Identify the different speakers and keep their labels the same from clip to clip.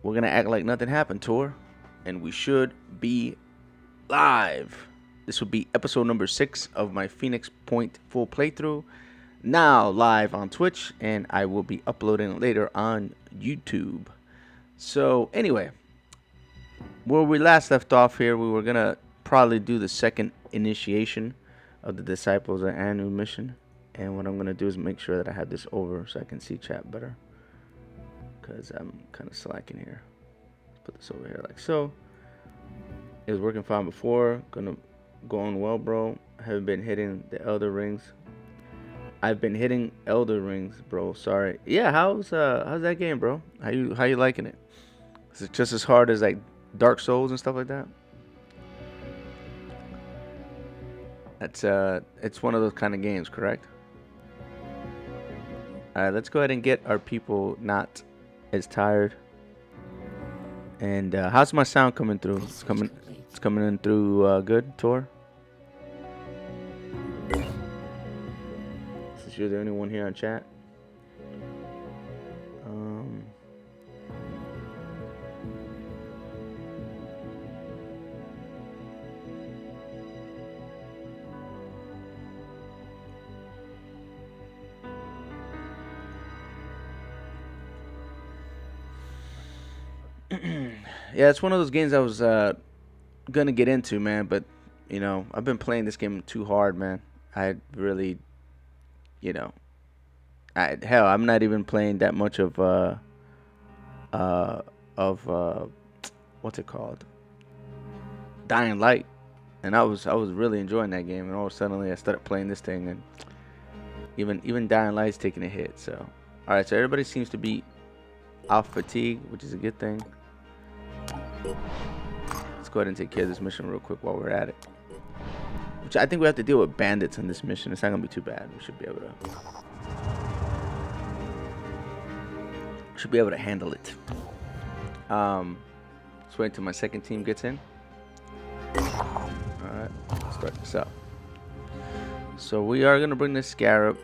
Speaker 1: We're gonna act like nothing happened, Tor, and we should be live. This will be episode number 6 of my Phoenix Point full playthrough. Now live on Twitch, and I will be uploading later on YouTube. So anyway, where we last left off here, we were gonna probably do the second initiation of the Disciples annual mission. And what I'm gonna do is make sure that I have this over so I can see chat better, because I'm kind of slacking here. Let's put this over here like so. It was working fine before. Gonna go on well, bro. I haven't been hitting the Elder Rings. I've been hitting Elder Rings, bro. Sorry. Yeah, how's that game, bro? How you liking it? Is it just as hard as like Dark Souls and stuff like that? That's it's one of those kind of games, correct? All right, let's go ahead and get our people not as tired. And how's my sound coming through? It's coming in through good, Tor. Since you're the only one here on chat. Yeah, it's one of those games I was gonna get into, man. But I've been playing this game too hard, man. I really, you know, I'm not even playing that much uh, of what's it called, Dying Light, and I was really enjoying that game. And all of a sudden, I started playing this thing, and even Dying Light's taking a hit. So, all right, so everybody seems to be off fatigue, which is a good thing. Let's go ahead and take care of this mission real quick while we're at it. Which I think we have to deal with bandits in this mission. It's not gonna be too bad. We should be able to handle it. Let's wait until my second team gets in. Alright, let's start this up. So we are gonna bring this Scarab.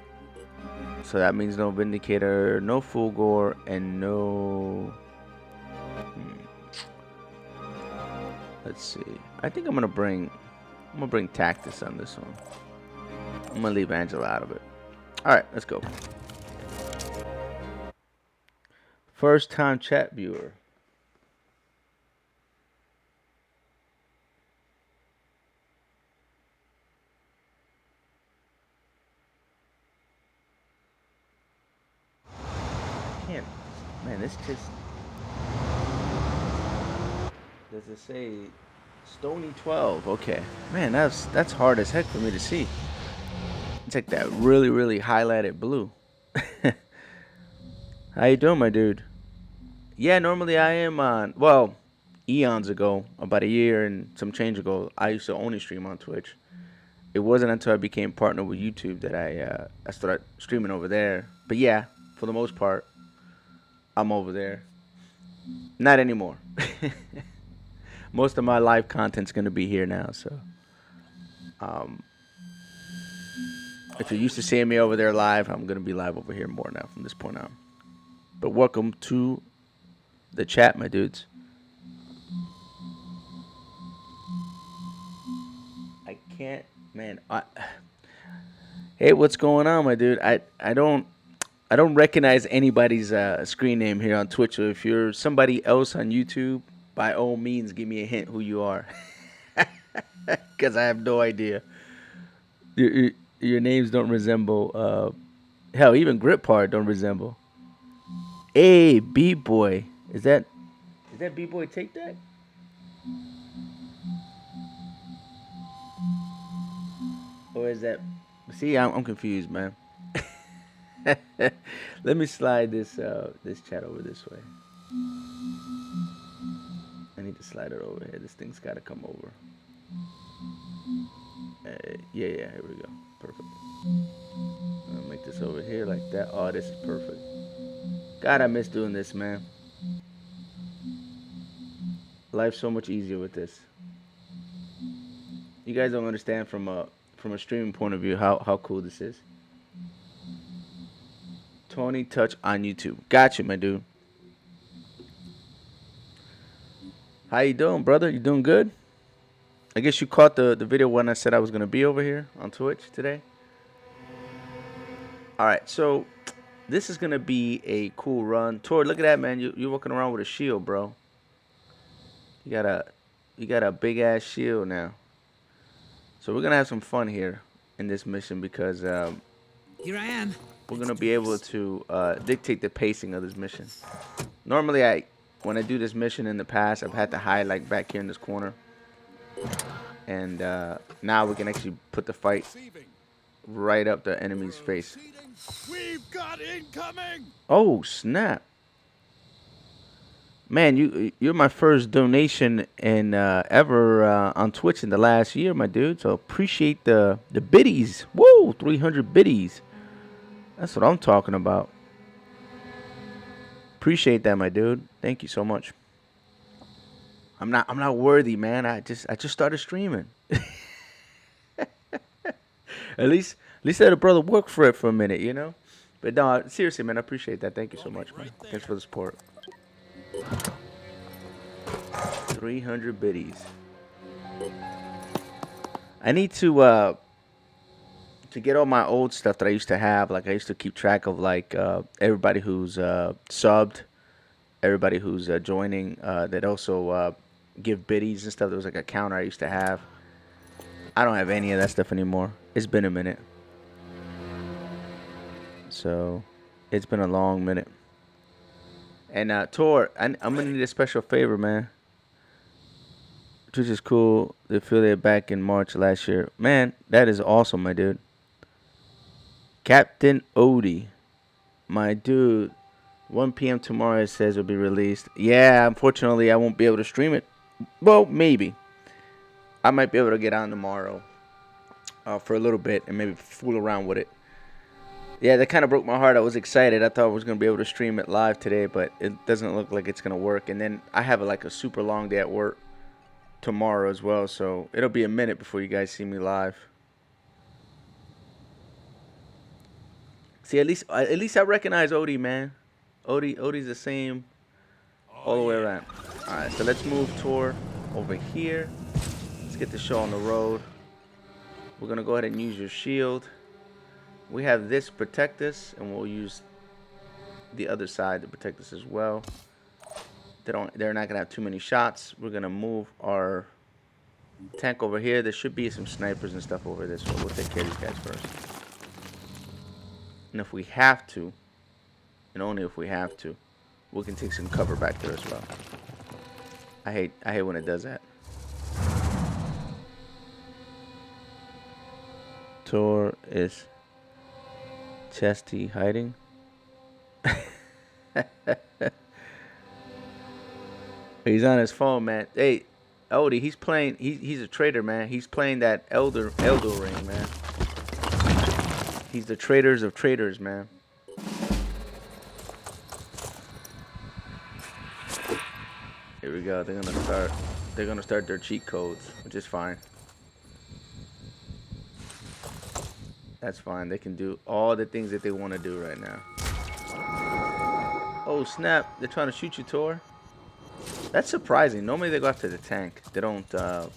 Speaker 1: So that means no Vindicator, no Fulgor, and no... Let's see. I think I'm gonna bring Tactus on this one. I'm gonna leave Angela out of it. Alright, let's go. First time chat viewer. Can't, man, this just... Does it say Stony 12? Okay. Man, that's hard as heck for me to see. It's like that really, really highlighted blue. How you doing, my dude? Yeah, normally I am on, well, eons ago, about a year and some change ago, I used to only stream on Twitch. It wasn't until I became partner with YouTube that I started streaming over there. But yeah, for the most part, I'm over there. Not anymore. Most of my live content's gonna be here now, so if you're used to seeing me over there live, I'm gonna be live over here more now from this point on. But welcome to the chat, my dudes. I can't, man. Hey, what's going on, my dude? I don't recognize anybody's screen name here on Twitch. So if you're somebody else on YouTube, by all means, give me a hint who you are, because I have no idea. Your names don't resemble. Hell, even Grip Part don't resemble. Hey, B-Boy, is that B-Boy Take That? Or is that? See, I'm confused, man. Let me slide this chat over this way. I need to slide it over here. This thing's got to come over. Yeah, here we go. Perfect. I'll make this over here like that. Oh, this is perfect. God, I miss doing this, man. Life's so much easier with this. You guys don't understand from a streaming point of view how cool this is. Tony Touch on YouTube. Gotcha, my dude. How you doing, brother? You doing good? I guess you caught the video when I said I was gonna be over here on Twitch today. All right, so this is gonna be a cool run. Tor, look at that, man. You're walking around with a shield, bro. You got a you got a big ass shield now. So we're gonna have some fun here in this mission because
Speaker 2: Here I am.
Speaker 1: we're gonna be able to dictate the pacing of this mission. Normally, when I do this mission in the past, I've had to hide like back here in this corner, and now we can actually put the fight right up the enemy's face.
Speaker 2: We've got incoming.
Speaker 1: Oh snap! Man, you're my first donation in ever on Twitch in the last year, my dude. So appreciate the biddies. Woo, 300 biddies. That's what I'm talking about. Appreciate that, my dude. Thank you so much. I'm not worthy, man. I just started streaming. At least let a brother work for it for a minute, you know. But no, seriously, man, I appreciate that. Thank you so much, man. Thanks for the support. 300 biddies. I need to get all my old stuff that I used to have. Like I used to keep track of like everybody who's subbed, everybody who's joining. That also give biddies and stuff. There was like a counter I used to have. I don't have any of that stuff anymore. It's been a minute. So, it's been a long minute. And Tor, I'm gonna need a special favor, man. Which is cool. They affiliated back in March last year. Man, that is awesome, my dude. Captain Odie, my dude. 1 p.m. tomorrow, it says, will be released. Yeah, unfortunately, I won't be able to stream it. Well, maybe. I might be able to get on tomorrow for a little bit and maybe fool around with it. Yeah, that kind of broke my heart. I was excited. I thought I was going to be able to stream it live today, but it doesn't look like it's going to work. And then I have like a super long day at work tomorrow as well, so it'll be a minute before you guys see me live. See, at least I recognize Odie, man. Odie's the same all the way around. All right, so let's move Tor over here. Let's get the show on the road. We're going to go ahead and use your shield. We have this protect us, and we'll use the other side to protect us as well. They're not gonna have too many shots. We're gonna move our tank over here. There should be some snipers and stuff over this, so we'll take care of these guys first. And if we have to, and only if we have to, we can take some cover back there as well. I hate when it does that. Tor is chesty hiding. He's on his phone, man. Hey, Odie, he's playing. He's a traitor, man. He's playing that Elder Ring, man. He's the traitors of traitors, man. Here we go. They're gonna start their cheat codes, which is fine. That's fine. They can do all the things that they want to do right now. Oh snap! They're trying to shoot you, Tor. That's surprising. Normally they go after the tank. They don't go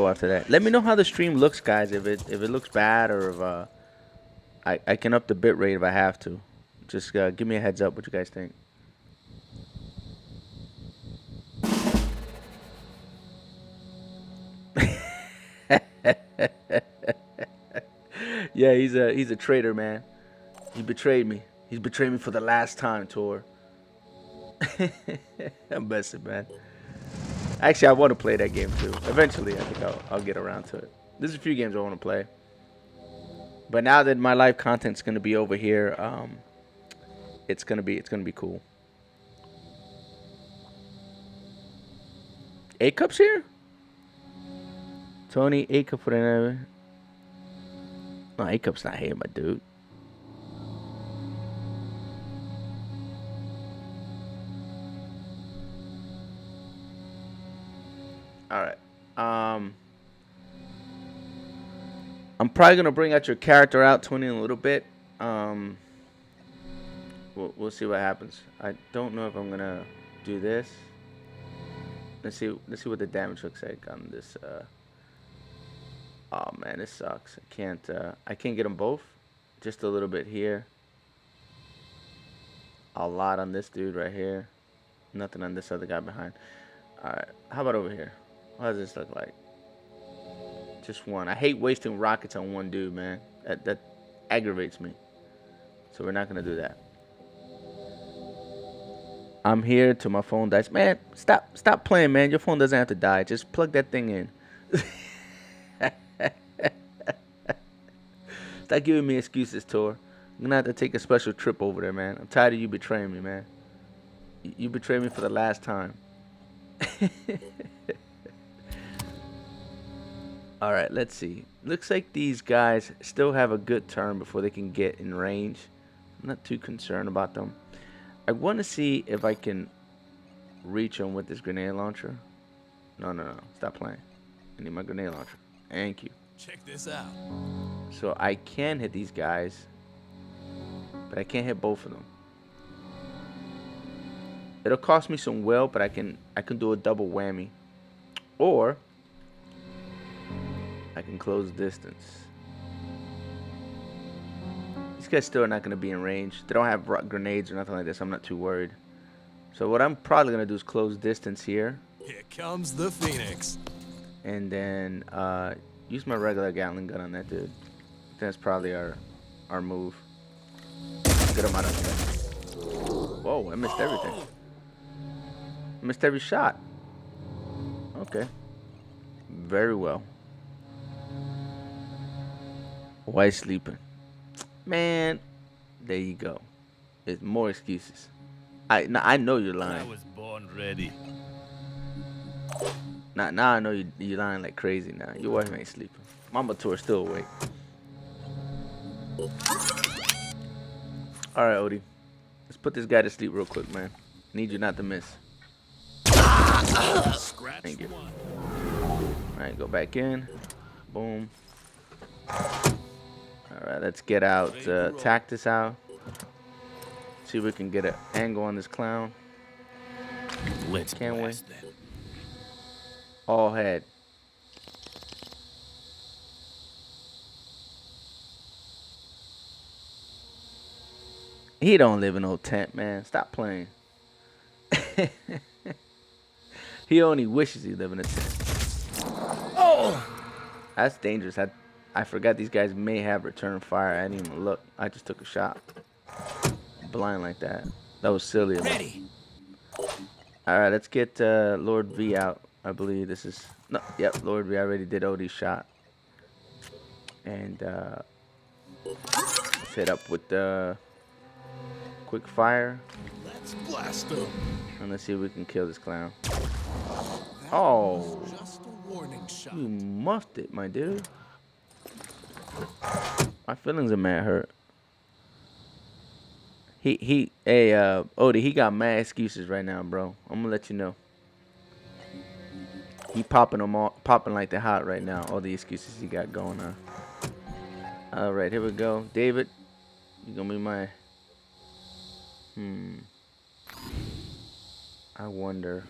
Speaker 1: after that. Let me know how the stream looks, guys. If it looks bad, or if I can up the bit rate if I have to. Just give me a heads up. What you guys think? Yeah, he's a traitor, man. He betrayed me. He's betrayed me for the last time, Tor. I'm messing, man. Actually, I want to play that game too. Eventually, I think I'll get around to it. There's a few games I want to play. But now that my live content's gonna be over here, it's gonna be cool. A Cup's here? Tony, A Cup for the. No, A Cup's not here, my dude. All right. I'm probably gonna bring out your character out, Tony, in a little bit. We'll see what happens. I don't know if I'm gonna do this. Let's see what the damage looks like on this. Oh man, this sucks. I can't get them both. Just a little bit here. A lot on this dude right here. Nothing on this other guy behind. All right, how about over here? What does this look like? Just one. I hate wasting rockets on one dude, man. That aggravates me. So we're not gonna do that. I'm here till my phone dies. Man, stop playing, man. Your phone doesn't have to die. Just plug that thing in. Stop giving me excuses, Tor. I'm gonna have to take a special trip over there, man. I'm tired of you betraying me, man. You betrayed me for the last time. All right, let's see. Looks like these guys still have a good turn before they can get in range. I'm not too concerned about them. I want to see if I can reach them with this grenade launcher. No. Stop playing. I need my grenade launcher. Thank you.
Speaker 2: Check this out.
Speaker 1: So I can hit these guys, but I can't hit both of them. It'll cost me some will, but I can do a double whammy. Or I can close distance. These guys still are not going to be in range. They don't have grenades or nothing like this. I'm not too worried. So what I'm probably going to do is close distance here.
Speaker 2: Here comes the Phoenix.
Speaker 1: And then use my regular Gatling gun on that dude. That's probably our move. Good amount of stuff. Whoa, I missed everything. I missed every shot. Okay. Very well. Why sleeping? Man, there you go. There's more excuses. I know you're lying.
Speaker 2: I was born ready.
Speaker 1: Now I know you're lying like crazy now. Your wife ain't sleeping. Mama Tour's still awake. Alright, Odie. Let's put this guy to sleep real quick, man. Need you not to miss. Thank you. Alright, go back in. Boom. Alright, let's get out Tactus out. See if we can get an angle on this clown.
Speaker 2: Let's
Speaker 1: Can't we?
Speaker 2: blast them.
Speaker 1: All head. He don't live in no tent, man. Stop playing. He only wishes he lived in a tent. Oh! That's dangerous. I forgot these guys may have return fire. I didn't even look. I just took a shot. Blind like that. That was silly of me.
Speaker 2: Ready.
Speaker 1: Alright, let's get Lord V out. I believe this is... No, yep, Lord V. I already did Odie's shot. And set up with the quick fire.
Speaker 2: Let's blast them.
Speaker 1: And let's see if we can kill this clown. Oh,
Speaker 2: Just a warning shot.
Speaker 1: you muffed it, my dude. My feelings are mad hurt. Hey, Odie, he got mad excuses right now, bro. I'm gonna let you know. He popping like they're hot right now. All the excuses he got going on. All right, here we go. David, you gonna be my... I wonder...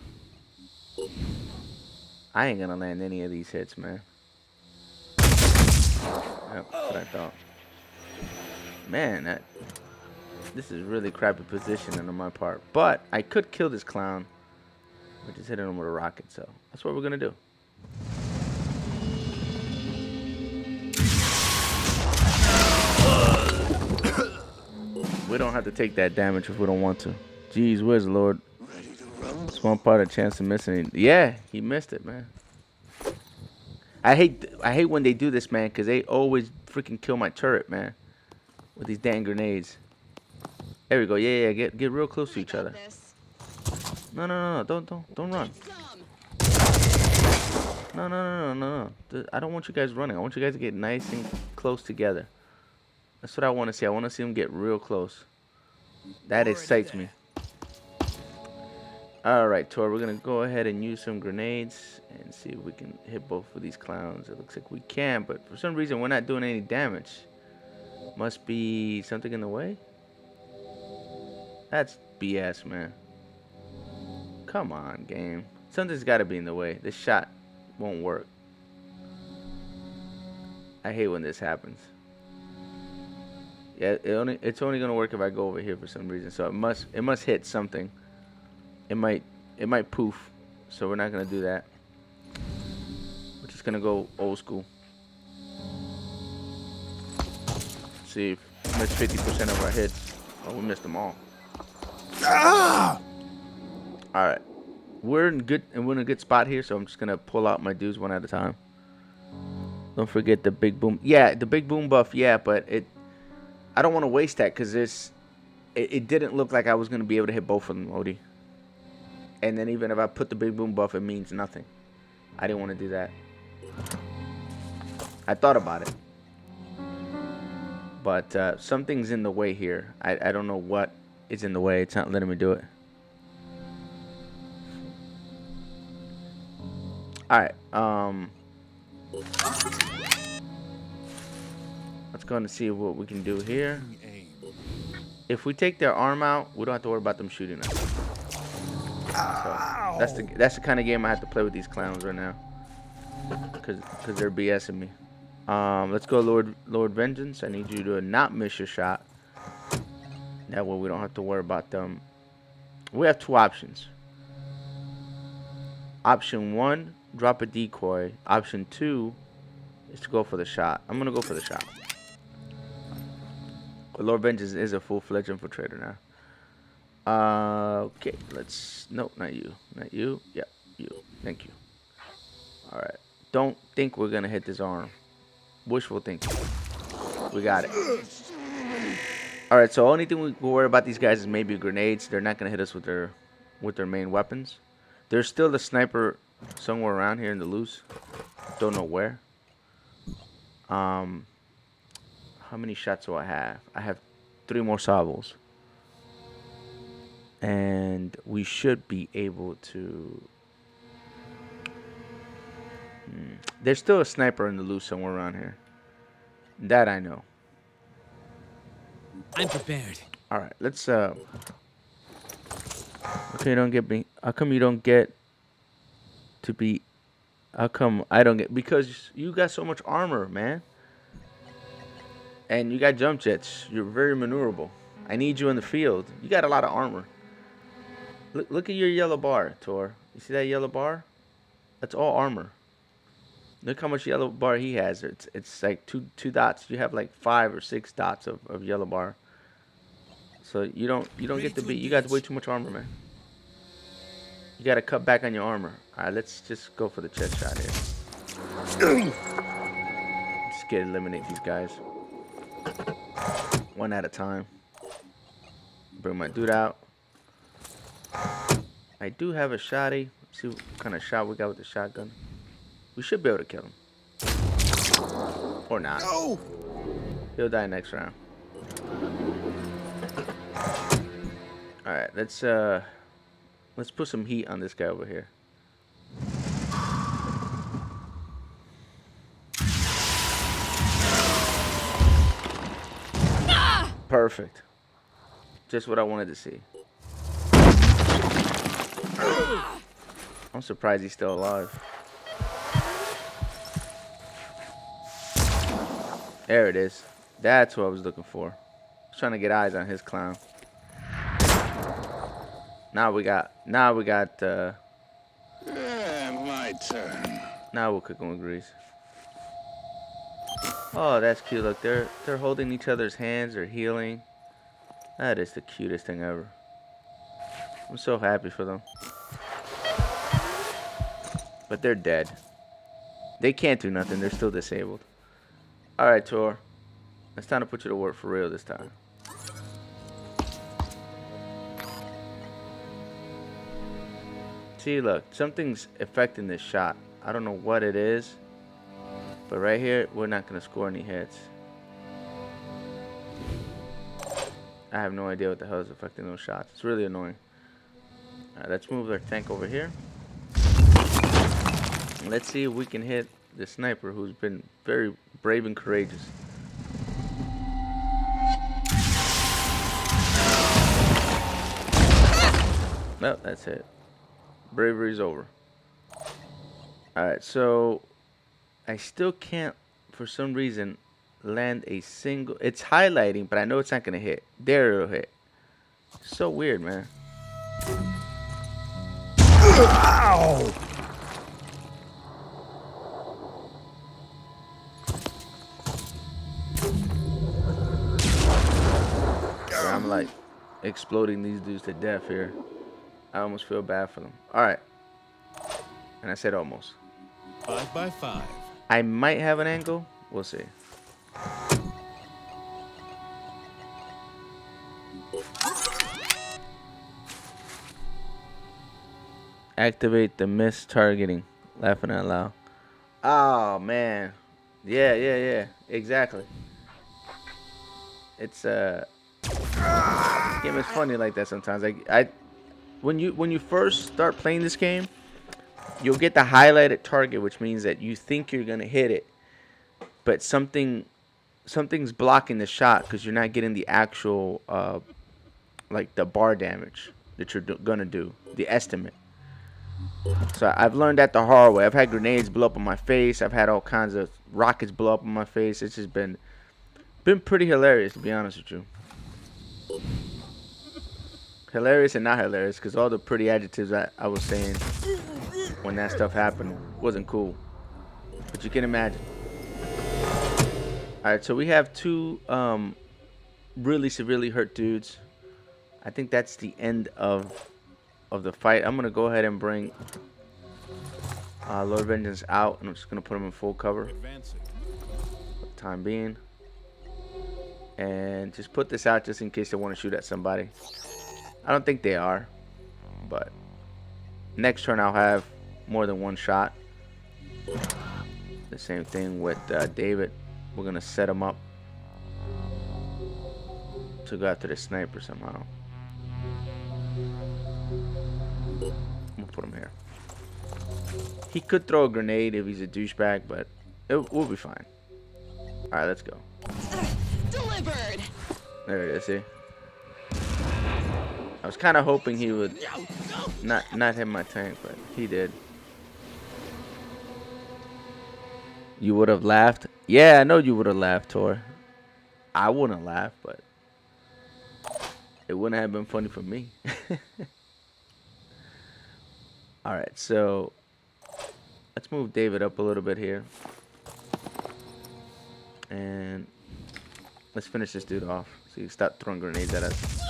Speaker 1: I ain't gonna land any of these hits, man. Yep, that's what I thought. Man, this is really crappy positioning on my part. But I could kill this clown. We're just hitting him with a rocket, so that's what we're gonna do. We don't have to take that damage if we don't want to. Jeez, where's the Lord? It's one part of chance of missing. Yeah, he missed it, man. I hate when they do this, man, because they always freaking kill my turret, man, with these dang grenades. There we go. Yeah, get real close to each other. No, don't run. No. I don't want you guys running. I want you guys to get nice and close together. That's what I want to see. I want to see them get real close. That excites me. Alright, Tor, we're going to go ahead and use some grenades and see if we can hit both of these clowns. It looks like we can, but for some reason we're not doing any damage. Must be something in the way? That's BS, man. Come on, game. Something's got to be in the way. This shot won't work. I hate when this happens. Yeah, it's only gonna work if I go over here for some reason. So it must hit something. It might poof. So we're not gonna do that. We're just gonna go old school. See if we missed 50% of our hits. Oh, we missed them all.
Speaker 2: Ah!
Speaker 1: All right, we're in a good spot here. So I'm just gonna pull out my dudes one at a time. Don't forget the big boom. Yeah, the big boom buff. Yeah, but I don't want to waste that because it didn't look like I was going to be able to hit both of them, Odie. And then even if I put the big boom buff, it means nothing. I didn't want to do that. I thought about it. But something's in the way here. I don't know what is in the way. It's not letting me do it. Alright. Let's go and see what we can do here. If we take their arm out, we don't have to worry about them shooting us. So that's the kind of game I have to play with these clowns right now, cause they're BSing me. Let's go, Lord Vengeance. I need you to not miss your shot. That way we don't have to worry about them. We have two options. Option 1, drop a decoy. Option 2 is to go for the shot. I'm gonna go for the shot. Lord Vengeance is a full-fledged infiltrator now. Okay, no, not you. Not you. Yeah, you. Thank you. Alright. Don't think we're gonna hit this arm. Wishful thinking. We got it. Alright, so only thing we worry about these guys is maybe grenades. They're not gonna hit us with their main weapons. There's still the sniper somewhere around here in the loose. Don't know where. How many shots do I have? I have 3 more salvos. And we should be able to... There's still a sniper in the loose somewhere around here. That I know.
Speaker 3: I'm prepared.
Speaker 1: Alright, let's... Okay, don't get me... How come you don't get to be... How come I don't get... Because you got so much armor, man. And you got jump jets. You're very maneuverable. I need you in the field. You got a lot of armor. Look at your yellow bar, Tor. You see that yellow bar? That's all armor. Look how much yellow bar he has. It's like two dots. You have like 5 or 6 dots of yellow bar. So you don't get to be. You got way too much armor, man. You got to cut back on your armor. All right, let's just go for the chest shot here. Just eliminate these guys. One at a time. Bring my dude out. I do have a shotty. Let's see what kind of shot we got with the shotgun. We should be able to kill him. Or not.
Speaker 2: No!
Speaker 1: He'll die next round. Alright, let's put some heat on this guy over here. Perfect. Just what I wanted to see. I'm surprised he's still alive. There it is. That's what I was looking for. I was trying to get eyes on his clown. Now we got
Speaker 2: Yeah, my turn.
Speaker 1: now we'll cook him with grease. Oh, that's cute. Look, they're holding each other's hands. They're healing. That is the cutest thing ever. I'm so happy for them. But they're dead. They can't do nothing. They're still disabled. Alright, Tor. It's time to put you to work for real this time. See, look. Something's affecting this shot. I don't know what it is. But right here, we're not going to score any hits. I have no idea what the hell is affecting those shots. It's really annoying. Alright, let's move our tank over here. And let's see if we can hit the sniper who's been very brave and courageous. No, that's it. Bravery's over. Alright, so I still can't, for some reason, land a single. It's highlighting, but I know it's not gonna hit. There it'll hit. So weird, man.
Speaker 2: Ow!
Speaker 1: I'm like exploding these dudes to death here. I almost feel bad for them. Alright. And I said almost.
Speaker 2: 5 by 5.
Speaker 1: I might have an angle. We'll see. Activate the miss targeting. Laughing out loud. Oh man. Yeah. Exactly. It's this game is funny like that sometimes. When you first start playing this game, you'll get the highlighted target, which means that you think you're gonna hit it, but something's blocking the shot because you're not getting the actual like the bar damage that you're gonna do, the estimate. So I've learned that the hard way. I've had grenades blow up on my face. I've had all kinds of rockets blow up on my face. It's just been pretty hilarious, to be honest with you. Hilarious and not hilarious, because all the pretty adjectives I was saying when that stuff happened wasn't cool. But you can imagine. Alright, so we have two really severely hurt dudes. I think that's the end of the fight. I'm gonna go ahead and bring Lord Vengeance out, and I'm just gonna put him in full cover for the time being, and just put this out just in case they want to shoot at somebody. I don't think they are, but next turn I'll have more than one shot. The same thing with David. We're gonna set him up to go after the sniper somehow. I'm gonna put him here. He could throw a grenade if he's a douchebag, but we'll be fine. Alright, let's go.
Speaker 3: Delivered.
Speaker 1: There it is, see? I was kind of hoping he would not hit my tank, but he did. You would have laughed? Yeah, I know you would have laughed, Tor. I wouldn't laugh, but it wouldn't have been funny for me. Alright, so let's move David up a little bit here. And let's finish this dude off. So you stop throwing grenades at us.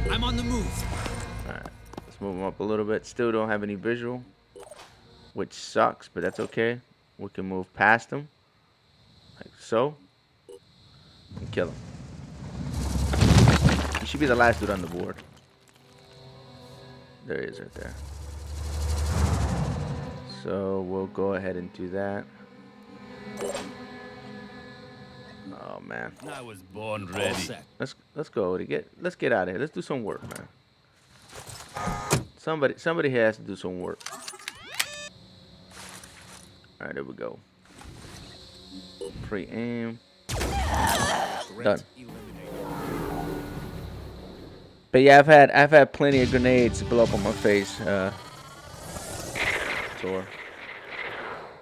Speaker 4: I'm on the move.
Speaker 1: Alright, let's move him up a little bit. Still don't have any visual, which sucks, but that's okay. We can move past him, like so, and kill him. He should be the last dude on the board. There he is right there. So we'll go ahead and do that. Oh man.
Speaker 4: I was born ready.
Speaker 1: Let's go. Let's get out of here. Let's do some work, man. Somebody has to do some work. All right, there we go. Pre-aim. Done. But yeah, I've had plenty of grenades blow up on my face.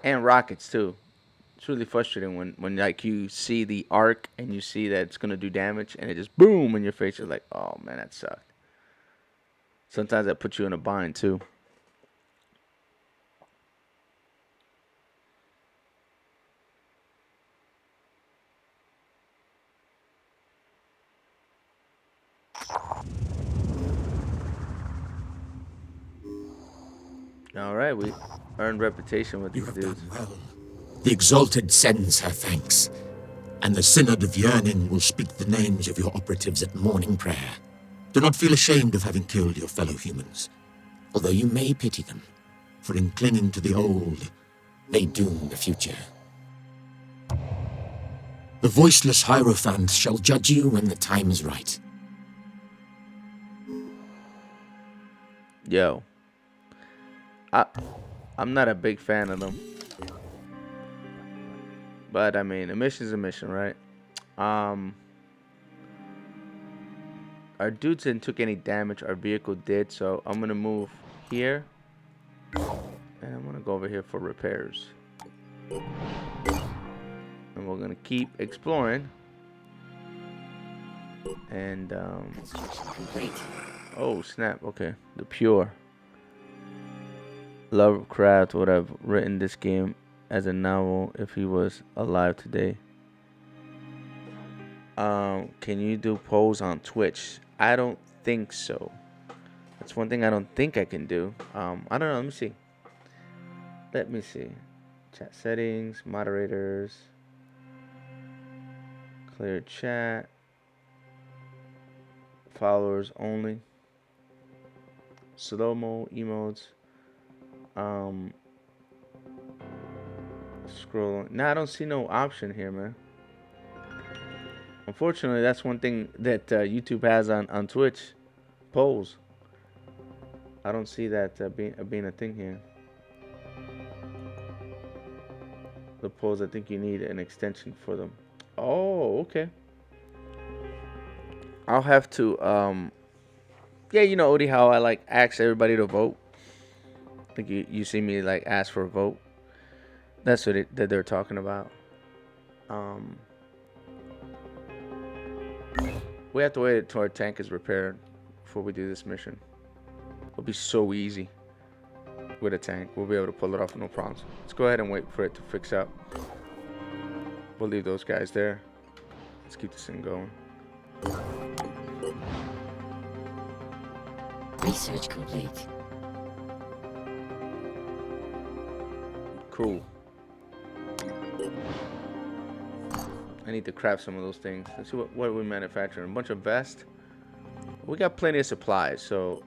Speaker 1: And rockets too. It's really frustrating when like you see the arc and you see that it's gonna do damage and it just boom in your face. You're like, oh man, that sucked. Sometimes that puts you in a bind too. All right, we earned reputation with
Speaker 5: You
Speaker 1: these
Speaker 5: have done
Speaker 1: dudes.
Speaker 5: well. The Exalted sends her thanks, and the Synod of Yearning will speak the names of your operatives at morning prayer. Do not feel ashamed of having killed your fellow humans, although you may pity them, for in clinging to the old, they doom the future. The voiceless Hierophant shall judge you when the time is right.
Speaker 1: Yo, I'm not a big fan of them, but I mean, a mission's a mission, right? Our dudes didn't took any damage. Our vehicle did, so I'm gonna move here, and I'm gonna go over here for repairs. And we're gonna keep exploring. And oh snap! Okay, the pure Lovecraft would have written this game as a novel if he was alive today. Can you do polls on Twitch? I don't think so. That's one thing I don't think I can do. I don't know. Let me see. Let me see. Chat settings, moderators, clear chat, followers only, slow-mo emotes. Scrolling. Nah, I don't see no option here, man. Unfortunately, that's one thing that YouTube has on Twitch. Polls. I don't see that being a thing here. The polls, I think you need an extension for them. Oh, okay. I'll have to, yeah, you know, Odie, how I like ask everybody to vote. I think you see me like ask for a vote. That's what that they're talking about. We have to wait until our tank is repaired before we do this mission. It'll be so easy with a tank. We'll be able to pull it off no problems. Let's go ahead and wait for it to fix up. We'll leave those guys there. Let's keep this thing going.
Speaker 6: Research complete.
Speaker 1: Cool. I need to craft some of those things. Let's see what we manufacturing. A bunch of vests. We got plenty of supplies, so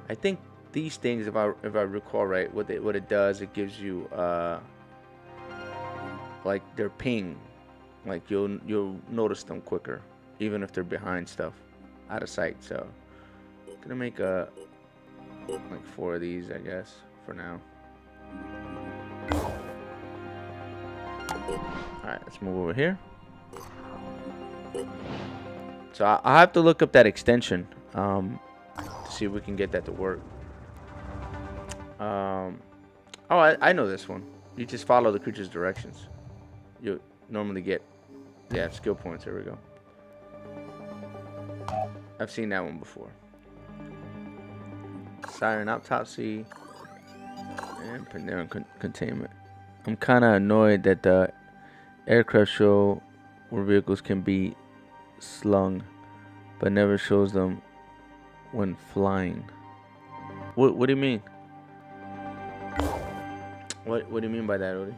Speaker 1: I think these things, if I recall right, what it does, it gives you like their ping, like you'll notice them quicker, even if they're behind stuff, out of sight. So I'm gonna make like 4 of these, I guess, for now. Alright, let's move over here. So I'll have to look up that extension to see if we can get that to work. Oh, I know this one. You just follow the creature's directions. You normally get, yeah, skill points. There we go. I've seen that one before. Siren autopsy and Pandaren containment. I'm kind of annoyed that the aircraft show where vehicles can be slung, but never shows them when flying. What do you mean? What do you mean by that, Odie?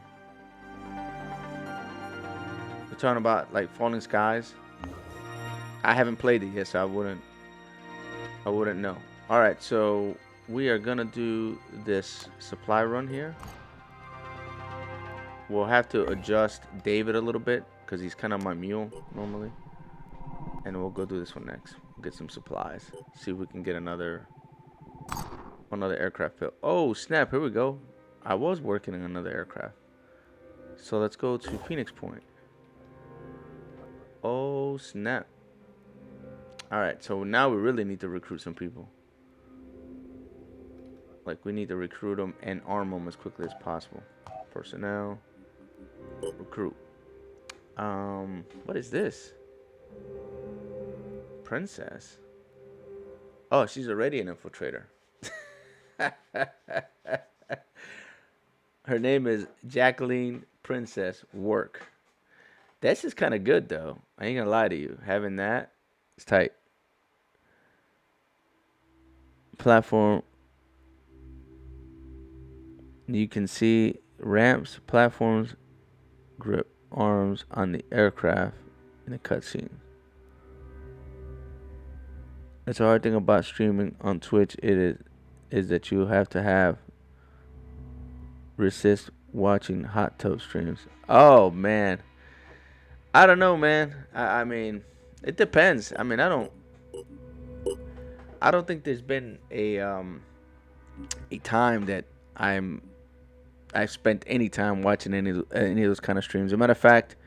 Speaker 1: You're talking about like Falling Skies? I haven't played it yet, so I wouldn't know. All right, so we are gonna do this supply run here. We'll have to adjust David a little bit because he's kind of my mule normally, and we'll go do this one next. Get some supplies. See if we can get another aircraft built. Oh snap! Here we go. I was working on another aircraft. So let's go to Phoenix Point. Oh snap! All right, so now we really need to recruit some people. Like we need to recruit them and arm them as quickly as possible. Personnel. Recruit. What is this? Princess. Oh, she's already an infiltrator. Her name is Jacqueline Princess Work. This is kind of good though. I ain't gonna lie to you. Having that, it's tight. Platform. You can see ramps, platforms, grip arms on the aircraft in the cutscene. That's a hard thing about streaming on Twitch. It is that you have to have resist watching hot tub streams. Oh man, I don't know, man. I mean, it depends. I mean, I don't think there's been a time that I've spent any time watching any of those kind of streams. As a matter of fact,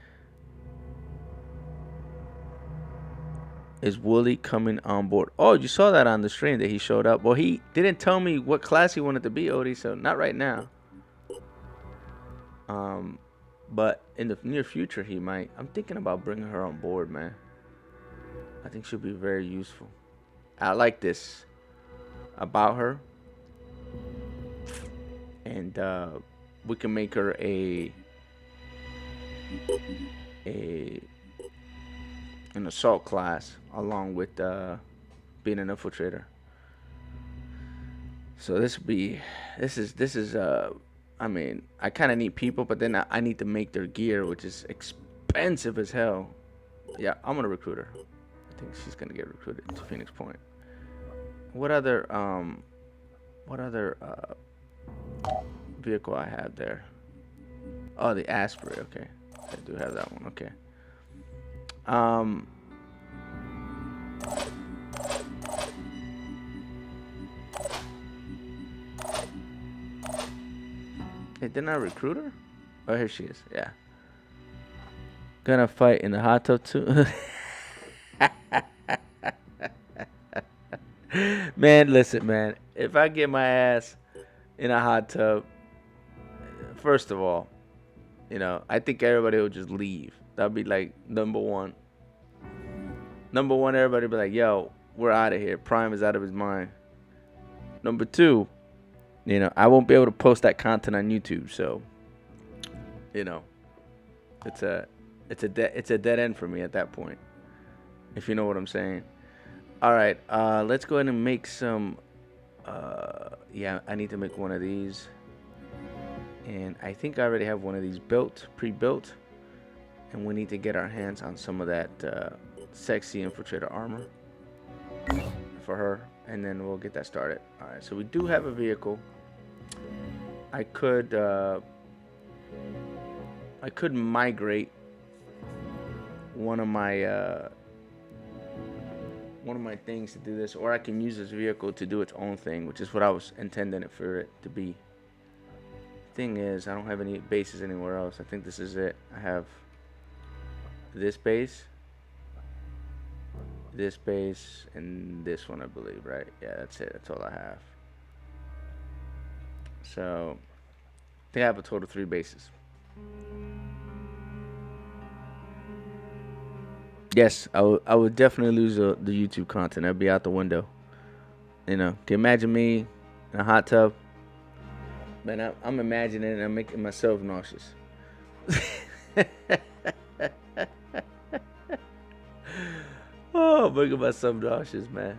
Speaker 1: Is Wooly coming on board? Oh, you saw that on the stream that he showed up. Well, he didn't tell me what class he wanted to be, Odie, so not right now. But in the near future, he might. I'm thinking about bringing her on board, man. I think she'll be very useful. I like this about her. And we can make her an assault class along with being an infiltrator. So this is I mean, I kind of need people, but then I need to make their gear, which is expensive as hell. Yeah, I'm gonna recruit her. I think she's gonna get recruited to Phoenix Point. What other vehicle I have there? Oh, the Asprey. Okay, I do have that one. Okay. Hey, didn't I recruit her? Oh, here she is. Yeah. Gonna fight in the hot tub too. Man, listen, man. If I get my ass in a hot tub, first of all, I think everybody will just leave. That'd be like number one. Number one, everybody be like, yo, we're out of here. Prime is out of his mind. Number two, I won't be able to post that content on YouTube, so it's a dead end for me at that point, if you know what I'm saying. All right, let's go ahead and make some. Yeah, I need to make one of these, and I think I already have one of these pre-built, and we need to get our hands on some of that sexy infiltrator armor for her, and then we'll get that started. All right, so we do have a vehicle. I could migrate one of my things to do this, or I can use this vehicle to do its own thing, which is what I was intending it for it to be. Thing is, I don't have any bases anywhere else. I think this is it. I have this base, and this one, I believe, right? Yeah, that's it. That's all I have. So I think I have a total of 3 bases. Yes, I would definitely lose the YouTube content. That'd be out the window. Can you imagine me in a hot tub? Man, I'm imagining it and I'm making myself nauseous. Oh, I'm making myself nauseous, man.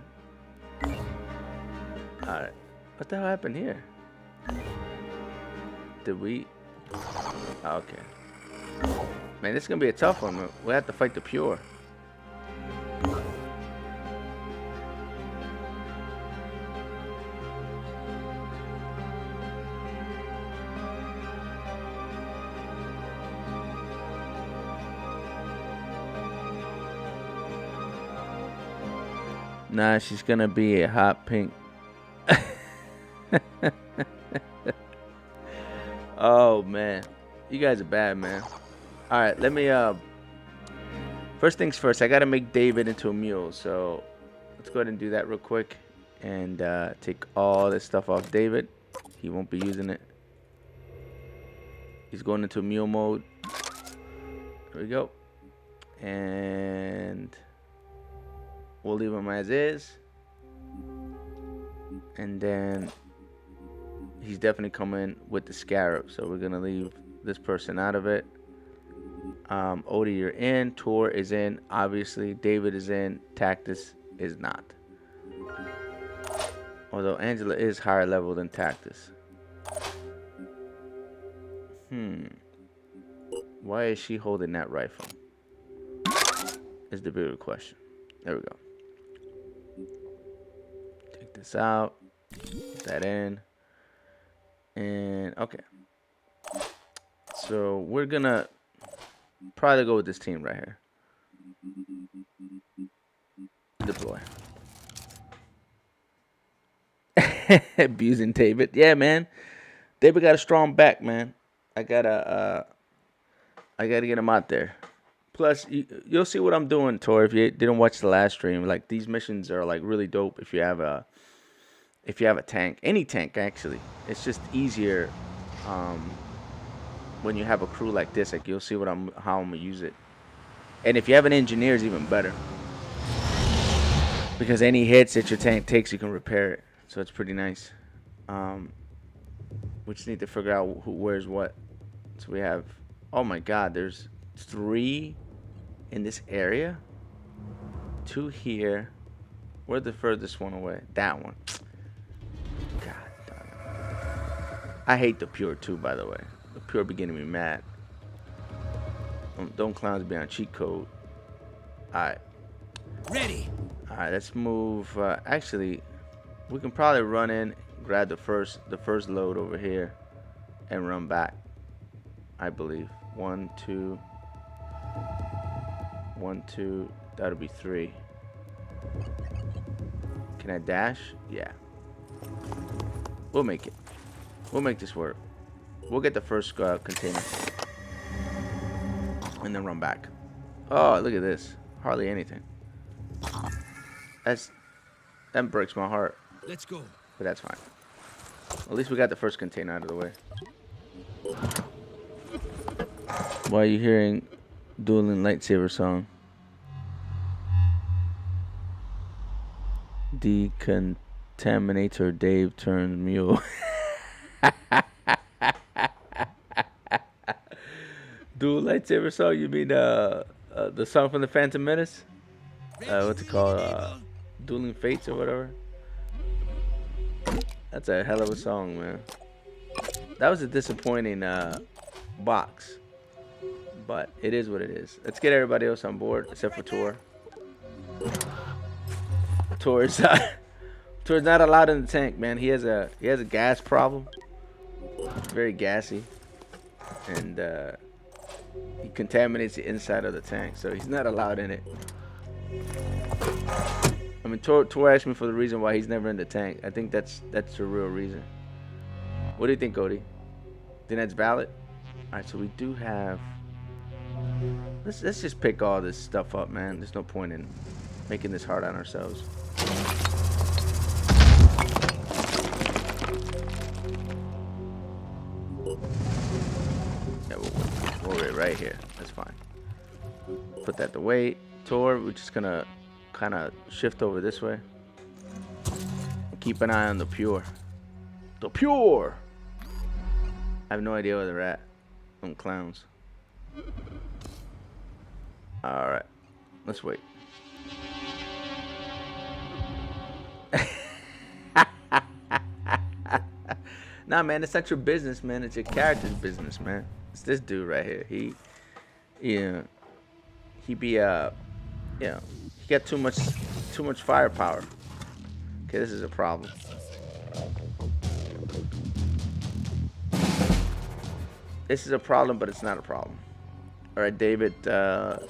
Speaker 1: Alright. What the hell happened here? Did we... Oh, okay. Man, this is going to be a tough one. We have to fight the pure. Nah, she's gonna be a hot pink. Oh man, you guys are bad, man. All right, let me first things first, I gotta make David into a mule, so let's go ahead and do that real quick and take all this stuff off David. He won't be using it. He's going into mule mode. There we go. And we'll leave him as is. And then he's definitely coming with the scarab. So we're going to leave this person out of it. Odie, you're in. Tor is in. Obviously, David is in. Tactus is not. Although Angela is higher level than Tactus. Why is she holding that rifle? Is the bigger question. There we go. Take this out. Put that in. And okay. So we're gonna probably go with this team right here. Deploy. Abusing David. Yeah, man. David got a strong back, man. I gotta get him out there Plus, you'll see what I'm doing, Tor. If you didn't watch the last stream, like these missions are like really dope. If you have a tank, any tank actually, it's just easier when you have a crew like this. Like you'll see how I'm gonna use it. And if you have an engineer, it's even better because any hits that your tank takes, you can repair it. So it's pretty nice. We just need to figure out who wears what. So we have. Oh my God, there's 3 in this area. 2 here. Where's the furthest one away? That one. God damn it. I hate the pure too, by the way. The pure be getting me mad. Don't clowns be on cheat code. Alright.
Speaker 4: Ready.
Speaker 1: Alright, let's move. Actually, we can probably run in, grab the first load over here, and run back. I believe. 1, 2. 1, 2. That'll be 3. Can I dash? Yeah. We'll make it. We'll make this work. We'll get the first container. And then run back. Oh, look at this. Hardly anything. That breaks my heart.
Speaker 4: Let's go.
Speaker 1: But that's fine. At least we got the first container out of the way. Why are you hearing dueling lightsaber song? Decontaminator Dave turns mule. Dual lightsaber song? You mean the song from the Phantom Menace? What's it called? Dueling Fates or whatever. That's a hell of a song, man. That was a disappointing box, but it is what it is. Let's get everybody else on board except for Tor. Tor's not allowed in the tank, man. He has a gas problem. It's very gassy, and he contaminates the inside of the tank, so he's not allowed in it. I mean, Tor asked me for the reason why he's never in the tank. I think that's the real reason. What do you think, Cody? Think that's valid? All right, so we do have. Let's just pick all this stuff up, man. There's no point in making this hard on ourselves. Yeah, we'll wait right here. That's fine. Put that to wait. Tor, we're just gonna kind of shift over this way. Keep an eye on the pure. The pure! I have no idea where they're at. Them clowns. Alright. Let's wait. Nah, man, it's not your business, man. It's your character's business, man. It's this dude right here. He be he got too much firepower. Okay, this is a problem. This is a problem, but it's not a problem. All right, David. Let's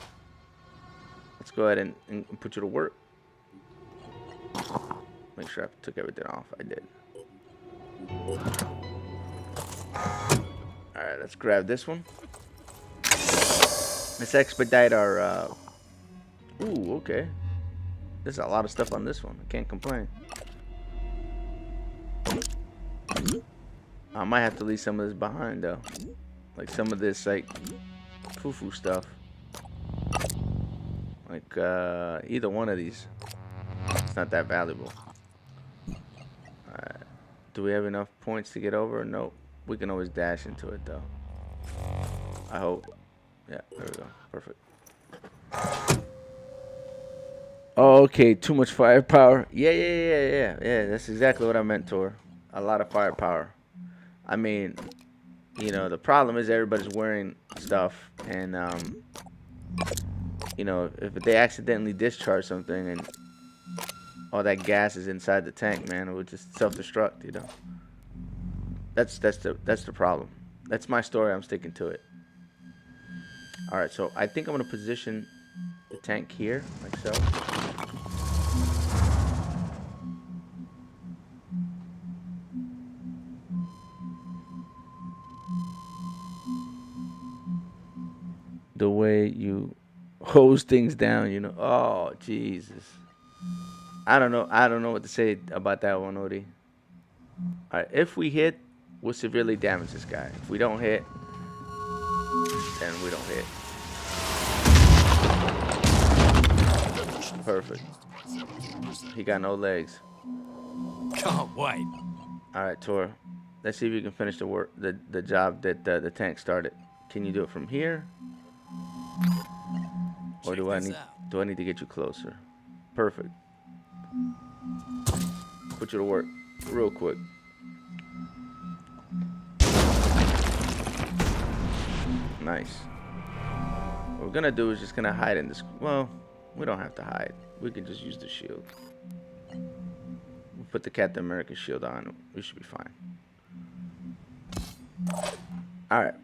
Speaker 1: go ahead and put you to work. Make sure I took everything off. I did. All right, let's grab this one. Let's expedite our. Ooh, okay. There's a lot of stuff on this one. I can't complain. I might have to leave some of this behind though. Like some of this like foo-foo stuff. Like either one of these. It's not that valuable. Alright. Do we have enough points to get over? Nope. We can always dash into it though. I hope. Yeah, there we go. Perfect. Oh, okay, too much firepower. Yeah. That's exactly what I meant, Tor. A lot of firepower. I mean, you know, the problem is everybody's wearing stuff, and you know, if they accidentally discharge something and all that gas is inside the tank, man, it would just self-destruct. You know, that's the problem. That's my story. I'm sticking to it. All right, so I think I'm gonna position the tank here, like so. The way you hose things down, you know. Oh, Jesus. I don't know. I don't know what to say about that one, Odie. All right, if we hit, we'll severely damage this guy. If we don't hit, then we don't hit. Perfect. He got no legs.
Speaker 4: Can't wait.
Speaker 1: All right, Tor. Let's see if you can finish the work, the job that the tank started. Can you do it from here, or do I need to get you closer? Perfect. Put you to work real quick. Nice. What we're gonna do is just gonna hide in this. Well, we don't have to hide. We can just use the shield. We'll put the Captain America shield on. We should be fine. All right.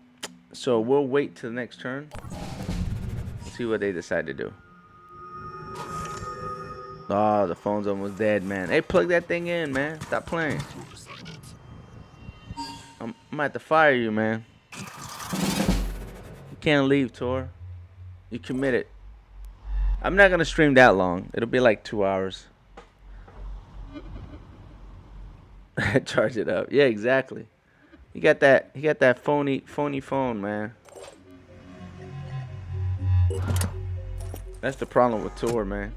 Speaker 1: So we'll wait till the next turn. See what they decide to do. Oh, the phone's almost dead, man. Hey, plug that thing in, man. Stop playing. I'm gonna have to fire you, man. You can't leave, Tor. You committed. I'm not gonna stream that long. It'll be like 2 hours. Charge it up. Yeah, exactly. He got that phony phone, man. That's the problem with Tor, man.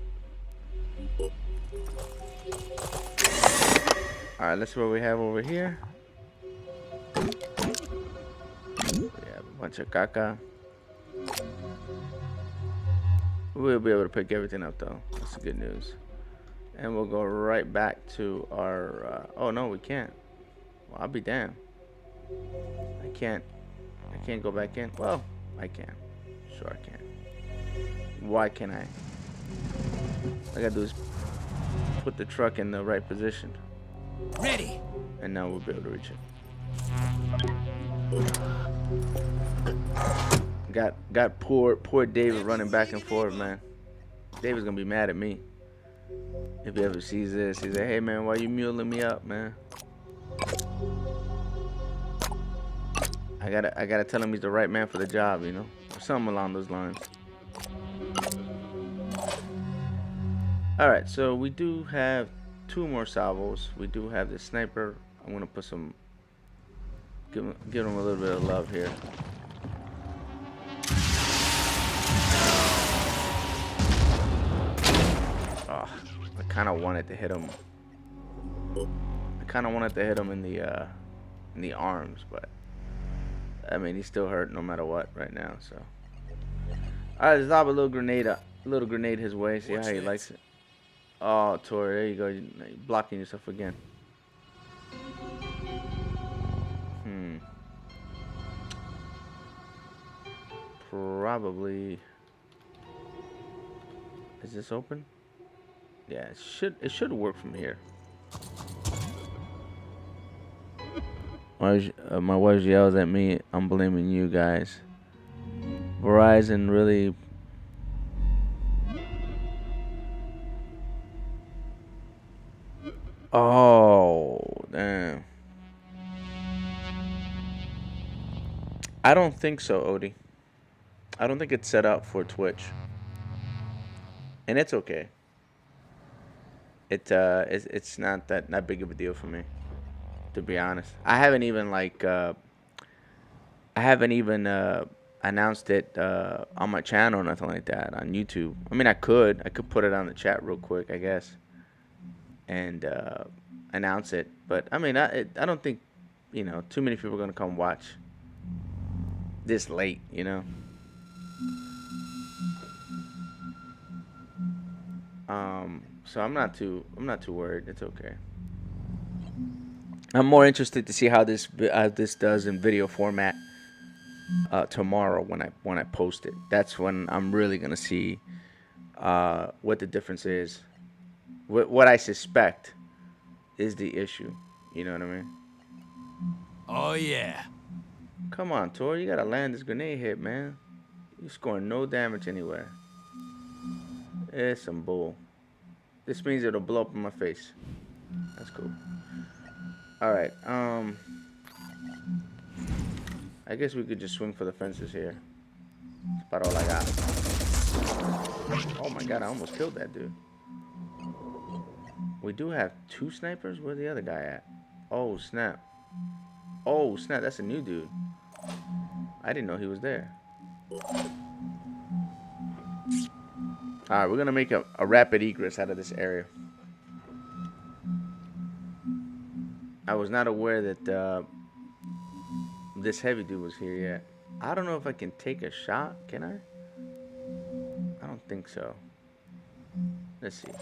Speaker 1: Alright, let's see what we have over here. We have a bunch of caca. We'll be able to pick everything up, though. That's the good news. And we'll go right back to our... oh, no, we can't. Well, I'll be damned. I can't go back in. Well, I can. Sure, I can. Why can't I? All I gotta do is put the truck in the right position.
Speaker 4: Ready.
Speaker 1: And now we'll be able to reach it. Got poor David running back and forth, man. David's gonna be mad at me if he ever sees this. He's like, hey man, why you muling me up, man? I gotta tell him he's the right man for the job, you know, or something along those lines. All right, so we do have 2 more salvos. We do have the sniper. I'm gonna put some, give him a little bit of love here. Oh, I kind of wanted to hit him. In the arms, but I mean he's still hurt no matter what right now. So, all right, let's lob a little grenade his way. See how he likes it. Oh, Tori, there you go. You're blocking yourself again. Probably. Is this open? Yeah, it should work from here. My wife yells at me. I'm blaming you guys. Verizon really. Oh, damn. I don't think so, Odie. I don't think it's set up for Twitch. And it's okay. It's not that big of a deal for me, to be honest. I haven't even announced it on my channel or nothing like that on YouTube. I mean, I could put it on the chat real quick, I guess, and announce it. But I mean, I don't think, you know, too many people are gonna come watch this late, you know. So I'm not too worried. It's okay. I'm more interested to see how this does in video format tomorrow when I post it. That's when I'm really gonna see what the difference is. What I suspect is the issue. You know what I mean?
Speaker 4: Oh yeah.
Speaker 1: Come on, Tor. You gotta land this grenade hit, man. You're scoring no damage anywhere. It's some bull. This means it'll blow up in my face. That's cool. Alright, I guess we could just swing for the fences here. That's about all I got. Oh my god, I almost killed that dude. We do have 2 snipers? Where's the other guy at? Oh, snap. Oh, snap, that's a new dude. I didn't know he was there. Alright, we're gonna make a rapid egress out of this area. I was not aware that this heavy dude was here yet. I don't know if I can take a shot. Can I? I don't think so. Let's see.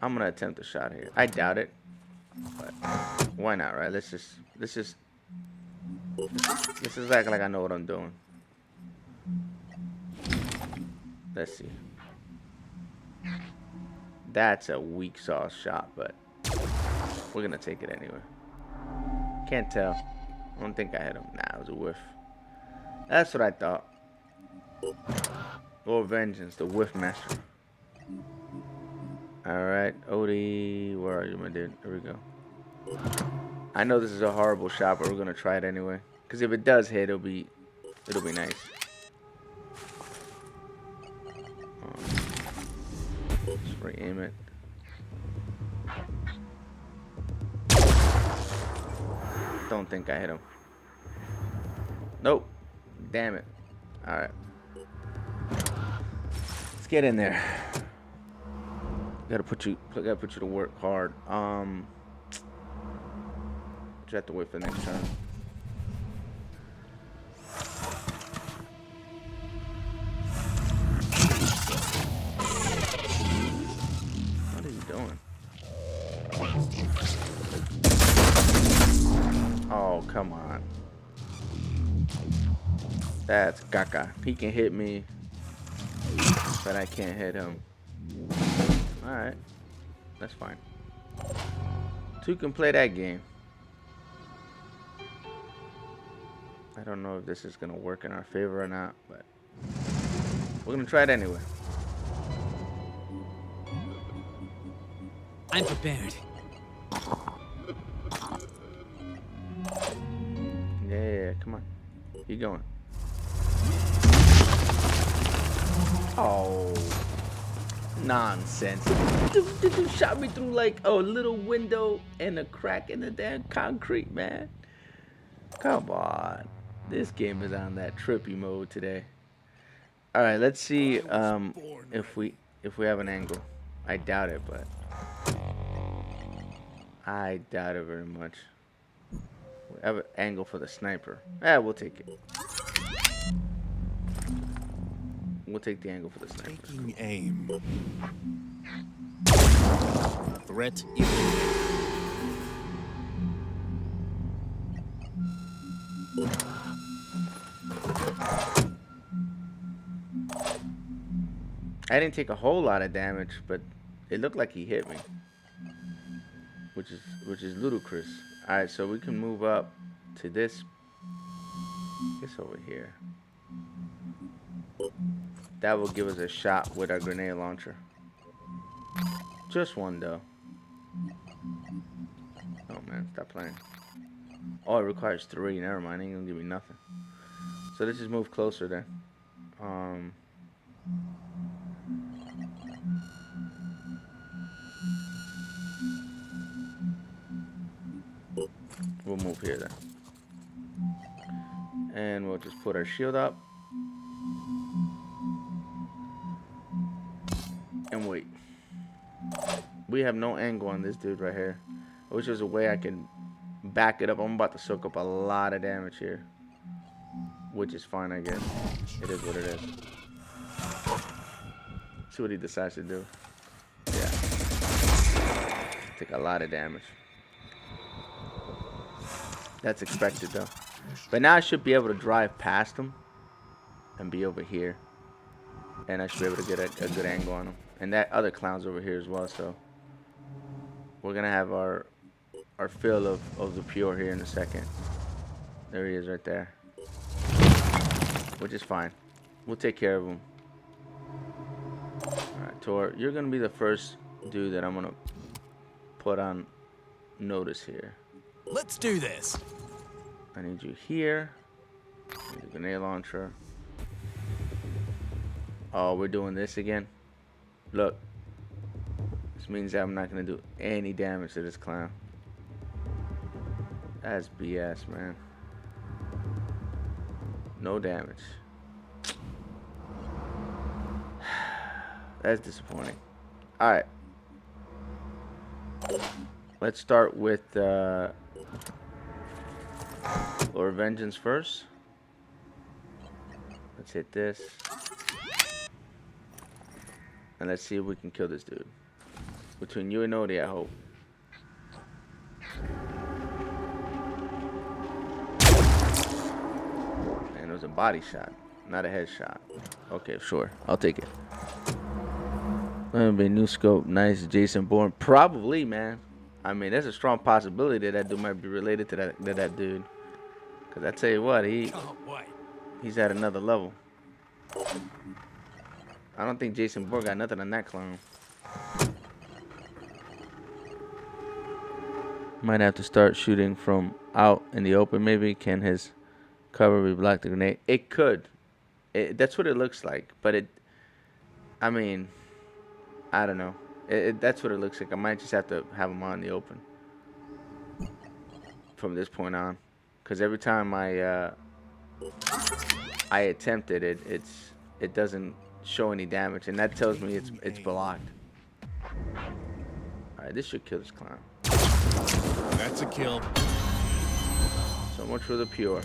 Speaker 1: I'm gonna attempt a shot here. I doubt it, but why not, right? Let's just act like I know what I'm doing. Let's see. That's a weak sauce shot, but we're gonna take it anyway. Can't tell. I don't think I hit him. Nah, it was a whiff. That's what I thought. Lord Vengeance, the whiff master. Alright, Odie, where are you, my dude? There we go. I know this is a horrible shot, but we're gonna try it anyway. Cause if it does hit, it'll be nice. Just re-aim it. Don't think I hit him. Nope. Damn it. Alright. Let's get in there. Gotta put you to work hard. You have to wait for the next turn. What are you doing? Oh, come on. That's caca. He can hit me, but I can't hit him. Alright. That's fine. 2 can play that game. I don't know if this is going to work in our favor or not, but we're going to try it anyway.
Speaker 4: I'm prepared.
Speaker 1: Yeah, come on. Keep going. Oh, nonsense. Dude shot me through like a little window and a crack in the damn concrete, man. Come on. This game is on that trippy mode today. All right, let's see if we have an angle. I doubt it, but I doubt it very much. We have an angle for the sniper. Yeah, we'll take it. We'll take the angle for the sniper.
Speaker 2: Taking aim. Threat.
Speaker 1: I didn't take a whole lot of damage, but it looked like he hit me, which is ludicrous. All right, so we can move up to this over here. That will give us a shot with our grenade launcher. Just one though. Oh man, stop playing. Oh, it requires 3. Never mind, it ain't gonna give me nothing. So let's just move closer then. We'll move here then. And we'll just put our shield up. And wait. We have no angle on this dude right here. I wish there was a way I can back it up. I'm about to soak up a lot of damage here. Which is fine, I guess. It is what it is. See what he decides to do. Yeah. Take a lot of damage. That's expected though. But now I should be able to drive past him and be over here. And I should be able to get a good angle on him. And that other clown's over here as well, so we're gonna have our fill of the pure here in a second. There he is right there. Which is fine. We'll take care of him. Alright, Tor, you're gonna be the first dude that I'm gonna put on notice here.
Speaker 4: Let's do this.
Speaker 1: I need you here. I need a grenade launcher. Oh, we're doing this again? Look. This means that I'm not going to do any damage to this clown. That's BS, man. No damage. That's disappointing. Alright. Let's start with Lord Vengeance first. Let's hit this. And let's see if we can kill this dude. Between you and Odie, I hope. And it was a body shot, not a headshot. Okay, sure. I'll take it. That'll be new scope. Nice. Jason Bourne. Probably, man. I mean, there's a strong possibility that that dude might be related to that dude. Because I tell you what, he's at another level. I don't think Jason Bourne got nothing on that clone. Might have to start shooting from out in the open, maybe. Can his cover be blocked the grenade? It could. That's what it looks like. But I mean, I don't know. That's what it looks like. I might just have to have him on the open from this point on. Because every time I attempt it, it doesn't show any damage. And that tells me it's blocked. Alright, this should kill this clown.
Speaker 2: That's a kill.
Speaker 1: So much for the pure.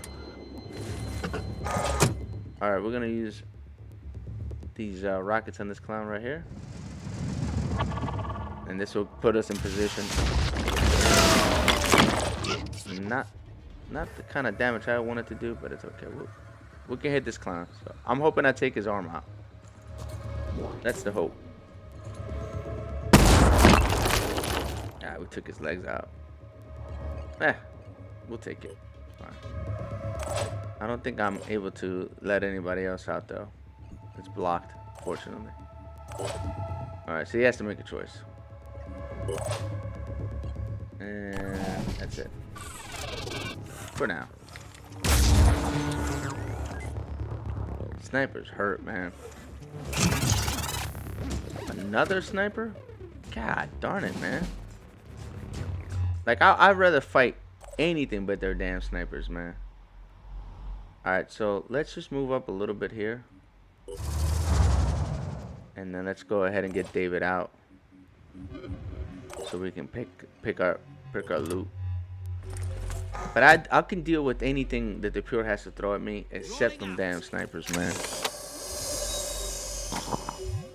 Speaker 1: Alright, we're gonna use these rockets on this clown right here. And this will put us in position. Not the kind of damage I wanted to do, but it's okay. We can hit this clown. So I'm hoping I take his arm out. That's the hope. Alright, we took his legs out. We'll take it. Fine. I don't think I'm able to let anybody else out though. It's blocked, fortunately. Alright, so he has to make a choice. And that's it. For now. Snipers hurt, man. Another sniper? God darn it, man. Like, I'd rather fight anything but their damn snipers, man. Alright, so let's just move up a little bit here. And then let's go ahead and get David out. So we can pick our loot. But I can deal with anything that the pure has to throw at me except them damn snipers, man.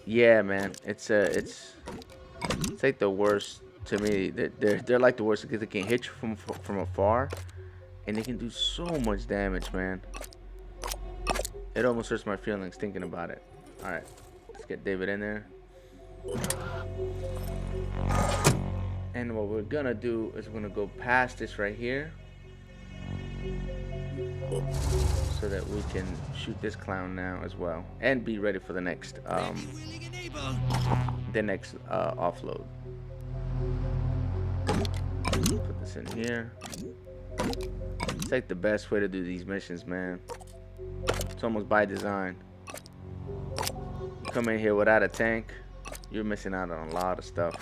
Speaker 1: Yeah, man. It's like the worst to me. They're like the worst because they can hit you from afar, and they can do so much damage, man. It almost hurts my feelings thinking about it. All right, let's get David in there. And what we're gonna do is we're gonna go past this right here, so that we can shoot this clown now as well, and be ready for the next offload. Put this in here. It's like the best way to do these missions, man. It's almost by design. You come in here without a tank, you're missing out on a lot of stuff.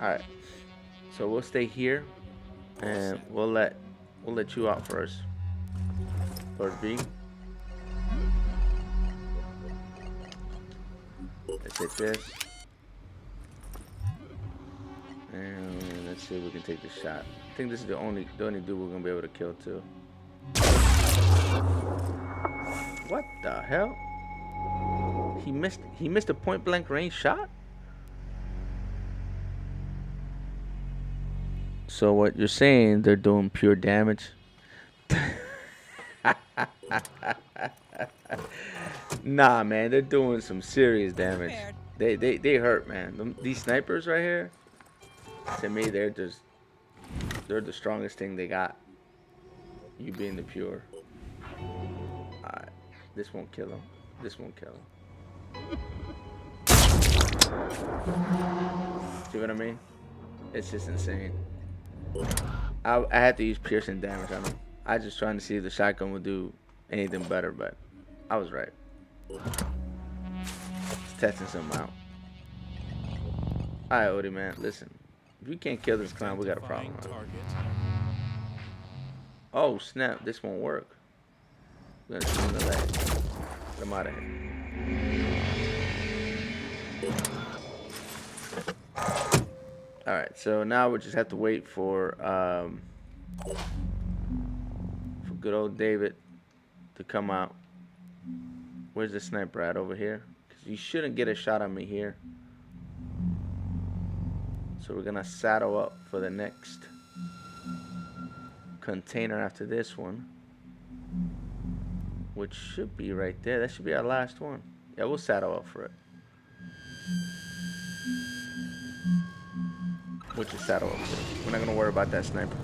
Speaker 1: Alright, so we'll stay here, and we'll let you out first. Lord B. Let's hit this. And let's see if we can take this shot. I think this is the only dude we're gonna be able to kill too. What the hell? He missed a point blank range shot? So what you're saying, they're doing pure damage? Nah, man, they're doing some serious damage. They hurt, man. These snipers right here, to me, they're the strongest thing they got. You being the pure. Alright, this won't kill him. This won't kill him. See what I mean? It's just insane. I had to use piercing damage on him. I was just trying to see if the shotgun would do anything better, but I was right. testing something out. Alright, Odie, man. Listen. If you can't kill this clown, we got a problem.
Speaker 2: Identifying
Speaker 1: Right?
Speaker 2: target.
Speaker 1: Oh, snap. This won't work. We're gonna shoot him in the leg. Get him out of here. Alright, so now we just have to wait for good old David to come out. Where's the sniper at? Over here? Because you shouldn't get a shot on me here. So we're gonna saddle up for the next container after this one, which should be right there. That should be our last one. Yeah, we'll saddle up for it. We'll just saddle up for it. We're not gonna worry about that sniper.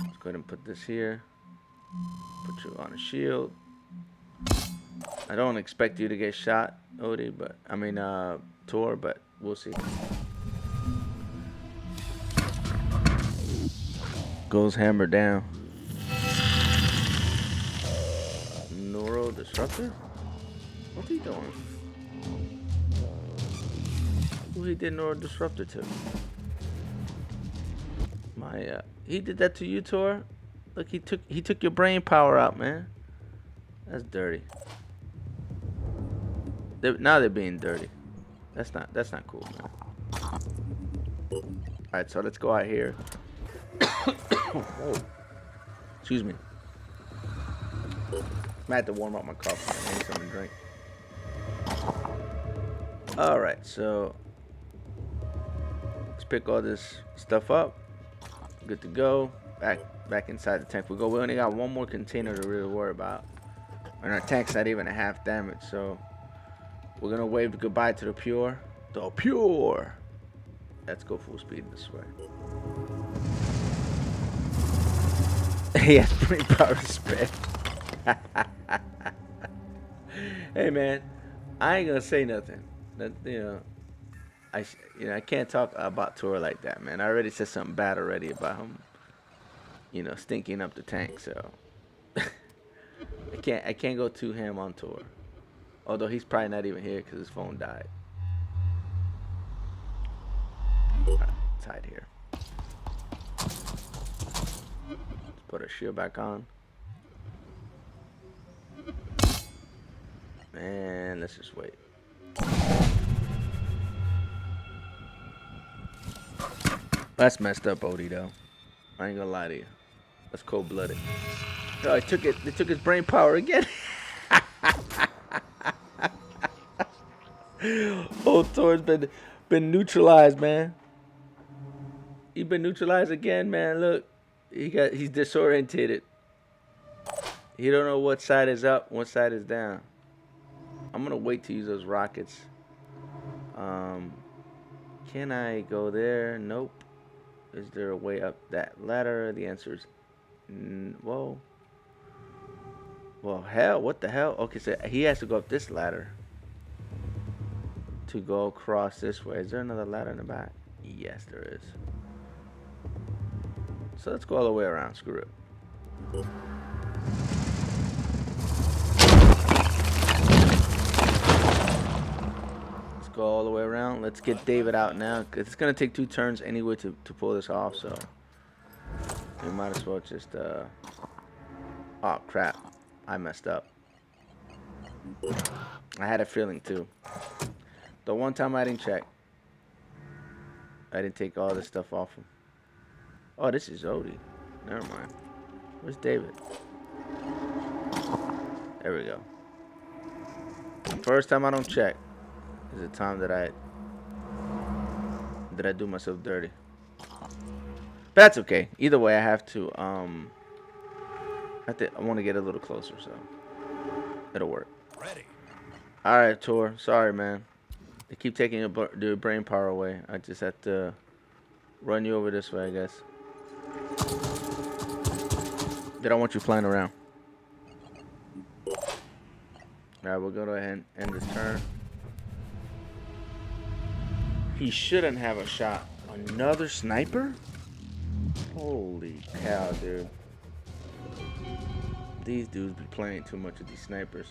Speaker 1: Let's go ahead and put this here. Put you on a shield. I don't expect you to get shot, Odie, but I mean Tor, but we'll see. Goes hammer down. Neuro disruptor? What's he doing? Who he did neuro disruptor to? My he did that to you, Tor? Look, he took your brain power out, man. That's dirty. Now they're being dirty. That's not cool, man. Alright, so let's go out here. Whoa. Excuse me. I had to warm up my coffee. I need something to drink. Alright, so let's pick all this stuff up. Good to go. Back inside the tank we go. We only got one more container to really worry about. And our tank's not even at half damage, so we're gonna wave goodbye to the pure. The pure! Let's go full speed this way. Yes, brain power spare. Hey man, I ain't gonna say nothing. That, I can't talk about Tor like that, man. I already said something bad already about him. Stinking up the tank, so I can't go too ham on Tor. Although he's probably not even here because his phone died. Right, let's hide here. Let's put our shield back on. And let's just wait. That's messed up, Odie, though. I ain't gonna lie to you. That's cold-blooded. Oh, they took his brain power again. Old Thor's been neutralized, man. He been neutralized again, man. Look, he's disorientated. He don't know what side is up, what side is down. I'm gonna wait to use those rockets. Can I go there? Nope. Is there a way up that ladder? The answer is whoa. Well, hell, what the hell? Okay, so he has to go up this ladder to go across this way. Is there another ladder in the back? Yes, there is. So let's go all the way around. Screw it. Let's go all the way around. Let's get David out now. It's going to take 2 turns anyway to pull this off, so we might as well just... Oh, crap. I messed up. I had a feeling, too. The one time I didn't check. I didn't take all this stuff off him. Oh, this is Odie. Never mind. Where's David? There we go. First time I don't check is the time that I do myself dirty. But that's okay. Either way, I have to I want to get a little closer, so it'll work.
Speaker 4: Ready.
Speaker 1: All right, Tor. Sorry, man. They keep taking your brain power away. I just have to run you over this way, I guess. They don't want you flying around. All right, we'll go ahead and end this turn. He shouldn't have a shot. Another sniper? Holy cow, dude. These dudes be playing too much with these snipers.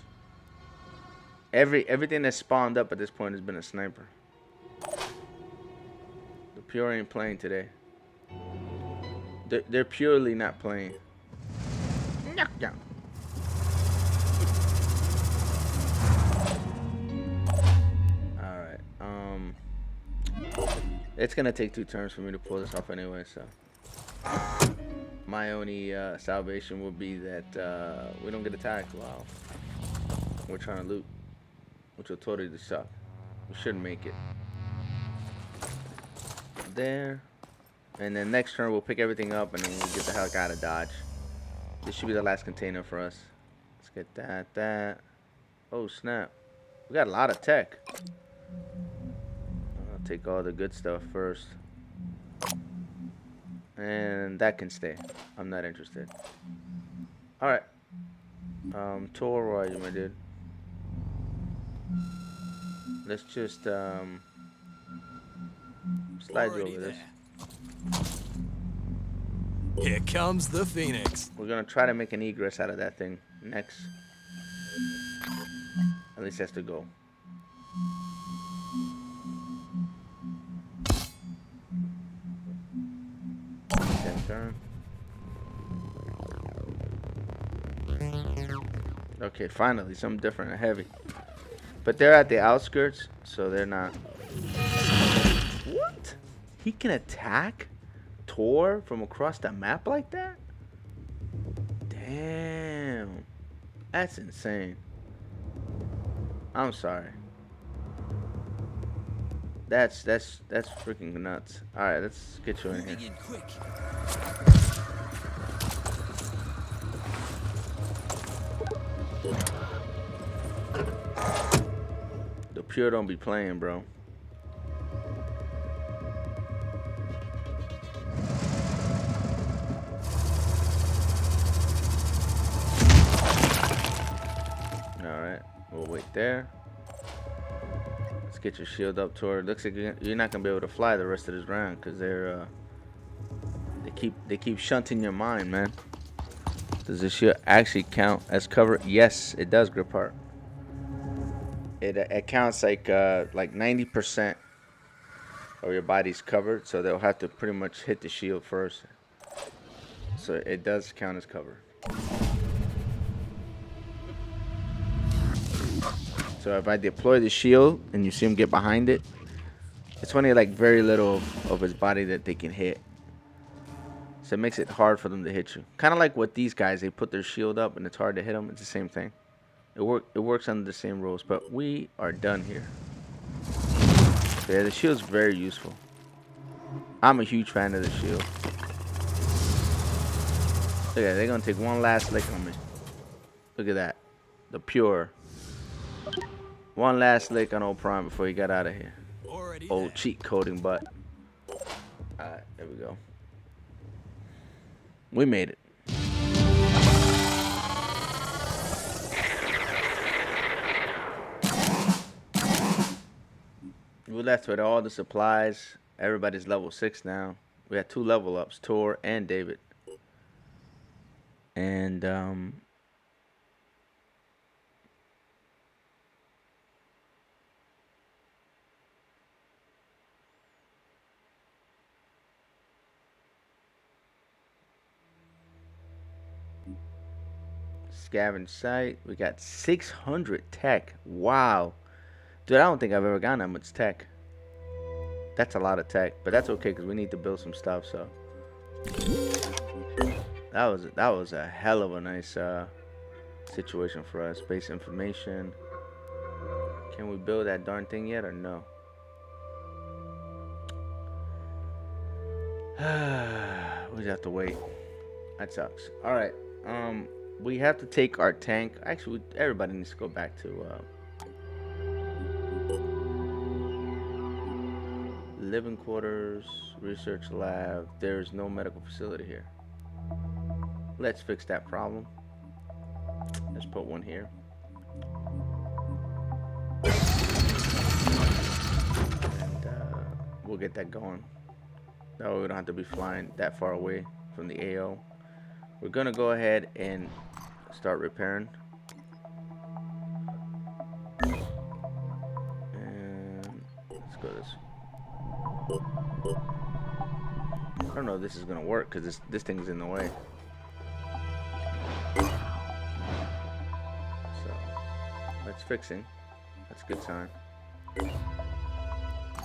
Speaker 1: Everything that's spawned up at this point has been a sniper. The pure ain't playing today. They're purely not playing. Knockdown. All right. It's gonna take 2 turns for me to pull this off anyway. So my only salvation will be that we don't get attacked while we're trying to loot, which will totally suck. We shouldn't make it. There. And then next turn we'll pick everything up and then we'll get the heck out of Dodge. This should be the last container for us. Let's get that. Oh snap. We got a lot of tech. I'll take all the good stuff first. And that can stay. I'm not interested. Alright. Tor, where are you, my dude? Let's just slide you over this.
Speaker 4: Here comes the Phoenix.
Speaker 1: We're gonna try to make an egress out of that thing next. At least that's the goal. Turn. Okay, finally something different and heavy. But they're at the outskirts, so they're not. What? He can attack Tor from across the map like that? Damn. That's insane. I'm sorry. That's freaking nuts. Alright, let's get you in here.
Speaker 4: Quick.
Speaker 1: The pure don't be playing, bro. Alright, we'll wait there. Let's get your shield up toward. Looks like you're not gonna be able to fly the rest of this round because they keep shunting your mind, man. Does this shield actually count as cover? Yes, it does, Grip Heart. It counts like 90% of your body's covered, so they'll have to pretty much hit the shield first. So it does count as cover. So if I deploy the shield and you see him get behind it, it's only like very little of his body that they can hit. So it makes it hard for them to hit you. Kind of like what these guys, they put their shield up and it's hard to hit them. It's the same thing. It works under the same rules, but we are done here. So yeah, the shield's very useful. I'm a huge fan of the shield. Look at that, they're gonna take one last lick on me. Look at that. The pure. One last lick on old Prime before he got out of here. Old cheat coding butt. Alright, there we go. We made it. We left with all the supplies. Everybody's level 6 now. We had 2 level ups, Tor and David. And scavenge site. We got 600 tech. Wow. Dude, I don't think I've ever gotten that much tech. That's a lot of tech, but that's okay because we need to build some stuff. So that was a hell of a nice situation for us. Base information. Can we build that darn thing yet or no? We have to wait. That sucks. All right. We have to take our tank. Actually, everybody needs to go back to living quarters, research lab. There's no medical facility here. Let's fix that problem. Let's put one here. And we'll get that going. That way we don't have to be flying that far away from the AO. We're gonna go ahead and start repairing. And let's go this. I don't know if this is gonna work because this thing's in the way. So that's fixing. That's a good sign.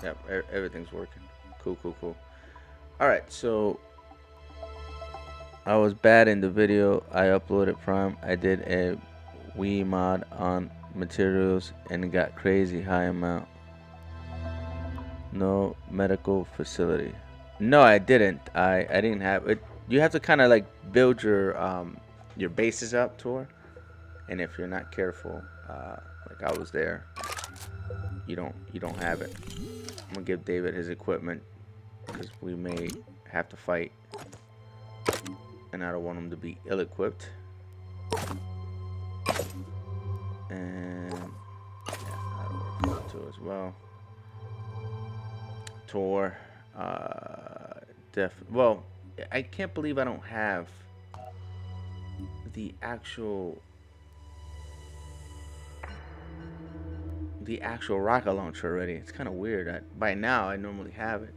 Speaker 1: Yep, everything's working. Cool, cool, cool. Alright, so I was bad in the video I uploaded from. I did a Wii mod on materials and it got crazy high amount. No medical facility. No, I didn't. I didn't have it. You have to kind of like build your bases up, Tor. And if you're not careful, like I was there, you don't have it. I'm gonna give David his equipment because we may have to fight, and I don't want him to be ill-equipped. And yeah, that'll work too as well. Tor, well, I can't believe I don't have the actual rocket launcher already. It's kind of weird. By now I normally have it,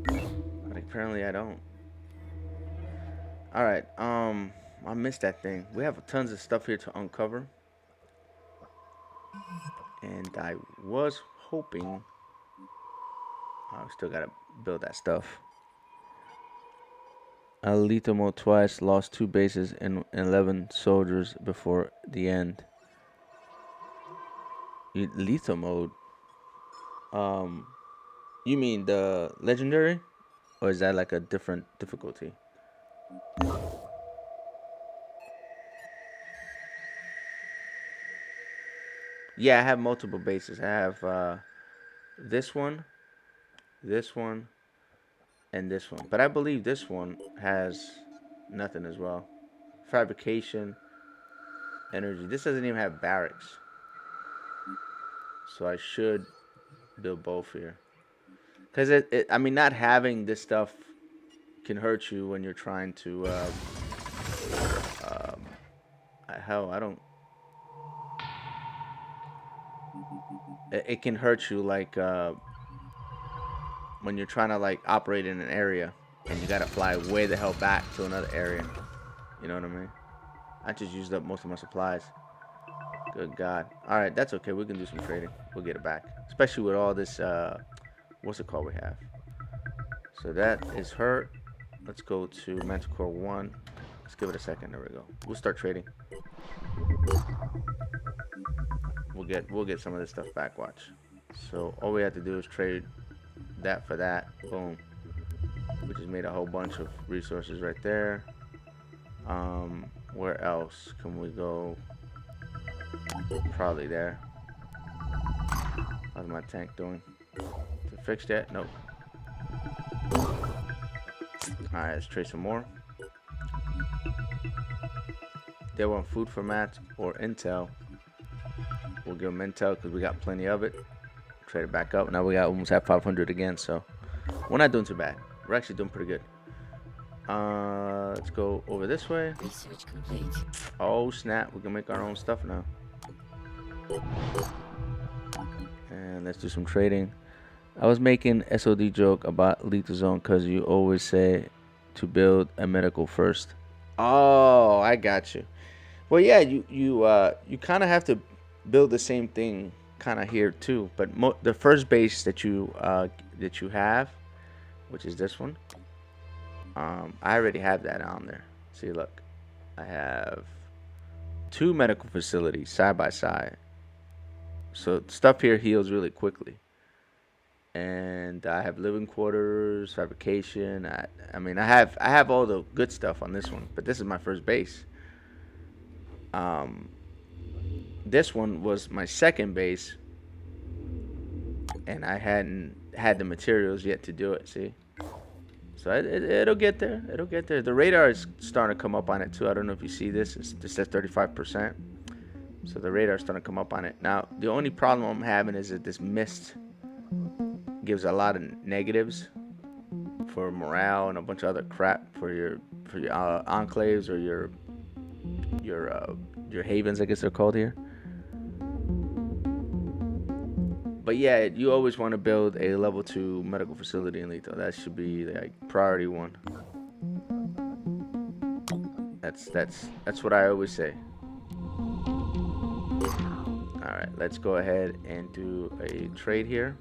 Speaker 1: but apparently I don't. All right, I missed that thing. We have tons of stuff here to uncover, and I was hoping. I still gotta build that stuff. Lethal mode twice, lost 2 bases and 11 soldiers before the end. Lethal mode? You mean the legendary? Or is that like a different difficulty? Yeah, I have multiple bases. I have this one, and this one. But I believe this one has nothing as well. Fabrication, energy. This doesn't even have barracks. So I should build both here. Because I mean, not having this stuff can hurt you when you're trying to, hell, I don't, it can hurt you like, when you're trying to like operate in an area and you gotta fly way the hell back to another area. You know what I mean? I just used up most of my supplies. Good God. All right, that's okay. We can do some trading. We'll get it back, especially with all this. What's it called? We have. So that is her. Let's go to Manticore 1. Let's give it a second. There we go. We'll start trading. We'll get some of this stuff back. Watch. So all we have to do is trade that for that. Boom. We just made a whole bunch of resources right there. Where else can we go? Probably there. How's my tank doing? Is it fixed yet? Nope. Alright, let's trade some more. They want food for mats or intel. We'll give them intel because we got plenty of it. Trade it back up. Now we got almost at 500 again, so we're not doing too bad. We're actually doing pretty good. Let's go over this way.
Speaker 3: Research complete.
Speaker 1: Oh snap, we can make our own stuff now. And let's do some trading. I was making SOD joke about Lethal Zone because you always say to build a medical first. Oh, I got you. Well, yeah, you kind of have to build the same thing kind of here too. But the first base that you have, which is this one, I already have that on there. See, look, I have 2 medical facilities side by side. So stuff here heals really quickly. And I have living quarters, fabrication. I mean, I have all the good stuff on this one, but this is my first base. This one was my second base, and I hadn't had the materials yet to do it. See, so it'll get there. It'll get there. The radar is starting to come up on it too. I don't know if you see this. This says 35%. So the radar's starting to come up on it. Now the only problem I'm having is that this mist gives a lot of negatives for morale and a bunch of other crap for your enclaves or your your havens, I guess they're called here. But yeah, you always want to build a level 2 medical facility in Lethal. That should be like priority 1. That's what I always say. All right, let's go ahead and do a trade here.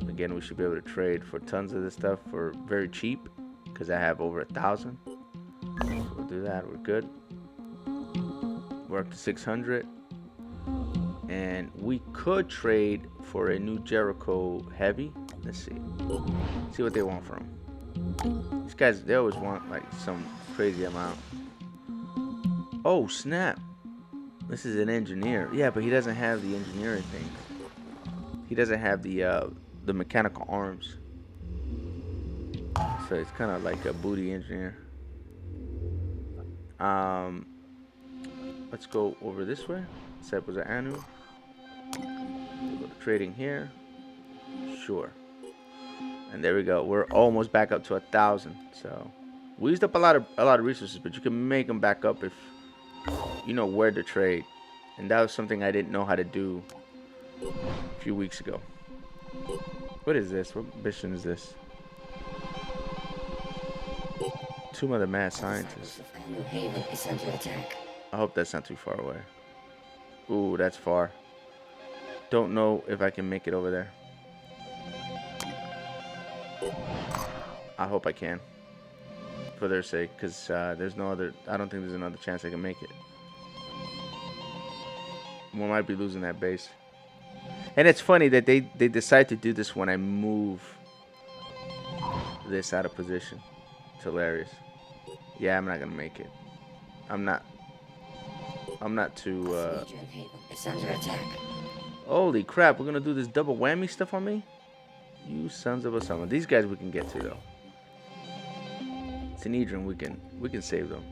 Speaker 1: Again, we should be able to trade for tons of this stuff for very cheap because I have over 1,000. So we'll do that. We're good. We're up to 600. And we could trade for a new Jericho heavy. Let's see. See what they want from him. These guys, they always want like some crazy amount. Oh, snap. This is an engineer. Yeah, but he doesn't have the engineering thing. He doesn't have the mechanical arms. So it's kind of like a booty engineer. Let's go over this way. Set was an Anu. We'll go to trading here. Sure. And there we go. We're almost back up to 1,000. So we used up a lot of resources, but you can make them back up if you know where to trade. And that was something I didn't know how to do a few weeks ago. What is this? What mission is this? Tomb of the Mad Scientist.
Speaker 6: New Haven is under attack.
Speaker 1: I hope that's not too far away. Ooh, that's far. Don't know if I can make it over there. I hope I can. For their sake, because there's no other... I don't think there's another chance I can make it. We might be losing that base. And it's funny that they decide to do this when I move this out of position. It's hilarious. Yeah, I'm not going to make it. I'm not too...
Speaker 6: It's under attack.
Speaker 1: Holy crap, we're going to do this double whammy stuff on me? You sons of a summer. These guys we can get to, though. Sinedron, we can save them.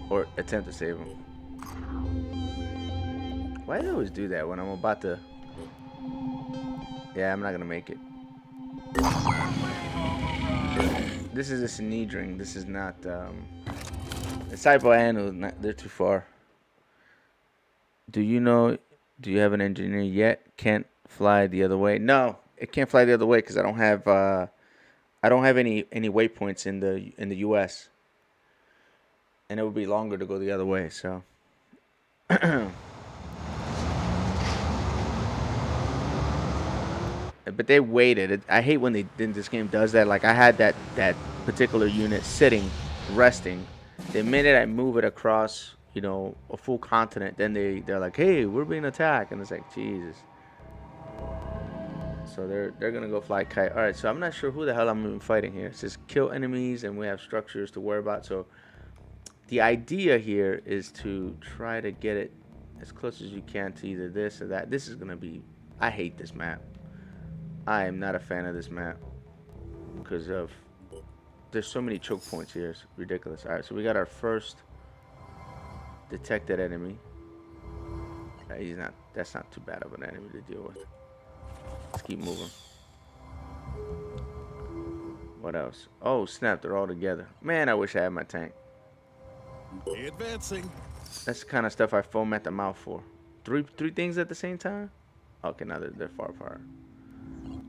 Speaker 1: Or attempt to save them. Why do I always do that when I'm about to... Yeah, I'm not going to make it. This is a Sinedron. This is not... The Cybo Anu, they're too far. Do you have an engineer yet? Can't fly the other way. No, it can't fly the other way because I don't have any waypoints in the U.S. and it would be longer to go the other way. So, but they waited. I hate when this game does that. Like I had that particular unit sitting, resting. The minute I move it across, a full continent, then they're like, hey, we're being attacked, and it's like, Jesus. So they're gonna go fly kite. All right, so I'm not sure who the hell I'm even fighting here. It says kill enemies, and we have structures to worry about. So the idea here is to try to get it as close as you can to either this or that. This is gonna be. I hate this map. I am not a fan of this map because of there's so many choke points here. It's ridiculous. All right, so we got our first detected enemy. That's not too bad of an enemy to deal with. Let's keep moving. What else? Oh, snap, they're all together. Man, I wish I had my tank.
Speaker 2: Be advancing.
Speaker 1: That's the kind of stuff I foam at the mouth for. Three things at the same time? Okay, now they're far apart.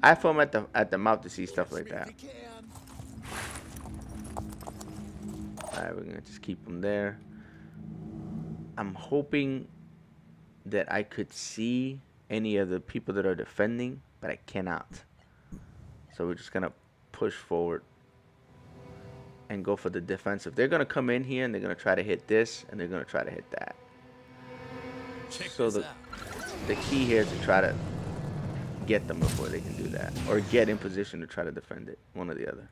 Speaker 1: I foam at the mouth to see stuff like that. Alright, we're gonna just keep them there. I'm hoping that I could see any of the people that are defending, but I cannot. So we're just gonna push forward and go for the defensive. They're gonna come in here and they're gonna try to hit this, and they're gonna try to hit that. So the key here is to try to get them before they can do that, or get in position to try to defend it. One or the other.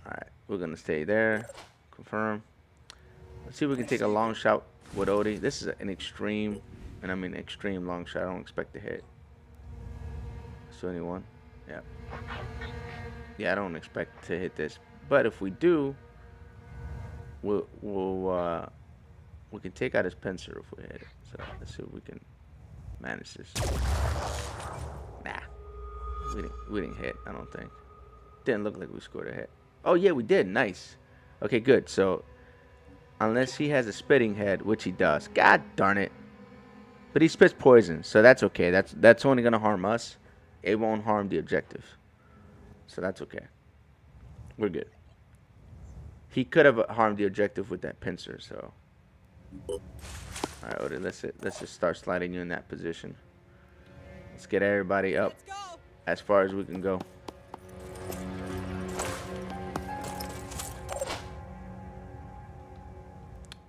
Speaker 1: All right, we're gonna stay there. Confirm. Let's see if we can take a long shot with Odie. This is an extreme, and I mean extreme long shot. I don't expect to hit. So anyone? Yeah. Yeah, I don't expect to hit this, but if we do, we can take out his pincer if we hit it. So let's see if we can manage this. Nah, we didn't hit. I don't think. Didn't look like we scored a hit. Oh yeah, we did. Nice. Okay, good. So, unless he has a spitting head, which he does. God darn it. But he spits poison, so that's okay. That's only gonna harm us. It won't harm the objective. So that's okay. We're good. He could have harmed the objective with that pincer, so. Alright, Odin, let's just start sliding you in that position. Let's get everybody up as far as we can go.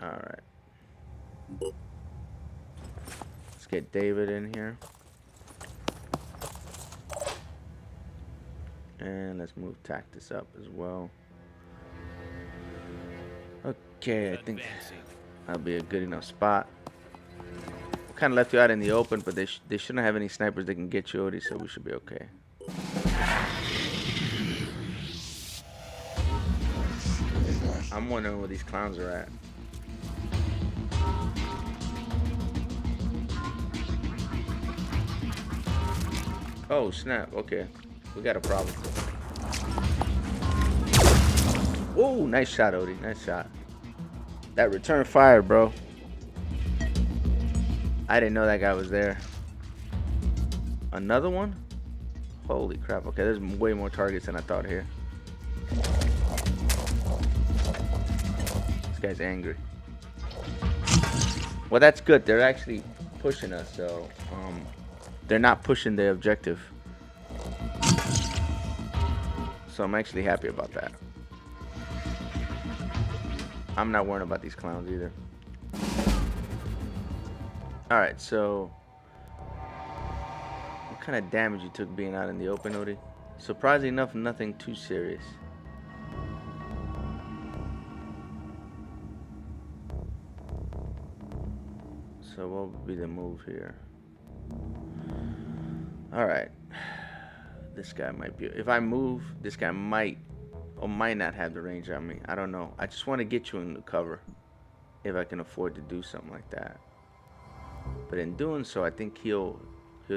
Speaker 1: Alright. Let's get David in here. And let's move Tactus up as well. Okay, I think that'll be a good enough spot. Kind of left you out in the open, but they shouldn't have any snipers that can get you, Odie, so we should be okay. I'm wondering where these clowns are at. Oh, snap. Okay. We got a problem. Whoa, nice shot, Odie. Nice shot. That return fire, bro. I didn't know that guy was there. Another one? Holy crap. Okay, there's way more targets than I thought here. This guy's angry. Well, that's good. They're actually pushing us, so they're not pushing the objective. So I'm actually happy about that. I'm not worrying about these clowns either. Alright, so what kind of damage you took being out in the open, Odie? Surprisingly enough, nothing too serious. So what would be the move here? Alright. This guy might be... If I move, this guy might or might not have the range on me. I don't know. I just want to get you in the cover. If I can afford to do something like that. But in doing so, I think he'll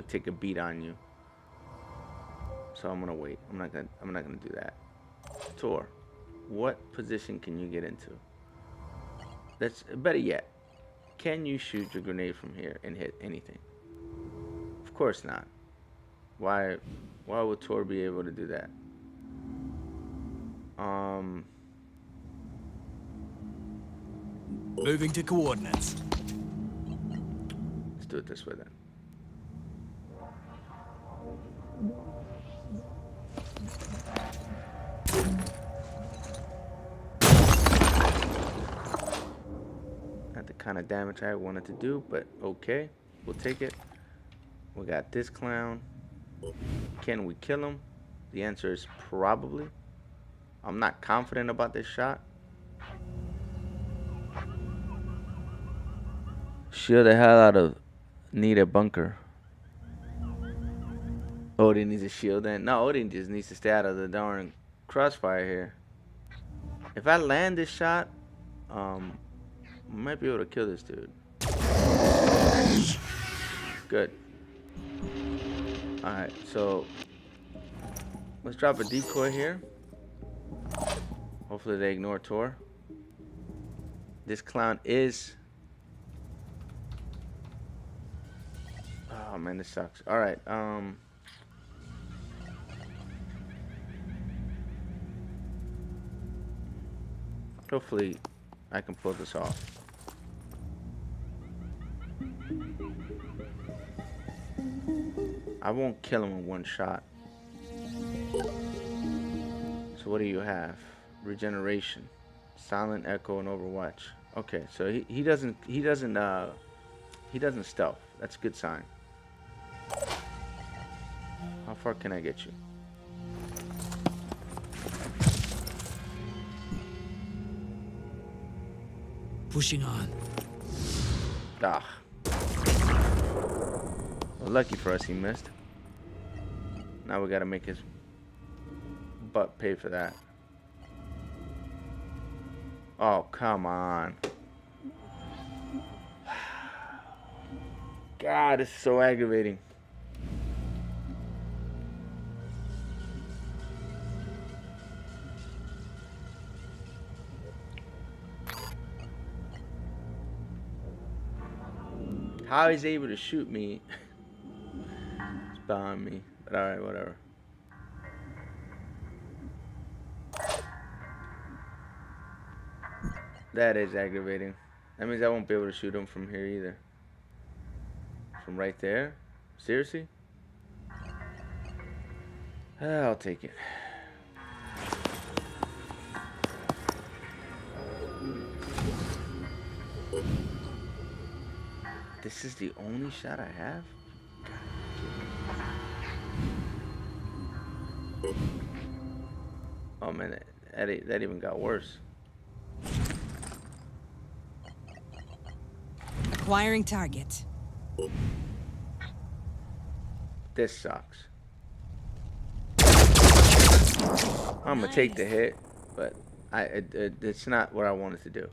Speaker 1: take a beat on you. So I'm gonna wait. I'm not gonna do that. Tor, what position can you get into? That's better yet. Can you shoot your grenade from here and hit anything? Of course not. Why would Tor be able to do that?
Speaker 4: Moving to coordinates.
Speaker 1: Let's do it this way then. Not the kind of damage I wanted to do, but okay. We'll take it. We got this clown. Can we kill him? The answer is probably. I'm not confident about this shot. Shield the hell out of needed bunker. Odin needs a shield then. No, Odin just needs to stay out of the darn crossfire here. If I land this shot, I might be able to kill this dude. Good. Alright, so let's drop a decoy here. Hopefully they ignore Tor. This clown is... Oh man, this sucks. Alright, hopefully I can pull this off. I won't kill him in one shot. So what do you have? Regeneration, silent echo, and Overwatch. Okay, so he doesn't stealth. That's a good sign. How far can I get you?
Speaker 4: Pushing on.
Speaker 1: Ah. Well, lucky for us, he missed. Now we gotta make his butt pay for that. Oh, come on. God, this is so aggravating. How he's able to shoot me is behind me. But alright, whatever. That is aggravating. That means I won't be able to shoot him from here either. From right there? Seriously? I'll take it. This is the only shot I have? Oh man, that even got worse.
Speaker 3: Acquiring target.
Speaker 1: This sucks. I'm gonna take the hit, but it's not what I wanted to do.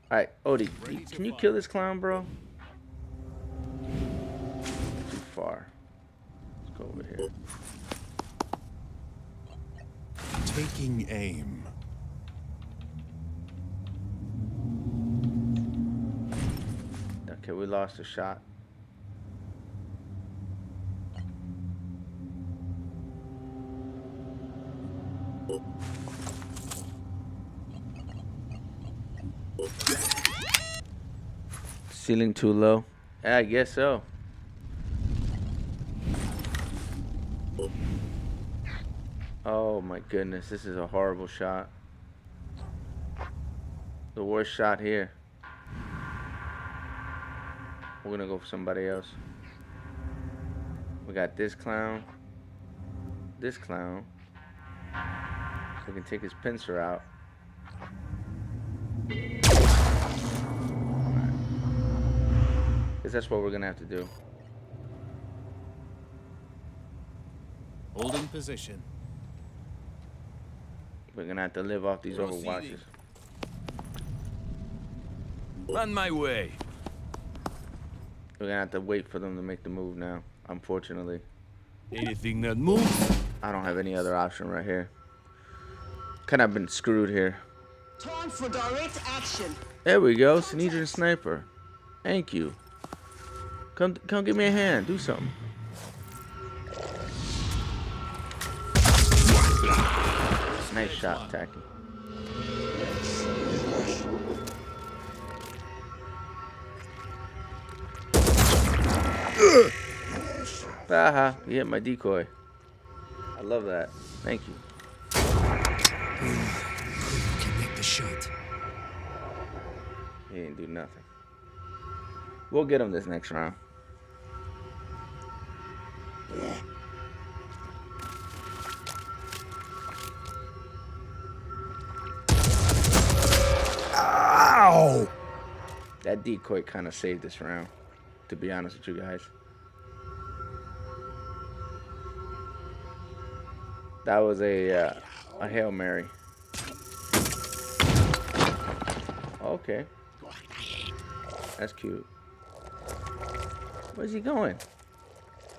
Speaker 1: All right, Odie, can you kill this clown, bro? Too far. Let's go over here.
Speaker 2: Taking aim.
Speaker 1: Okay, we lost a shot. Ceiling too low? Yeah, I guess so. Oh my goodness, this is a horrible shot. The worst shot here. We're gonna go for somebody else. We got this clown. This clown. We can take his pincer out. Because that's what we're gonna have to do.
Speaker 2: Holding position.
Speaker 1: We're gonna have to live off these overwatches.
Speaker 4: On my way.
Speaker 1: We're gonna have to wait for them to make the move now, unfortunately.
Speaker 4: Anything that moves.
Speaker 1: I don't have any other option right here. Kind of been screwed here.
Speaker 3: Time for direct action.
Speaker 1: There we go, Sinedrian Sniper. Thank you. Come give me a hand. Do something. Nice shot, Tacky. Haha, you hit my decoy. I love that. Thank you.
Speaker 4: Can make the shot.
Speaker 1: He didn't do nothing. We'll get him this next round.
Speaker 4: Ow!
Speaker 1: That decoy kind of saved this round, to be honest with you guys. That was a Hail Mary. Okay. That's cute. Where's he going?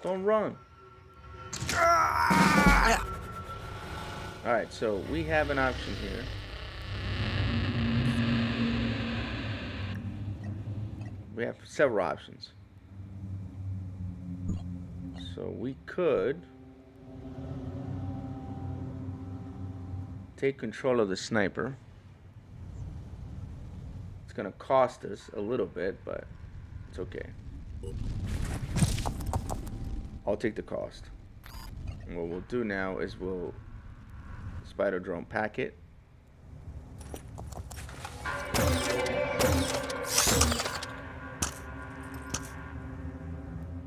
Speaker 1: Don't run. Alright, so we have an option here. We have several options. So we could take control of the sniper. It's gonna cost us a little bit, but it's okay. I'll take the cost. And what we'll do now is we'll spider drone packet.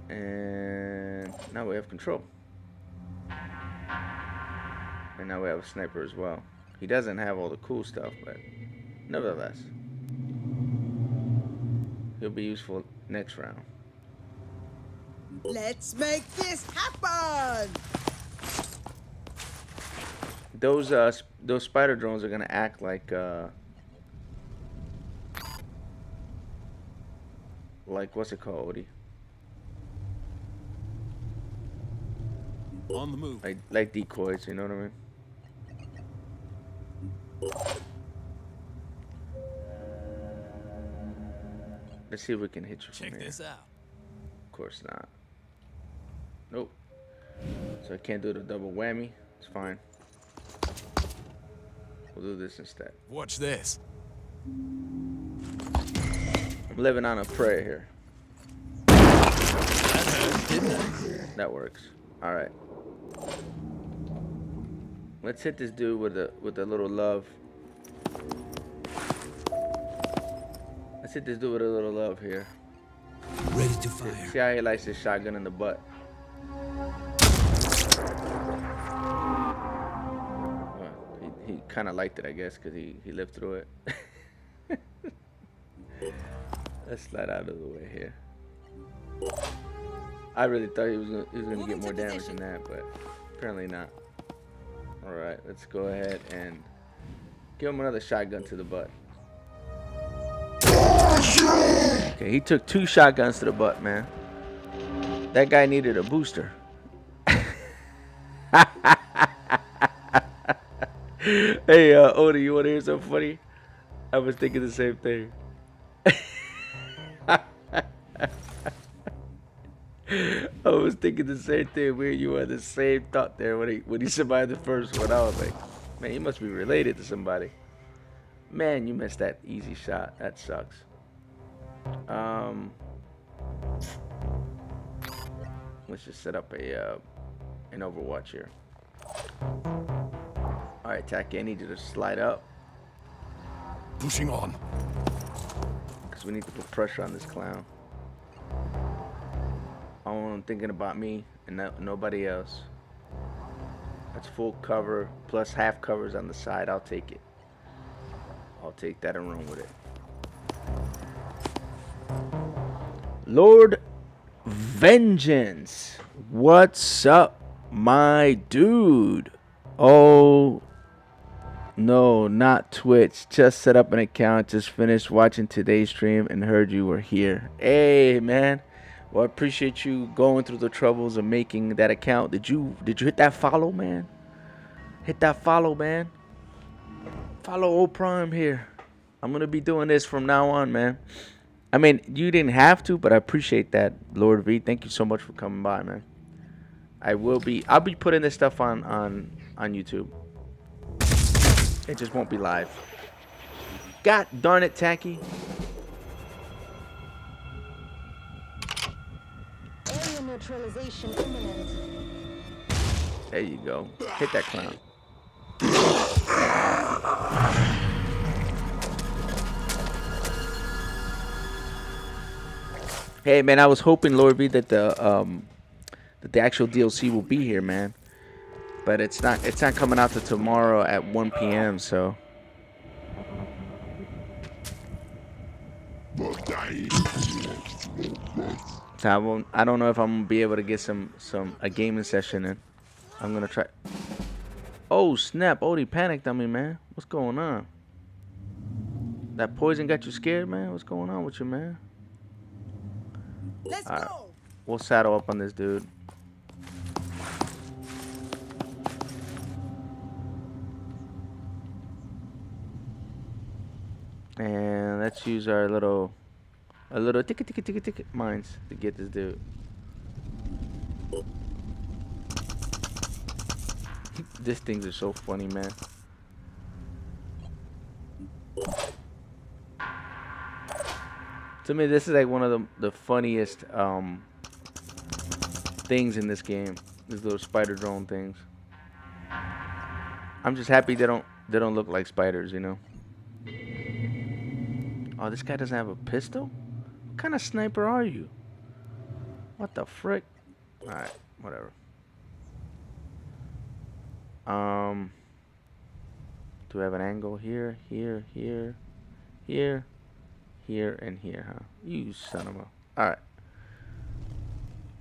Speaker 1: And now we have control. And now we have a sniper as well. He doesn't have all the cool stuff, but nevertheless, he'll be useful next round.
Speaker 3: Let's make this happen.
Speaker 1: Those spider drones are gonna act like what's it called, Odie?
Speaker 2: On the move.
Speaker 1: Like decoys, you know what I mean? Let's see if we can hit you from
Speaker 4: Check
Speaker 1: here.
Speaker 4: this out.
Speaker 1: Of course not. Nope. So I can't do the double whammy. It's fine. We'll do this instead.
Speaker 4: Watch this.
Speaker 1: I'm living on a prayer here. That works. All right. Let's hit this dude with a little love. Let's hit this dude with a little love here.
Speaker 4: Ready to fire.
Speaker 1: See how he likes his shotgun in the butt. Well, he kind of liked it, I guess, because he lived through it. Let's slide out of the way here. I really thought he was gonna get more damage than that, but apparently not. All right, let's go ahead and give him another shotgun to the butt. Okay, he took 2 shotguns to the butt, man. That guy needed a booster. Hey, Odie, you want to hear something funny? I was thinking the same thing. I was thinking the same thing. We and you had the same thought there when he survived the first one. I was like, man, you must be related to somebody. Man, you missed that easy shot. That sucks. Let's just set up an Overwatch here. All right, Tacky, I need you to slide up
Speaker 4: Pushing on.
Speaker 1: because we need to put pressure on this clown. I'm thinking about me and nobody else. That's full cover plus half covers on the side. I'll take it. I'll take that and run with it. Lord Vengeance, what's up, my dude? Oh no, not Twitch. Just set up an account. Just finished watching today's stream and heard you were here. Hey, man. Well, I appreciate you going through the troubles of making that account. Did you hit that follow, man? Hit that follow, man. Follow Old Prime here. I'm gonna be doing this from now on, man. I mean, you didn't have to, but I appreciate that, Lord V. Thank you so much for coming by, man. I'll be putting this stuff on YouTube. It just won't be live. God darn it, Tacky.
Speaker 7: Area neutralization imminent.
Speaker 1: There you go. Hit that clown. Hey, man, I was hoping, Lord V, that the actual DLC will be here, man. But it's not coming out till tomorrow at 1 p.m. So. I don't know if I'm gonna be able to get a gaming session in. I'm gonna try. Oh snap! Odie panicked on me, man. What's going on? That poison got you scared, man? What's going on with you, man?
Speaker 3: Let's
Speaker 1: Alright.
Speaker 3: go.
Speaker 1: We'll saddle up on this dude. And let's use our little ticket mines to get this dude. These things are so funny, man. To me, this is like one of the funniest things in this game. These little spider drone things. I'm just happy they don't look like spiders, you know. Oh, this guy doesn't have a pistol? What kind of sniper are you? What the frick? Alright, whatever. Do we have an angle here, here, here, here, here, and here, huh? You son of a... Alright.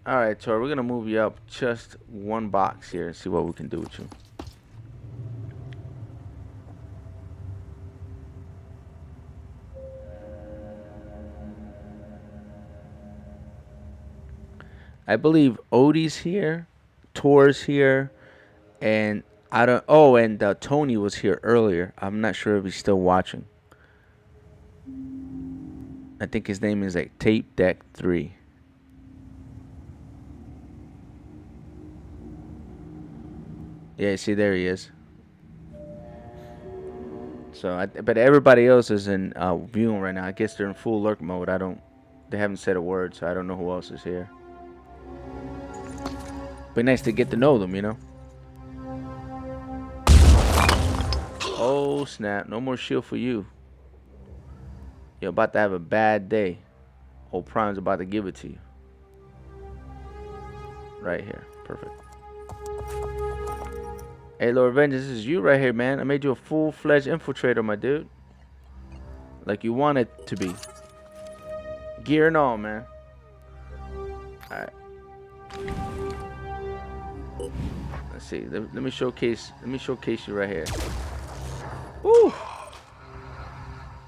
Speaker 1: Alright, Tor, we're gonna move you up just one box here and see what we can do with you. I believe Odie's here, Tor's here, and I don't. Oh, and Tony was here earlier. I'm not sure if he's still watching. I think his name is like Tape Deck 3. Yeah, see, there he is. So, but everybody else is in viewing right now. I guess they're in full lurk mode. They haven't said a word, so I don't know who else is here. Be nice to get to know them, you know. Oh snap! No more shield for you. You're about to have a bad day. Old Prime's about to give it to you. Right here. Perfect. Hey, Lord Vengeance, this is you right here, man. I made you a full-fledged infiltrator, my dude. Like you wanted to be. Gear and all, man. Alright. Let's see. Let me showcase you right here. Woo!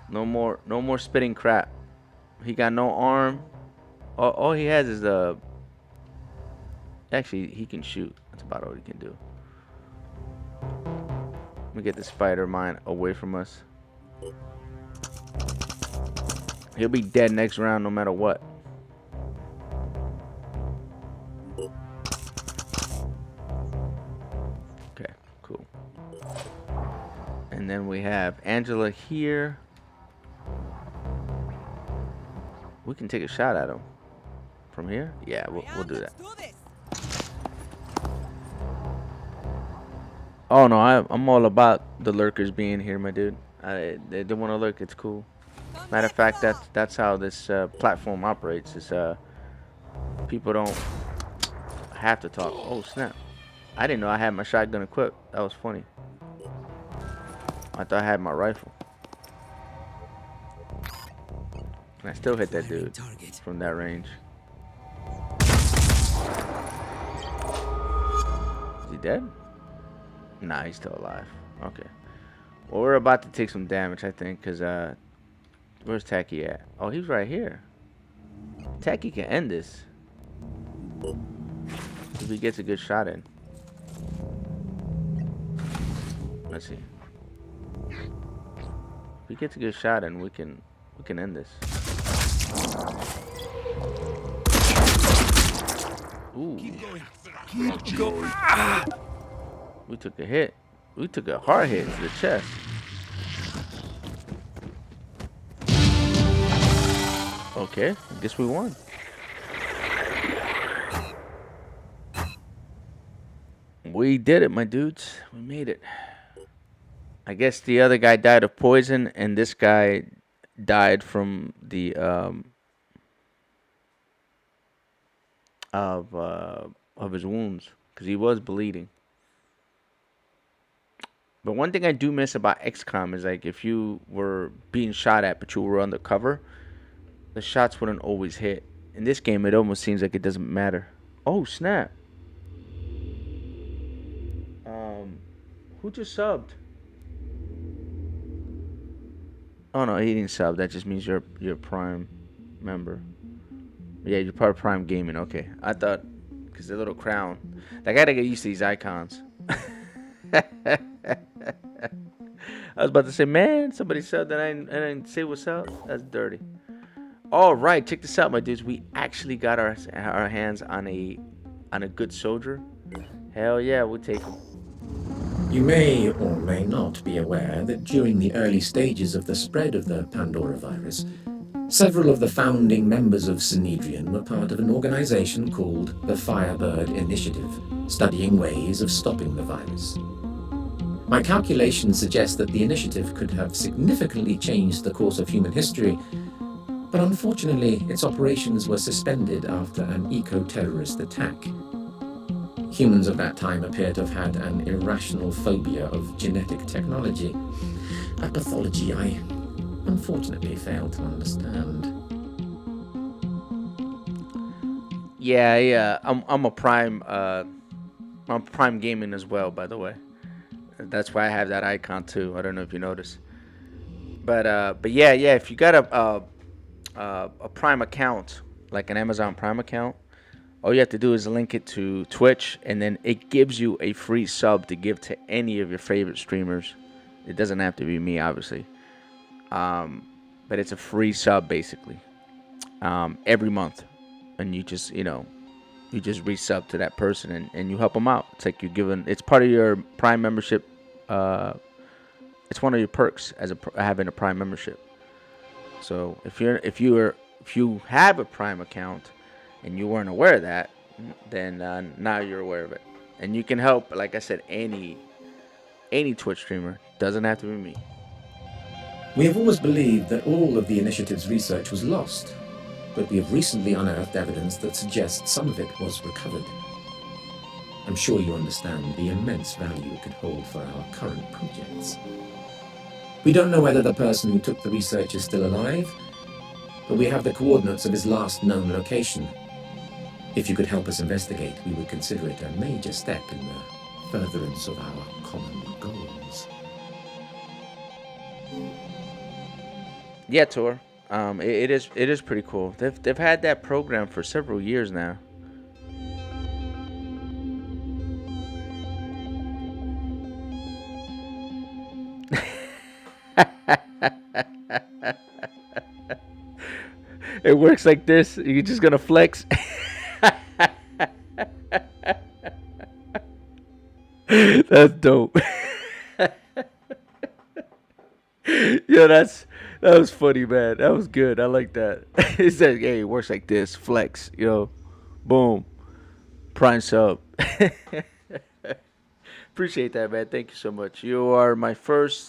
Speaker 1: No more spitting crap. He got no arm. All he has is the. Actually, he can shoot. That's about all he can do. Let me get the spider mine away from us. He'll be dead next round no matter what. Okay, cool. And then we have Angela here. We can take a shot at him. From here? Yeah, we'll do that. Oh no, I'm all about the lurkers being here, my dude. They want to lurk. It's cool. Matter of fact, that's how this platform operates. Is people don't have to talk. Oh snap! I didn't know I had my shotgun equipped. That was funny. I thought I had my rifle. And I still hit that dude from that range. Is he dead? Nah, he's still alive. Okay. Well, we're about to take some damage, I think, because, where's Tacky at? Oh, he's right here. Tacky can end this. If he gets a good shot in. Let's see. If he gets a good shot in, we can end this. Ooh.
Speaker 4: Keep going.
Speaker 1: We took a hit. We took a hard hit to the chest. Okay, I guess we won. We did it, my dudes. We made it. I guess the other guy died of poison, and this guy died from the of his wounds, because he was bleeding. But one thing I do miss about XCOM is, like, if you were being shot at but you were undercover, the shots wouldn't always hit. In this game, it almost seems like it doesn't matter. Oh snap! Who just subbed? Oh no, he didn't sub. That just means you're a Prime member. Yeah, you're part of Prime Gaming. Okay, I thought because the little crown. I gotta get used to these icons. I was about to say, man, somebody subbed and I didn't say what's up. That's dirty. All right, check this out, my dudes. We actually got our hands on a good soldier. Hell yeah, we'll take him.
Speaker 5: You may or may not be aware that during the early stages of the spread of the Pandora virus, several of the founding members of Synedrian were part of an organization called the Firebird Initiative, studying ways of stopping the virus. My calculations suggest that the initiative could have significantly changed the course of human history, but unfortunately its operations were suspended after an eco-terrorist attack. Humans of that time appear to have had an irrational phobia of genetic technology, a pathology I unfortunately fail to understand.
Speaker 1: Yeah. I'm a Prime. I'm Prime Gaming as well, by the way. That's why I have that icon too. I don't know if you noticed. But yeah. If you got a Prime account, like an Amazon Prime account, all you have to do is link it to Twitch, and then it gives you a free sub to give to any of your favorite streamers. It doesn't have to be me, obviously. but it's a free sub basically, every month, and you just you just resub to that person and you help them out. It's like you're giving. It's part of your Prime membership. It's one of your perks as having a Prime membership. So if you have a Prime account and you weren't aware of that, then now you're aware of it, and you can help. Like I said, any Twitch streamer. Doesn't have to be me.
Speaker 5: We have always believed that all of the initiative's research was lost, but we have recently unearthed evidence that suggests some of it was recovered. I'm sure you understand the immense value it could hold for our current projects. We don't know whether the person who took the research is still alive, but we have the coordinates of his last known location. If you could help us investigate, we would consider it a major step in the furtherance of our common goals.
Speaker 1: Yeah, Tor. It is pretty cool. They've had that program for several years now. It works like this. You're just gonna flex. That's dope. Yeah, that was funny, man. That was good. I like that. It says, "Hey, it works like this. Flex, boom, prime sub." Appreciate that, man. Thank you so much. You are my first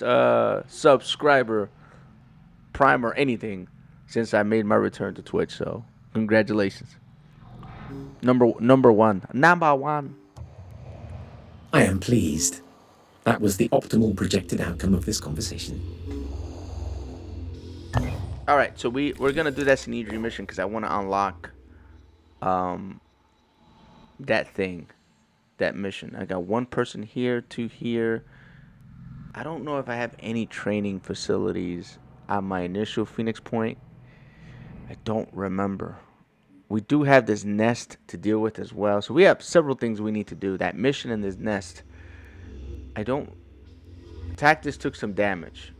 Speaker 1: subscriber, Prime or anything, since I made my return to Twitch. So, congratulations. Number one.
Speaker 5: I am pleased. That was the optimal projected outcome of this conversation.
Speaker 1: All right, so we're gonna do that Sinidri mission because I want to unlock that mission. I got one person here, two here. I don't know if I have any training facilities at my initial Phoenix Point. I don't remember. We do have this nest to deal with as well, so we have several things we need to do. That mission and this nest. Tactus took some damage.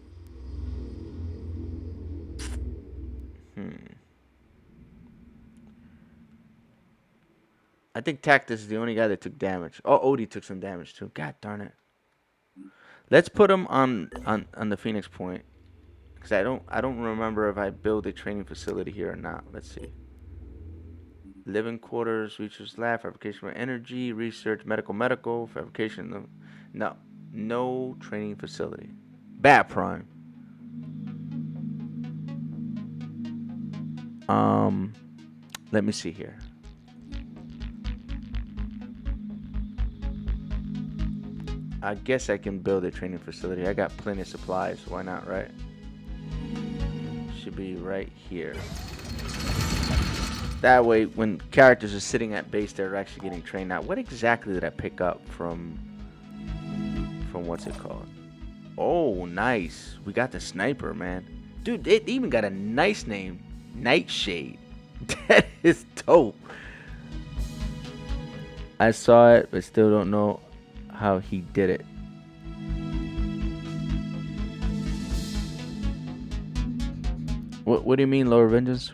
Speaker 1: I think Tactus is the only guy that took damage. Oh, Odie took some damage too. God darn it. Let's put him on the Phoenix Point, because I don't remember if I build a training facility here or not. Let's see. Living quarters, research lab, fabrication for energy, research, medical, fabrication. No training facility. Bad Prime. Let me see here. I guess I can build a training facility. I got plenty of supplies. Why not, right? Should be right here. That way, when characters are sitting at base, they're actually getting trained. Now, what exactly did I pick up from what's it called? Oh, nice. We got the sniper, man. Dude, they even got a nice name. Nightshade. That is dope. I saw it, but still don't know how he did it. What do you mean, lower vengeance?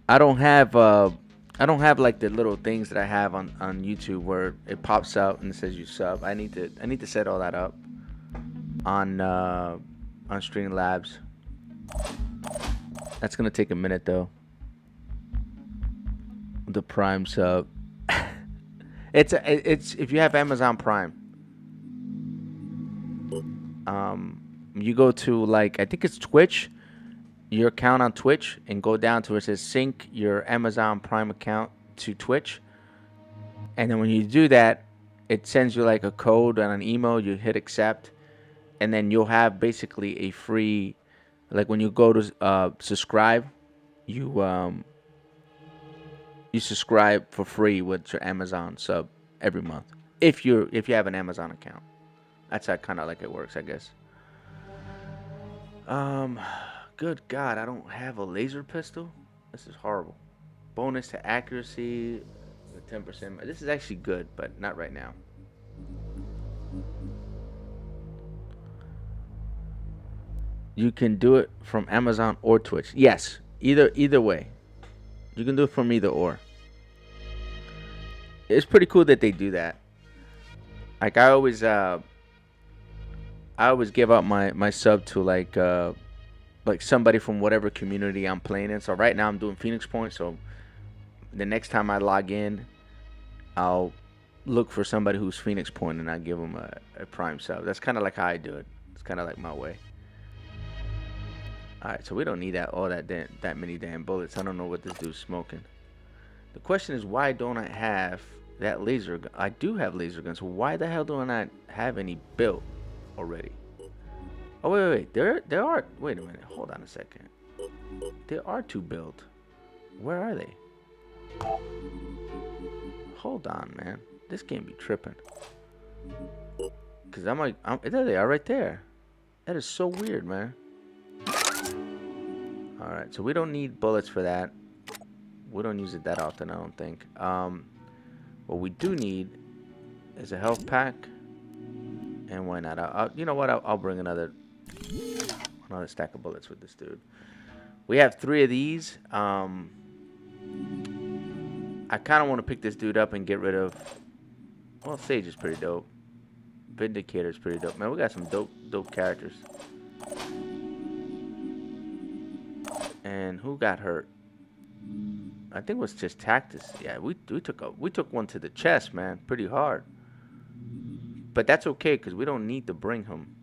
Speaker 1: I don't have like the little things that I have on YouTube where it pops out and it says you sub. I need to set all that up on Streamlabs. That's gonna take a minute though. The Prime sub. It's if you have Amazon Prime. You go to, like, I think it's Twitch, your account on Twitch, and go down to where it says sync your Amazon Prime account to Twitch. And then when you do that, it sends you like a code on an email. You hit accept, and then you'll have basically a free, like when you go to subscribe, you subscribe for free with your Amazon sub every month if you have an Amazon account. That's how kind of like it works, I guess. Good God, I don't have a laser pistol. This is horrible. Bonus to accuracy, 10%. This is actually good, but not right now. You can do it from Amazon or Twitch. Yes, either way. You can do it from either or. It's pretty cool that they do that. Like I always give out my sub to like somebody from whatever community I'm playing in. So right now I'm doing Phoenix Point. So the next time I log in, I'll look for somebody who's Phoenix Point and I give them a Prime sub. That's kind of like how I do it. It's kind of like my way. All right, so we don't need that many damn bullets. I don't know what this dude's smoking. The question is, why don't I have that laser gun? I do have laser guns. So why the hell do I not have any built already? Oh wait. There are. Wait a minute. Hold on a second. There are 2 built. Where are they? Hold on, man. This game be tripping. Cause there they are right there. That is so weird, man. All right, so we don't need bullets for that. We don't use it that often, I don't think. What we do need is a health pack, and why not? You know what? I'll bring another stack of bullets with this dude. We have 3 of these. I kind of want to pick this dude up and get rid of. Well, Sage is pretty dope. Vindicator is pretty dope. Man, we got some dope characters. And who got hurt? I think it was just Tactus. Yeah, we took one to the chest, man, pretty hard. But that's okay because we don't need to bring him.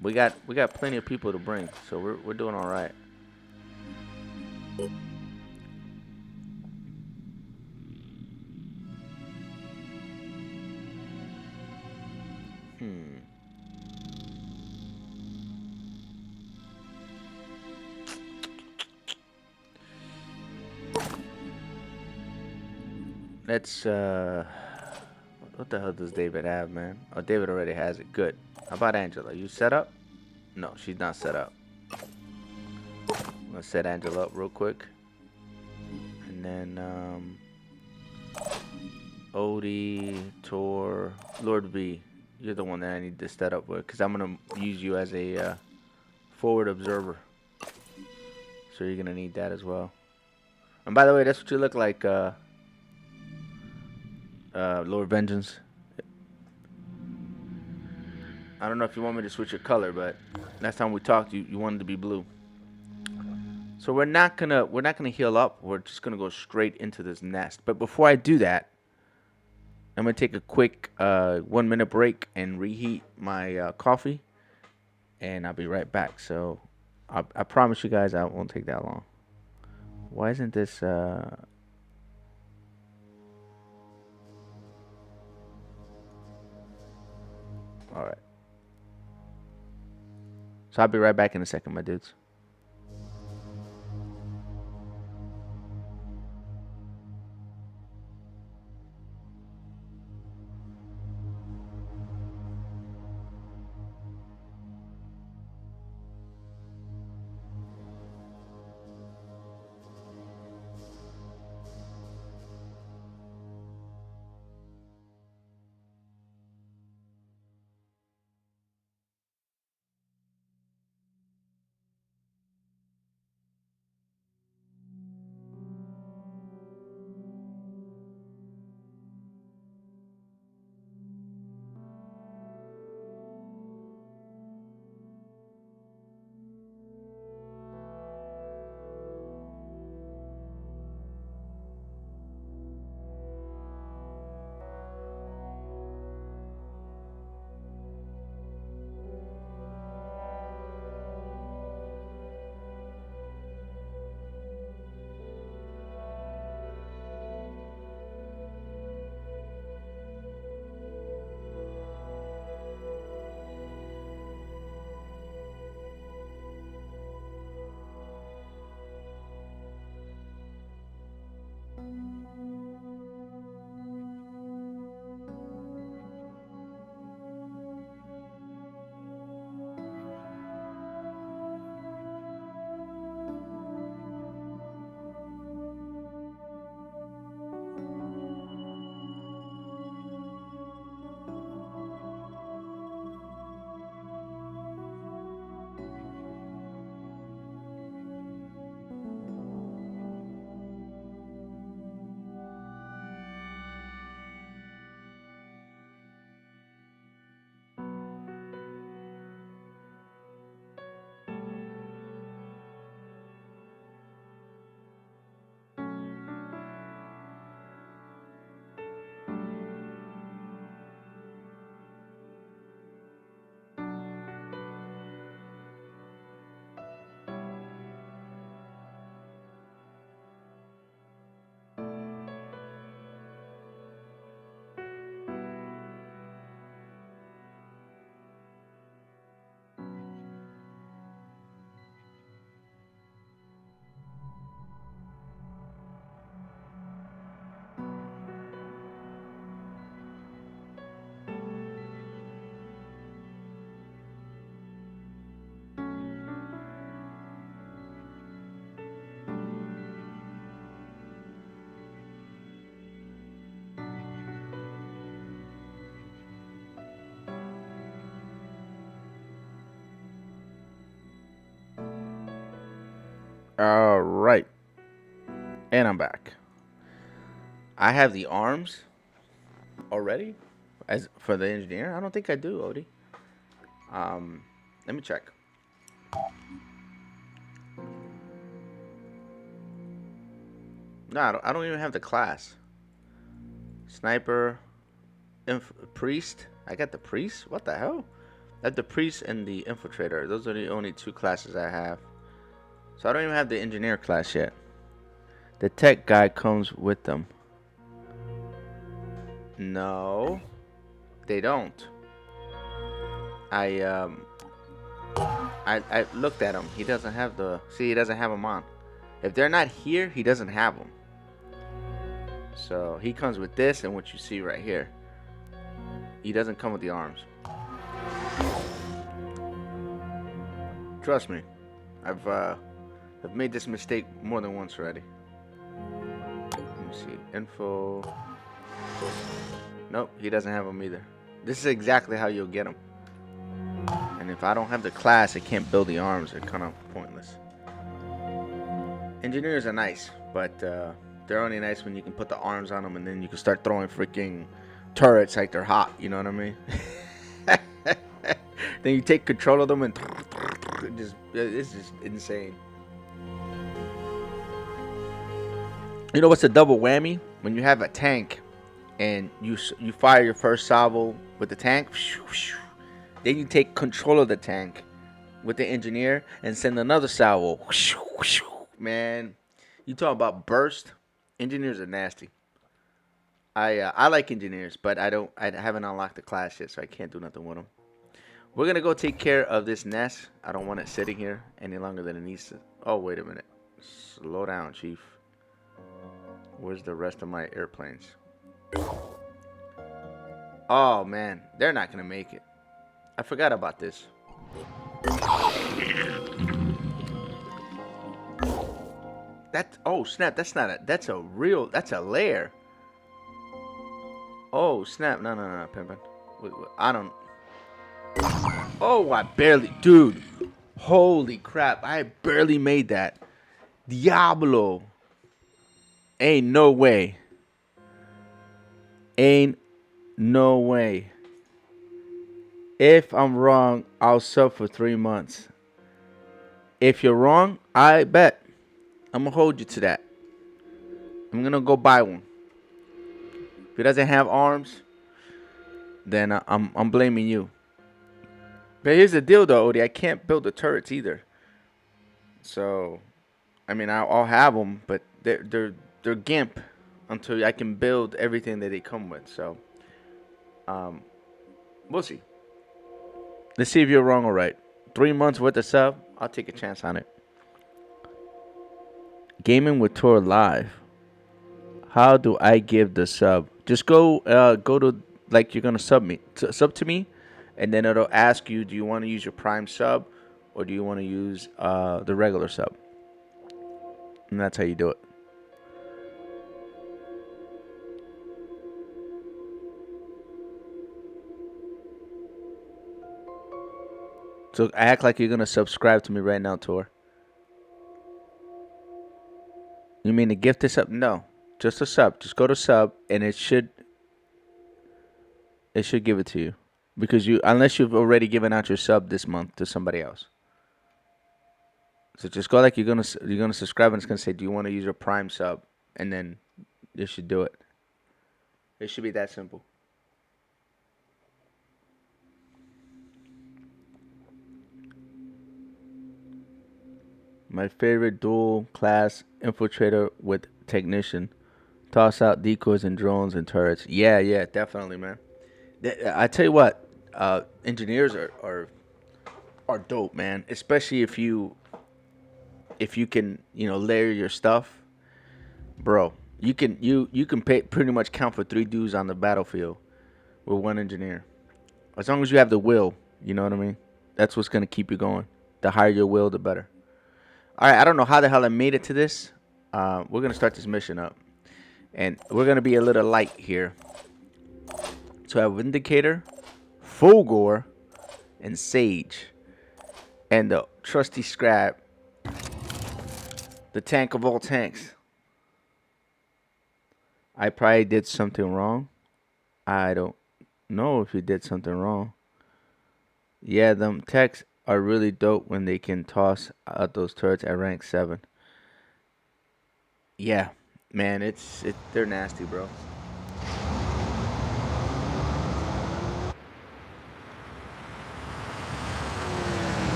Speaker 1: We got plenty of people to bring, so we're doing all right. Let's what the hell does David have, man? Oh, David already has it. Good. How about Angela? You set up? No, she's not set up. I'm gonna set Angela up real quick. And then Odie, Tor, Lord B. You're the one that I need to set up with, because I'm gonna use you as a forward observer. So you're gonna need that as well. And by the way, that's what you look like, Lord Vengeance. I don't know if you want me to switch your color, but last time we talked, you wanted to be blue. So we're not gonna heal up. We're just gonna go straight into this nest. But before I do that, I'm gonna take a quick 1 minute break and reheat my coffee, and I'll be right back. So I promise you guys I won't take that long. Why isn't this? All right. So I'll be right back in a second, my dudes. All right. And I'm back. I have the arms already as for the engineer. I don't think I do, Odie. Let me check. No, I don't even have the class. Sniper, priest. I got the priest. What the hell? I have the priest and the infiltrator. Those are the only two classes I have. So I don't even have the engineer class yet. The tech guy comes with them. No, they don't. I looked at him. He doesn't have the. See, he doesn't have them on. If they're not here, he doesn't have them. So he comes with this and what you see right here. He doesn't come with the arms. Trust me, I've made this mistake more than once already. Let me see. Info. Nope, he doesn't have them either. This is exactly how you'll get them. And if I don't have the class, I can't build the arms. They're kind of pointless. Engineers are nice, but they're only nice when you can put the arms on them and then you can start throwing freaking turrets like they're hot. You know what I mean? Then you take control of them and it's just insane. You know what's a double whammy? When you have a tank and you fire your first salvo with the tank, then you take control of the tank with the engineer and send another salvo. Man, you talk about burst. Engineers are nasty. I like engineers, but I haven't unlocked the class yet, so I can't do nothing with them. We're gonna go take care of this nest. I don't want it sitting here any longer than it needs to. Oh, wait a minute. Slow down, Chief. Where's the rest of my airplanes? Oh man, they're not gonna make it. I forgot about this. Oh snap, that's a lair. Oh snap, no, Pimpin. I don't. Oh, I barely, dude. Holy crap, I barely made that. Diablo. Ain't no way. Ain't no way. If I'm wrong, I'll sub for 3 months. If you're wrong, I bet. I'm going to hold you to that. I'm going to go buy one. If it doesn't have arms, then I'm blaming you. But here's the deal, though, Odie. I can't build the turrets either. So, I mean, I'll have them, but they're gimp until I can build everything that they come with. So, we'll see. Let's see if you're wrong or right. 3 months worth of sub, I'll take a chance on it. Gaming with Tor live. How do I give the sub? Just go to like you're gonna sub to me, and then it'll ask you, do you want to use your Prime sub, or do you want to use the regular sub? And that's how you do it. So act like you're gonna subscribe to me right now, Tor. You mean to gift this up? No, just a sub. Just go to sub, and it should give it to you, because unless you've already given out your sub this month to somebody else. So just go like you're gonna subscribe, and it's gonna say, do you want to use your Prime sub, and then you should do it. It should be that simple. My favorite dual class infiltrator with technician. Toss out decoys and drones and turrets. Yeah, definitely, man. I tell you what, engineers are dope, man. Especially if you can, layer your stuff, bro. You can pretty much count for 3 dudes on the battlefield with 1 engineer, as long as you have the will. You know what I mean? That's what's gonna keep you going. The higher your will, the better. All right, I don't know how the hell I made it to this. We're going to start this mission up. And we're going to be a little light here. So I have Vindicator, Fulgore, and Sage. And the trusty Scrap The tank of all tanks. I probably did something wrong. I don't know if you did something wrong. Yeah, them techs are really dope when they can toss out those turrets at rank 7. Yeah, man, they're nasty, bro.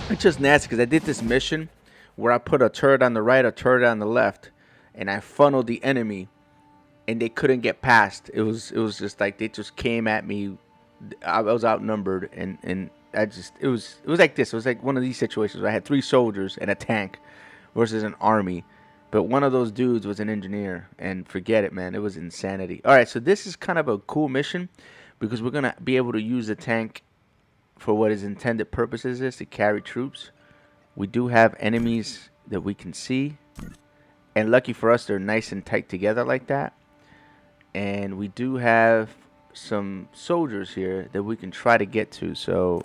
Speaker 1: It's just nasty because I did this mission where I put a turret on the right, a turret on the left, and I funneled the enemy, and they couldn't get past. It was just like they just came at me. I was outnumbered, and it was like this. It was like one of these situations where I had 3 soldiers and a tank versus an army, but one of those dudes was an engineer, and forget it, man. It was insanity. All right, so this is kind of a cool mission because we're gonna be able to use the tank for what its intended purposes is, to carry troops. We do have enemies that we can see, and lucky for us, they're nice and tight together like that. And we do have some soldiers here that we can try to get to. So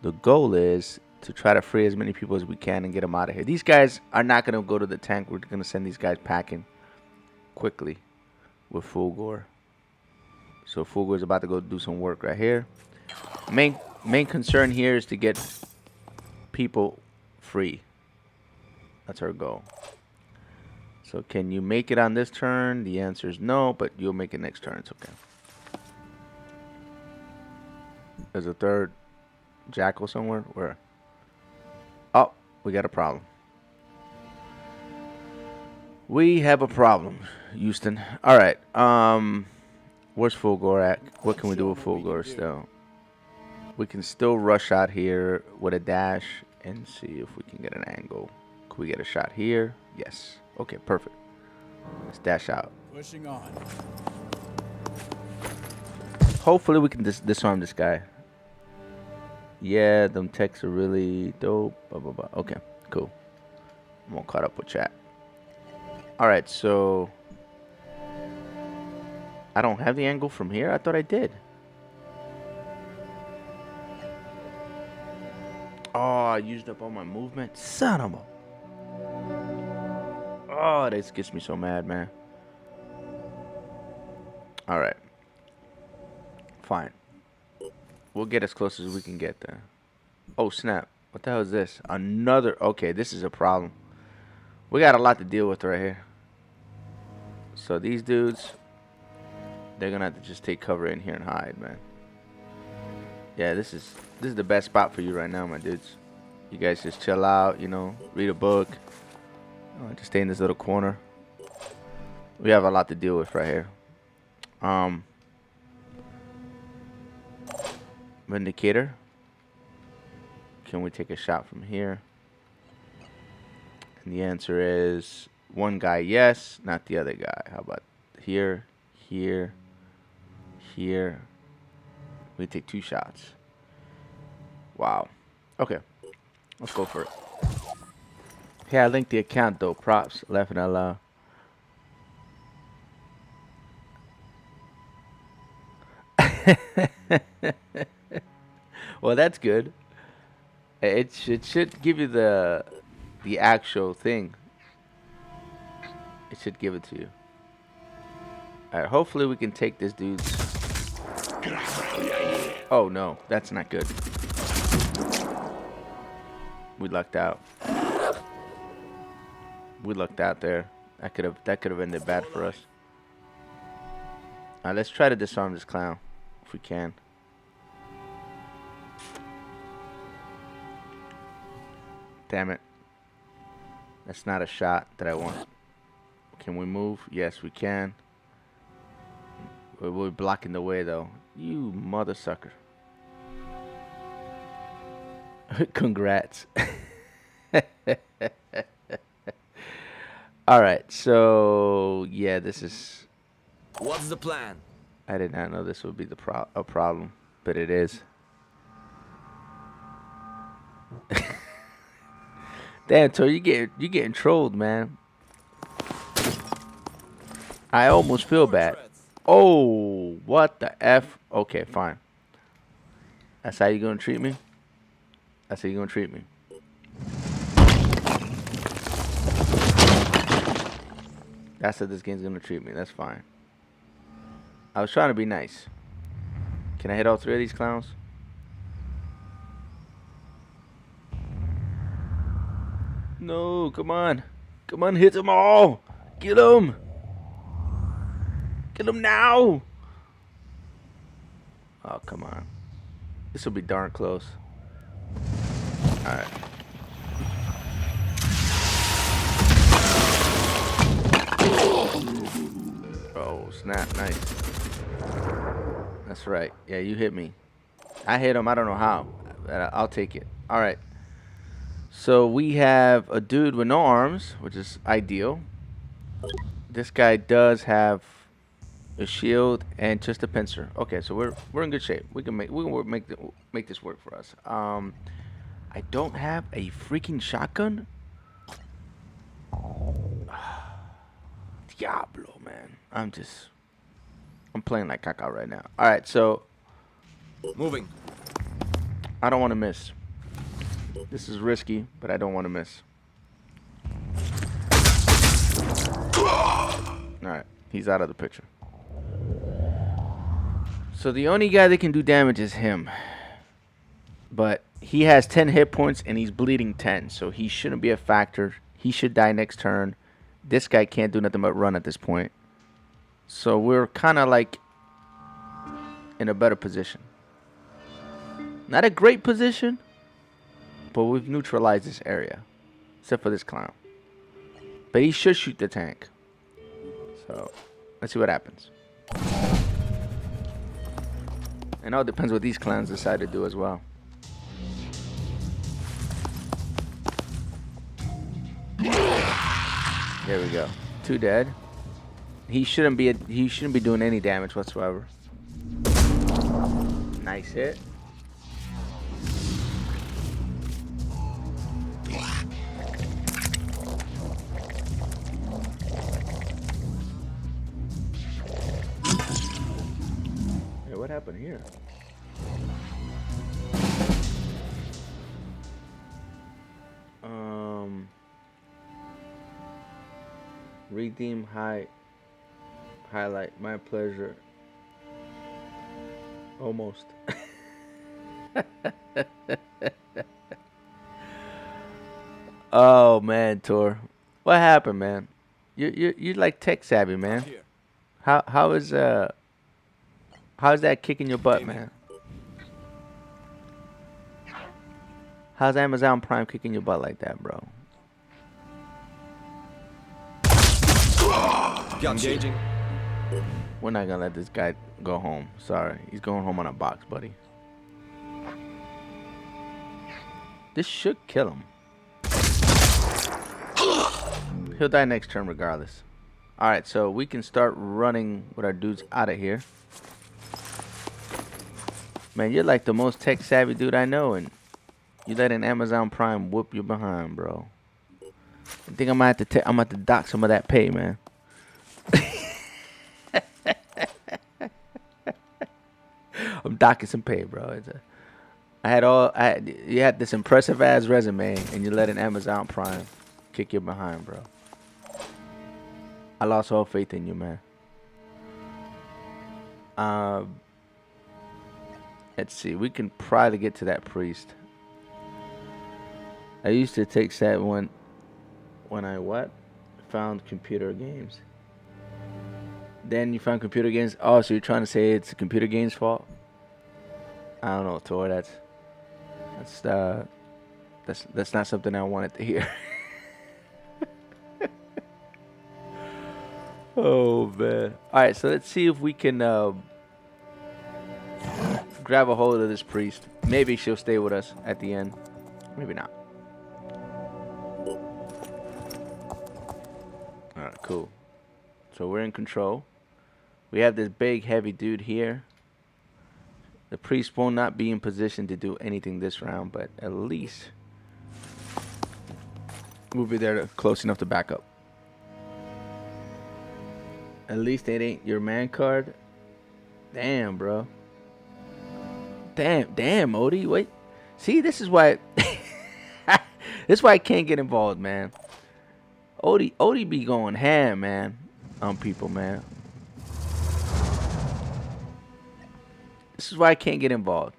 Speaker 1: the goal is to try to free as many people as we can and get them out of here. These guys are not going to go to the tank. We're going to send these guys packing quickly with Fulgor. So Fulgor is about to go do some work right here. Main concern here is to get people free. That's our goal. So can you make it on this turn? The answer is no, but you'll make it next turn. It's okay. There's a third jackal somewhere. Where? Oh, we got a problem. We have a problem, Houston. All right. Where's Fulgor at? What can we do with Fulgor still? We can still rush out here with a dash and see if we can get an angle. Can we get a shot here? Yes. Okay, perfect. Let's dash out.
Speaker 2: Pushing on.
Speaker 1: Hopefully we can disarm this guy. Yeah, them techs are really dope. Blah, blah, blah. Okay, cool. I'm all caught up with chat. Alright, so I don't have the angle from here? I thought I did. Oh, I used up all my movement. Son of a... Oh, this gets me so mad, man. Alright. Fine. We'll get as close as we can get there. Oh, snap. What the hell is this? Another... Okay, this is a problem. We got a lot to deal with right here. So these dudes, they're gonna have to just take cover in here and hide, man. Yeah, this is the best spot for you right now, my dudes. You guys just chill out, you know, read a book. Just stay in this little corner. We have a lot to deal with right here. Vindicator. Can we take a shot from here? And the answer is one guy, yes, not the other guy. How about here, here, here? We take 2 shots. Wow. Okay. Let's go for it. Yeah, I linked the account though. Props. Laughing out loud. Well, that's good. It should give you the actual thing. It should give it to you. Alright, hopefully we can take this dude's... Oh no, that's not good. We lucked out. We lucked out there. That could have ended bad for us. Alright, let's try to disarm this clown if we can. Damn it. That's not a shot that I want. Can we move? Yes, we can. We're blocking the way though. You mother sucker. Congrats. Alright, so yeah, this is...
Speaker 8: What's the plan?
Speaker 1: I did not know this would be a problem, but it is. Damn, Tor, you getting trolled, man. I almost feel bad. Oh, what the F? Okay, fine. That's how you gonna treat me? That's how you gonna treat me? That's how this game's gonna treat me. That's fine. I was trying to be nice. Can I hit all three of these clowns? No, come on. Come on, hit them all. Get them. Get them now. Oh, come on. This will be darn close. Alright. Oh, snap. Nice. That's right. Yeah, you hit me. I hit him. I don't know how. But I'll take it. Alright. So we have a dude with no arms, which is ideal. This guy does have a shield and just a pincer. Okay, so we're in good shape. We can make this work for us. I don't have a freaking shotgun. Diablo, man. I'm playing like caca right now. All right, so
Speaker 8: Moving.
Speaker 1: I don't want to miss. This is risky, but I don't want to miss. Alright, he's out of the picture. So the only guy that can do damage is him. But he has 10 hit points and he's bleeding 10. So he shouldn't be a factor. He should die next turn. This guy can't do nothing but run at this point. So we're kind of like in a better position. Not a great position, but we've neutralized this area. Except for this clown. But he should shoot the tank. So, let's see what happens. And all depends what these clowns decide to do as well. There we go. 2 dead. He shouldn't be doing any damage whatsoever. Nice hit. What happened here? Redeem highlight. My pleasure. Almost. Oh man, Tor. What happened, man? You like tech savvy, man. How's that kicking your butt, man? How's Amazon Prime kicking your butt like that, bro?
Speaker 8: Engaging.
Speaker 1: We're not gonna let this guy go home. Sorry, he's going home on a box, buddy. This should kill him. He'll die next turn regardless. Alright, so we can start running with our dudes out of here. Man, you're like the most tech savvy dude I know, and you let an Amazon Prime whoop you behind, bro. I think I'm gonna have to dock some of that pay, man. I'm docking some pay, bro. You had this impressive ass resume, and you let an Amazon Prime kick you behind, bro. I lost all faith in you, man. Let's see. We can probably get to that priest. I used to take that when I found computer games. Then you found computer games. Oh, so you're trying to say it's the computer games' fault? I don't know, Tor. That's not something I wanted to hear. Oh man! All right, so let's see if we can grab a hold of this priest. Maybe she'll stay with us at the end. Maybe not. All right, cool. So we're in control. We have this big, heavy dude here. The priest will not be in position to do anything this round, but at least we'll be there close enough to back up. At least it ain't your man card. Damn, bro. Damn, Odie. Wait. See, this is why this is why I can't get involved, man. Odie be going ham, man. on people, man. This is why I can't get involved.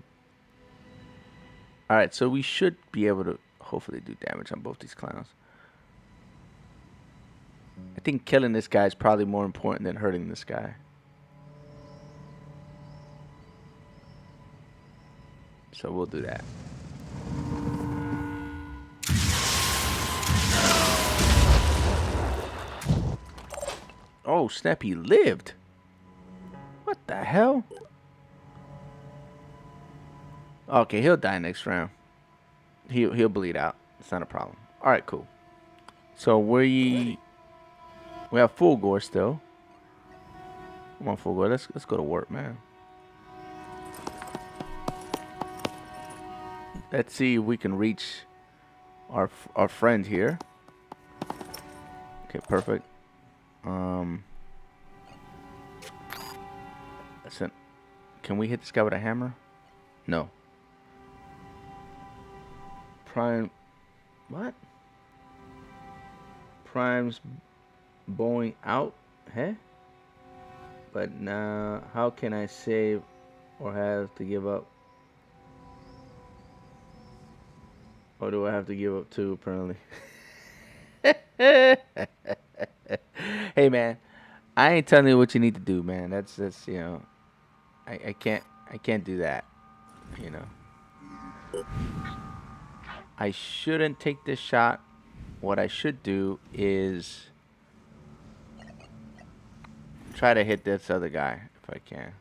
Speaker 1: Alright, so we should be able to hopefully do damage on both these clowns. I think killing this guy is probably more important than hurting this guy. So we'll do that. Oh snap, he lived. What the hell? Okay, he'll die next round. He'll bleed out. It's not a problem. Alright, cool. So we have full gore still. Come on, full gore. Let's go to work, man. Let's see if we can reach our friend here. Okay, perfect. Listen, can we hit this guy with a hammer? No. Prime, what? Prime's bowing out, huh? But now, how can I save or have to give up? Or do I have to give up too, apparently? Hey, man. I ain't telling you what you need to do, man. That's you know, I can't do that, you know. I shouldn't take this shot. What I should do is try to hit this other guy if I can.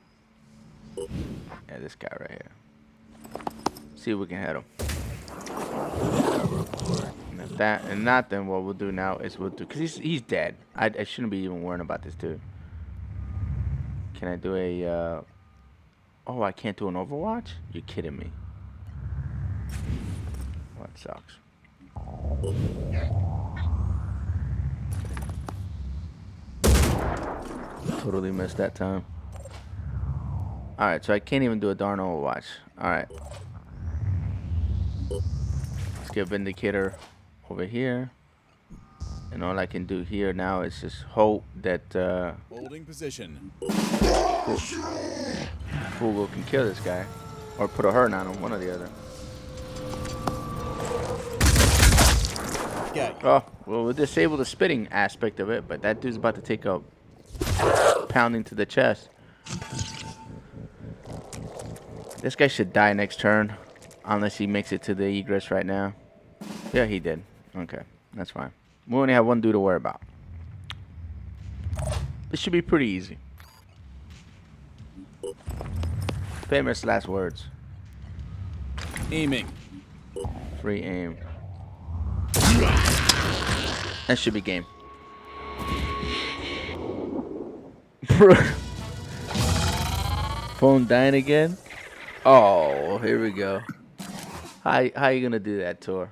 Speaker 1: Yeah, this guy right here. See if we can hit him. And if that and not, then what we'll do now is we'll do, because he's dead. I shouldn't be even worrying about this dude. Can I do a oh, I can't do an Overwatch? You're kidding me. Well, that sucks. Totally missed that time. Alright, so I can't even do a darn Overwatch. Alright. Let's get Vindicator over here. And all I can do here now is just hope that
Speaker 2: Holding position.
Speaker 1: Fugo can kill this guy. Or put a hurt on him, one or the other.
Speaker 2: Yeah.
Speaker 1: Oh, well, we'll disable the spitting aspect of it, but that dude's about to take a pounding to the chest. This guy should die next turn, unless he makes it to the egress right now. Yeah, he did. Okay, that's fine. We only have one dude to worry about. This should be pretty easy. Famous last words.
Speaker 2: Aiming.
Speaker 1: Free aim. That should be game. Phone dying again? Oh, here we go. How you gonna do that, Tor?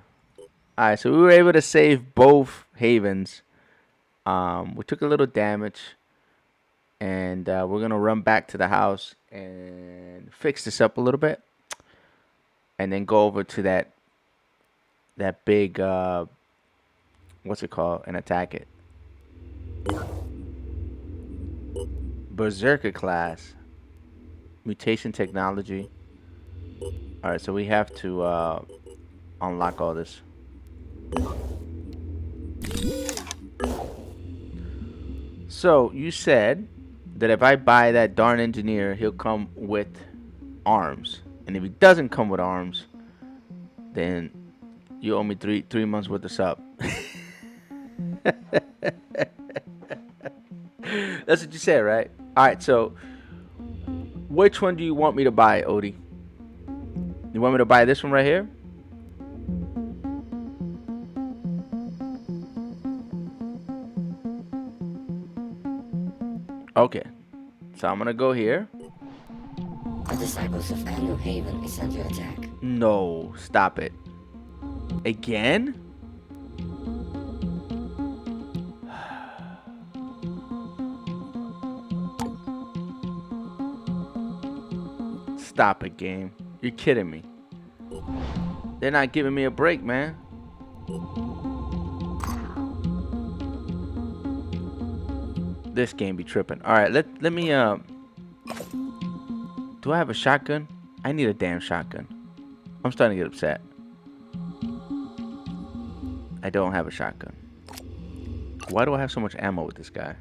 Speaker 1: Alright, so we were able to save both havens. We took a little damage. And we're gonna run back to the house and fix this up a little bit. And then go over to that big what's it called? And attack it. Berserker class. Mutation technology. Alright, so we have to unlock all this. So, you said that if I buy that darn engineer, he'll come with arms. And if he doesn't come with arms, then you owe me three months worth of sub. That's what you said, right? Alright, so which one do you want me to buy, Odie? You want me to buy this one right here? Okay. So I'm gonna go here.
Speaker 6: The disciples of Anu Haven is under attack.
Speaker 1: No, stop it. Again? Stop it, game. You're kidding me. They're not giving me a break, man. This game be tripping. All right, let me do I have a shotgun? I need a damn shotgun. I'm starting to get upset. I don't have a shotgun. Why do I have so much ammo with this guy?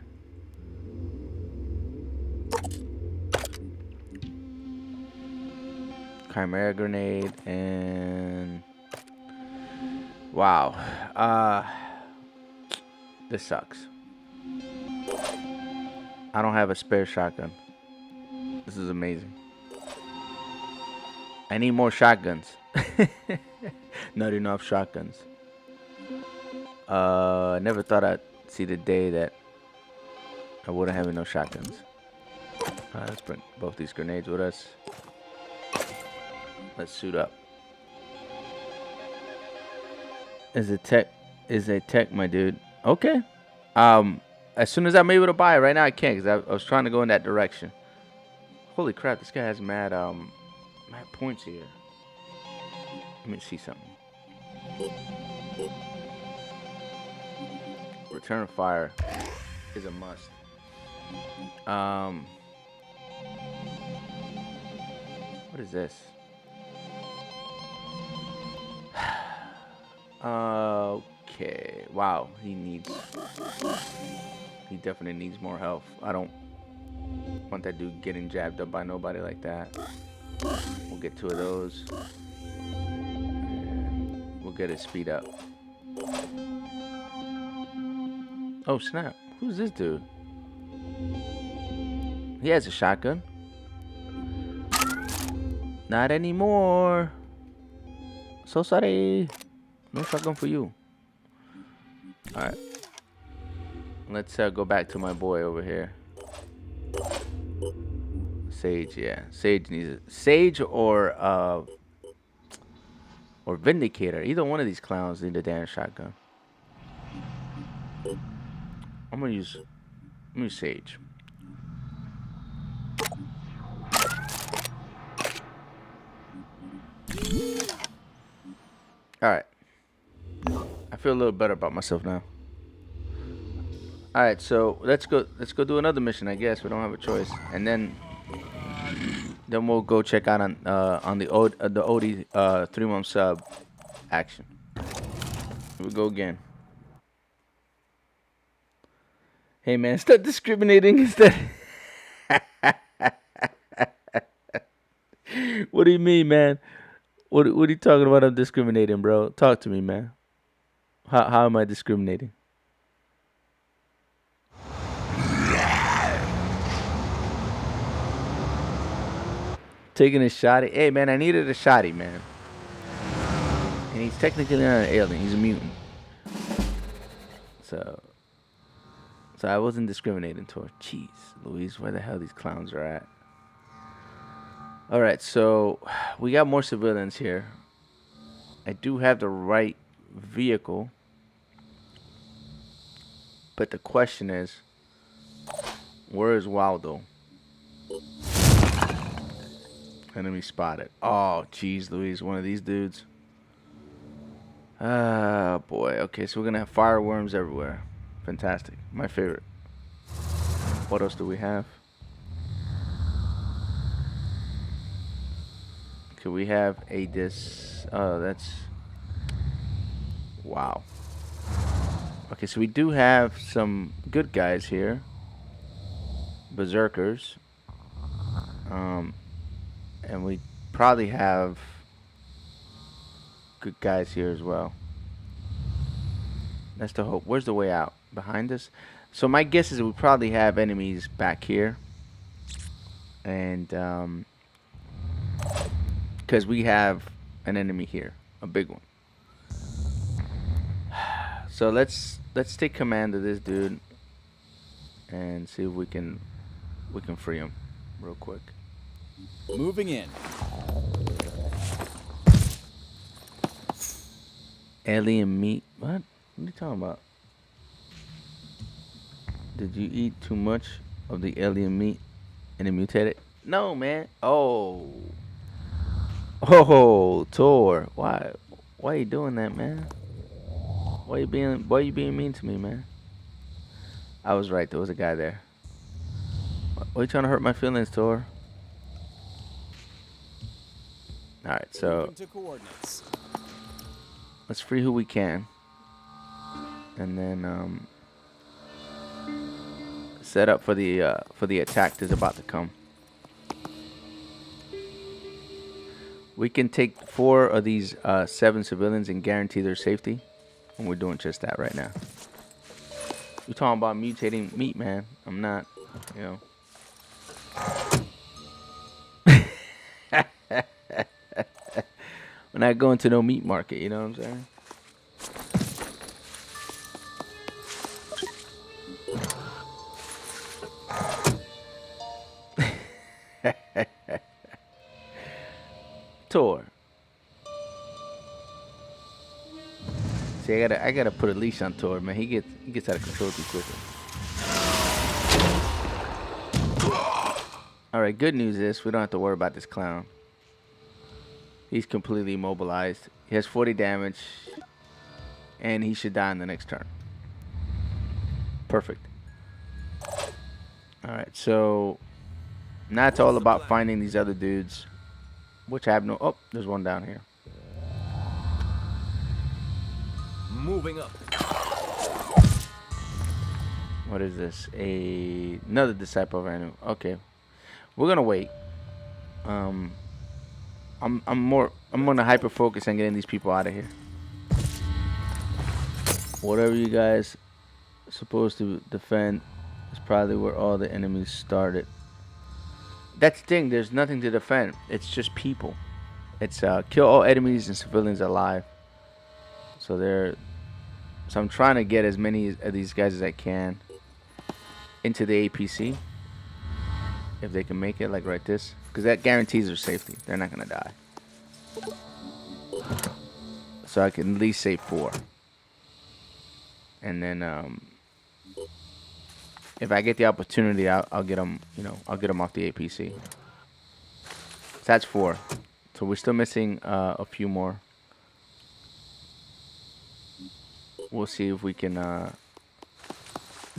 Speaker 1: Chimera grenade and wow. This sucks. I don't have a spare shotgun. This is amazing. I need more shotguns. Not enough shotguns. I never thought I'd see the day that I wouldn't have no shotguns. Let's bring both these grenades with us. Let's suit up. Is a tech, my dude. Okay. As soon as I'm able to buy it, right now I can't because I was trying to go in that direction. Holy crap, this guy has mad points here. Let me see something. Return of fire is a must. What is this? Okay. Wow, he definitely needs more health. I don't want that dude getting jabbed up by nobody like that. We'll get 2 of those. And we'll get his speed up. Oh snap! Who's this dude? He has a shotgun. Not anymore. So sorry. No shotgun for you. Alright. Let's go back to my boy over here. Sage, yeah. Sage needs it. Sage or Vindicator. Either one of these clowns need a damn shotgun. I'm gonna use Sage. Alright. I feel a little better about myself now. Alright, so let's go do another mission, I guess. We don't have a choice. And then we'll go check out on the Odie 3-month sub action. Here we go again. Hey man, stop discriminating instead. What do you mean, man? What are you talking about? I'm discriminating, bro. Talk to me, man. How am I discriminating? Taking a shotty. Hey, man, I needed a shotty, man. And he's technically not an alien. He's a mutant. So I wasn't discriminating toward. Jeez, Louise, where the hell these clowns are at? All right, so we got more civilians here. I do have the right vehicle. But the question is, where is Waldo? Enemy spotted. Oh, jeez, Louise, one of these dudes. Ah, boy. Okay, so we're going to have fireworms everywhere. Fantastic. My favorite. What else do we have? Okay, we have oh, that's... Wow. Okay, so we do have some good guys here. Berserkers. And we probably have good guys here as well. That's the hope. Where's the way out? Behind us? So my guess is we probably have enemies back here. And, because we have an enemy here. A big one. So let's take command of this dude. And see if we can free him real quick.
Speaker 2: Moving in.
Speaker 1: Alien meat. What? What are you talking about? Did you eat too much of the alien meat and it mutated? No, man. Oh. Oh, Tor. Why are you doing that, man? Why you being mean to me, man? I was right. There was a guy there. Why are you trying to hurt my feelings, Tor? Alright, so
Speaker 2: Moving to coordinates.
Speaker 1: let's free who we can. And then set up for the attack that's about to come. We can take 4 of these 7 civilians and guarantee their safety. And we're doing just that right now. You're talking about mutating meat, man. I'm not, you know. We're not going to no meat market, you know what I'm saying? Tor. See, I gotta put a leash on Tor, man. He gets out of control too quickly. All right, good news is we don't have to worry about this clown. He's completely immobilized. He has 40 damage, and he should die in the next turn. Perfect. All right, so now it's all about finding these other dudes, which I have no. Oh, there's one down here.
Speaker 8: Moving up.
Speaker 1: What is this? Another disciple of Anu. Okay, we're gonna wait. I'm gonna hyper focus on getting these people out of here. Whatever you guys are supposed to defend is probably where all the enemies started. That's the thing. There's nothing to defend. It's just people. It's kill all enemies and civilians alive. So I'm trying to get as many of these guys as I can into the APC, if they can make it, like right this, because that guarantees their safety. They're not gonna die. So I can at least save 4, and then if I get the opportunity, I'll get them. You know, I'll get them off the APC. So that's 4. So we're still missing a few more. We'll see if we can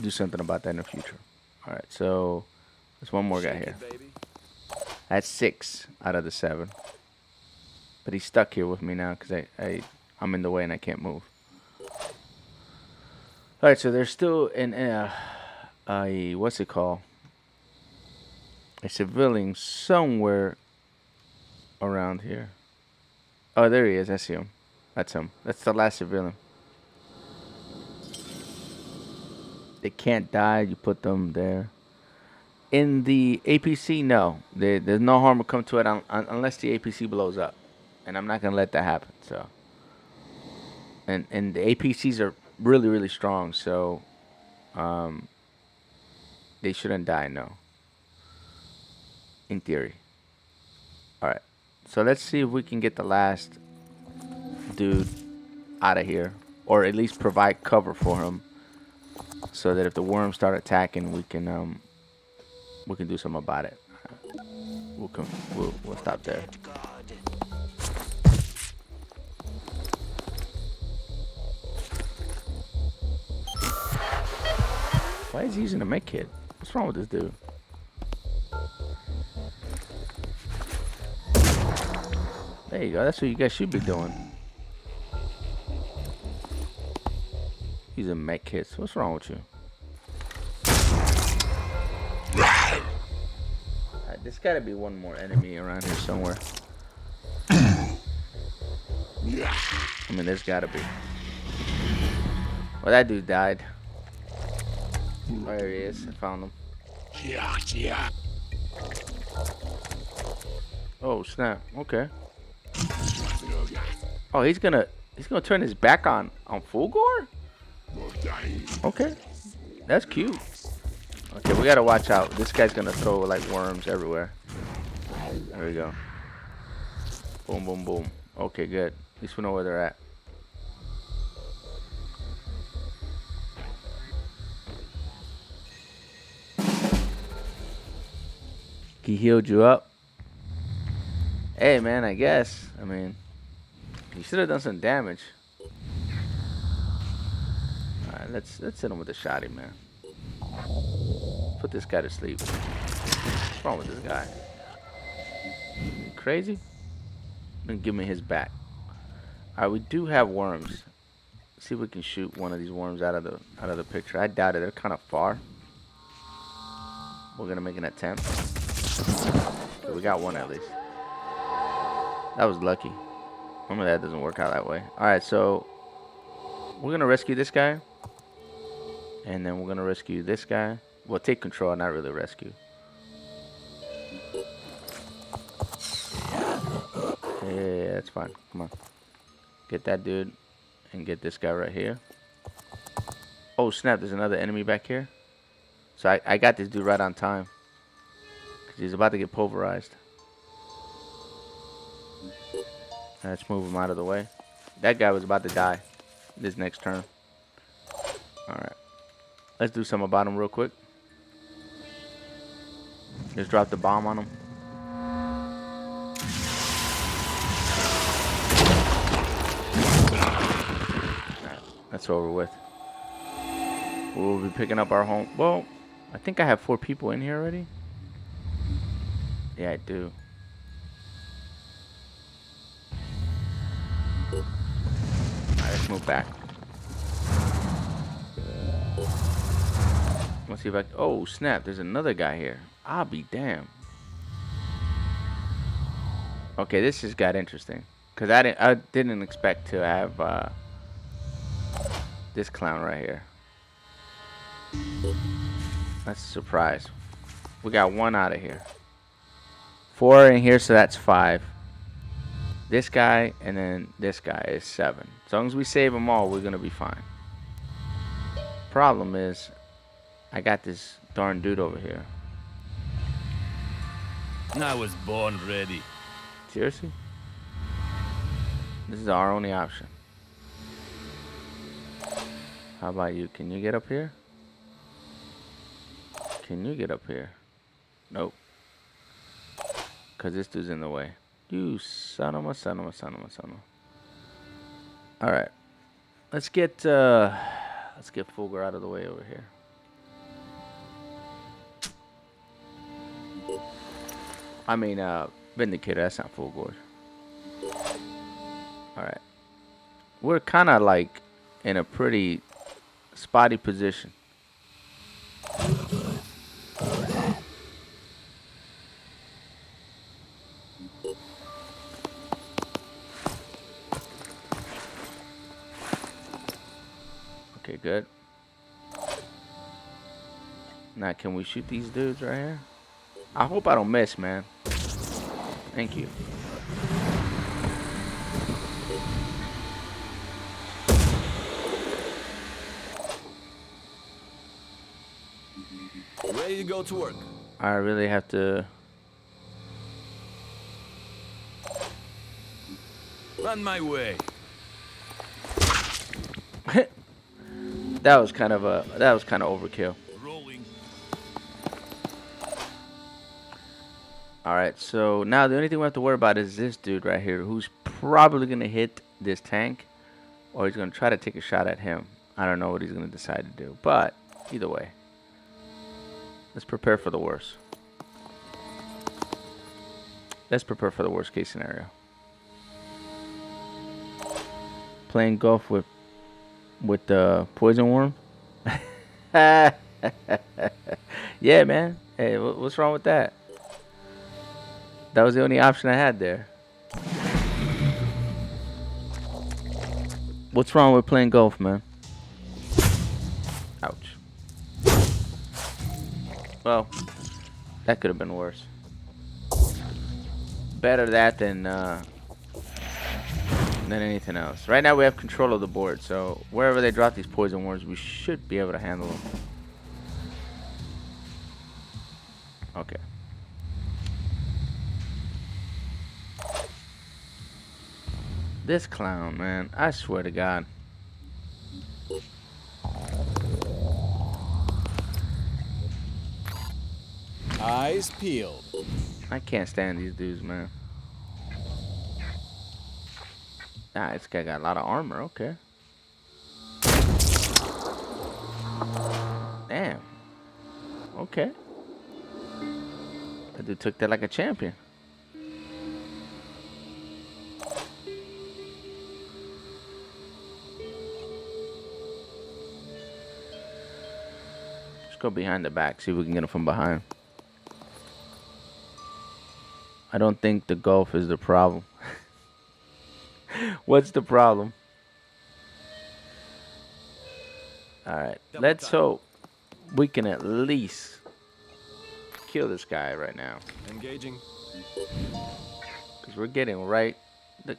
Speaker 1: do something about that in the future. All right, so there's one more guy here. That's 6 out of the 7, but he's stuck here with me now because I'm in the way and I can't move. All right, so there's still a what's it called? A civilian somewhere around here. Oh, there he is. I see him. That's him. That's the last civilian. They can't die. You put them there. In the APC, no. There's no harm will come to it unless the APC blows up. And I'm not going to let that happen. So, and the APCs are really, really strong. So they shouldn't die, no. In theory. Alright. So let's see if we can get the last dude out of here. Or at least provide cover for him. So that if the worms start attacking, we can do something about it. We'll stop there. Why is he using a med kit? What's wrong with this dude? There you go. That's what you guys should be doing. Using med kits. What's wrong with you? There's gotta be one more enemy around here somewhere. I mean, there's gotta be. Well, that dude died. There he is. I found him. Oh snap! Okay. Oh, he's gonna turn his back on Fulgor? Okay, that's cute. Okay, we gotta watch out. This guy's gonna throw like worms everywhere. There we go. Boom, boom, boom. Okay, good. At least we know where they're at. He healed you up. Hey, man, I guess. I mean, he should have done some damage. Alright, let's hit him with a shotty, man. Put this guy to sleep. What's wrong with this guy? You crazy? Then give me his back. Alright, we do have worms. See if we can shoot one of these worms out of the picture. I doubt it. They're kind of far. We're gonna make an attempt. Okay, we got one at least. That was lucky. Normally that doesn't work out that way. Alright, so we're gonna rescue this guy. And then we're gonna rescue this guy. Well, take control, not really rescue. Yeah, that's fine. Come on. Get that dude. And get this guy right here. Oh, snap. There's another enemy back here. So I got this dude right on time. Because he's about to get pulverized. Let's move him out of the way. That guy was about to die this next turn. Alright. Let's do something about him real quick. Just drop the bomb on him. Alright. That's over with. We'll be picking up our home. Well, I think I have 4 people in here already. Yeah, I do. Alright, let's move back. Let's see if I... Oh, snap. There's another guy here. I'll be damned. Okay, this just got interesting. Because I didn't expect to have this clown right here. That's a surprise. We got 1 out of here. 4 in here, so that's 5. This guy and then this guy is 7. As long as we save them all, we're going to be fine. Problem is, I got this darn dude over here.
Speaker 8: I was born ready.
Speaker 1: Seriously? This is our only option. How about you? Can you get up here? Can you get up here? Nope. Because this dude's in the way. You son of a son of a son of a son of a. Alright. Let's get Fulgur out of the way over here. I mean, Vindicator, that's not Fulgur. Alright. We're kind of like in a pretty spotty position. Okay, good. Now, can we shoot these dudes right here? I hope I don't miss, man. Thank you.
Speaker 8: Ready to go to work.
Speaker 1: I really have to...
Speaker 8: On my way.
Speaker 1: That was kind of overkill.
Speaker 8: Rolling.
Speaker 1: Alright, so now the only thing we have to worry about is this dude right here, who's probably going to hit this tank, or he's going to try to take a shot at him. I don't know what he's going to decide to do, but either way, let's prepare for the worst. Let's prepare for the worst case scenario. Playing golf with the poison worm. Yeah, man. Hey, what's wrong with that? That was the only option I had there. What's wrong with playing golf, man? Ouch. Well, that could have been worse. Better that than anything else. Right now we have control of the board, so wherever they drop these poison worms, we should be able to handle them. Okay. This clown, man, I swear to God.
Speaker 2: Eyes peeled.
Speaker 1: I can't stand these dudes, man. Ah, this guy got a lot of armor. Okay. Damn. Okay. That dude took that like a champion. Let's go behind the back, see if we can get him from behind. I don't think the gulf is the problem. What's the problem? Alright, let's hope we can at least kill this guy right now.
Speaker 2: Engaging.
Speaker 1: Because we're getting right.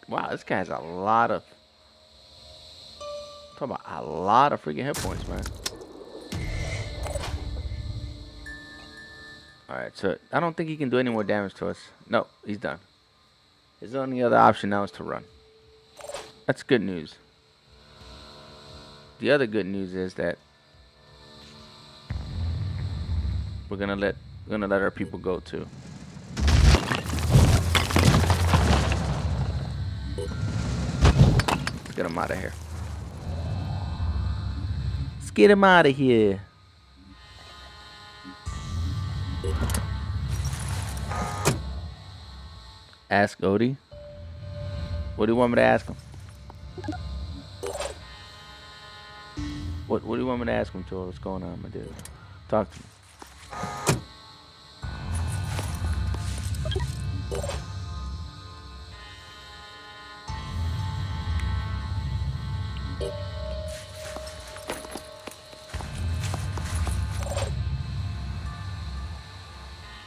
Speaker 1: Wow, this guy has a lot of. Talking about a lot of freaking hit points, man. Alright, so I don't think he can do any more damage to us. No, he's done. His only other option now is to run. That's good news. The other good news is that we're gonna let our people go too. Let's get him out of here. Let's get him out of here. Ask Odie. What do you want me to ask him? What do you want me to ask him, Tor? What's going on, my dude? Talk to me.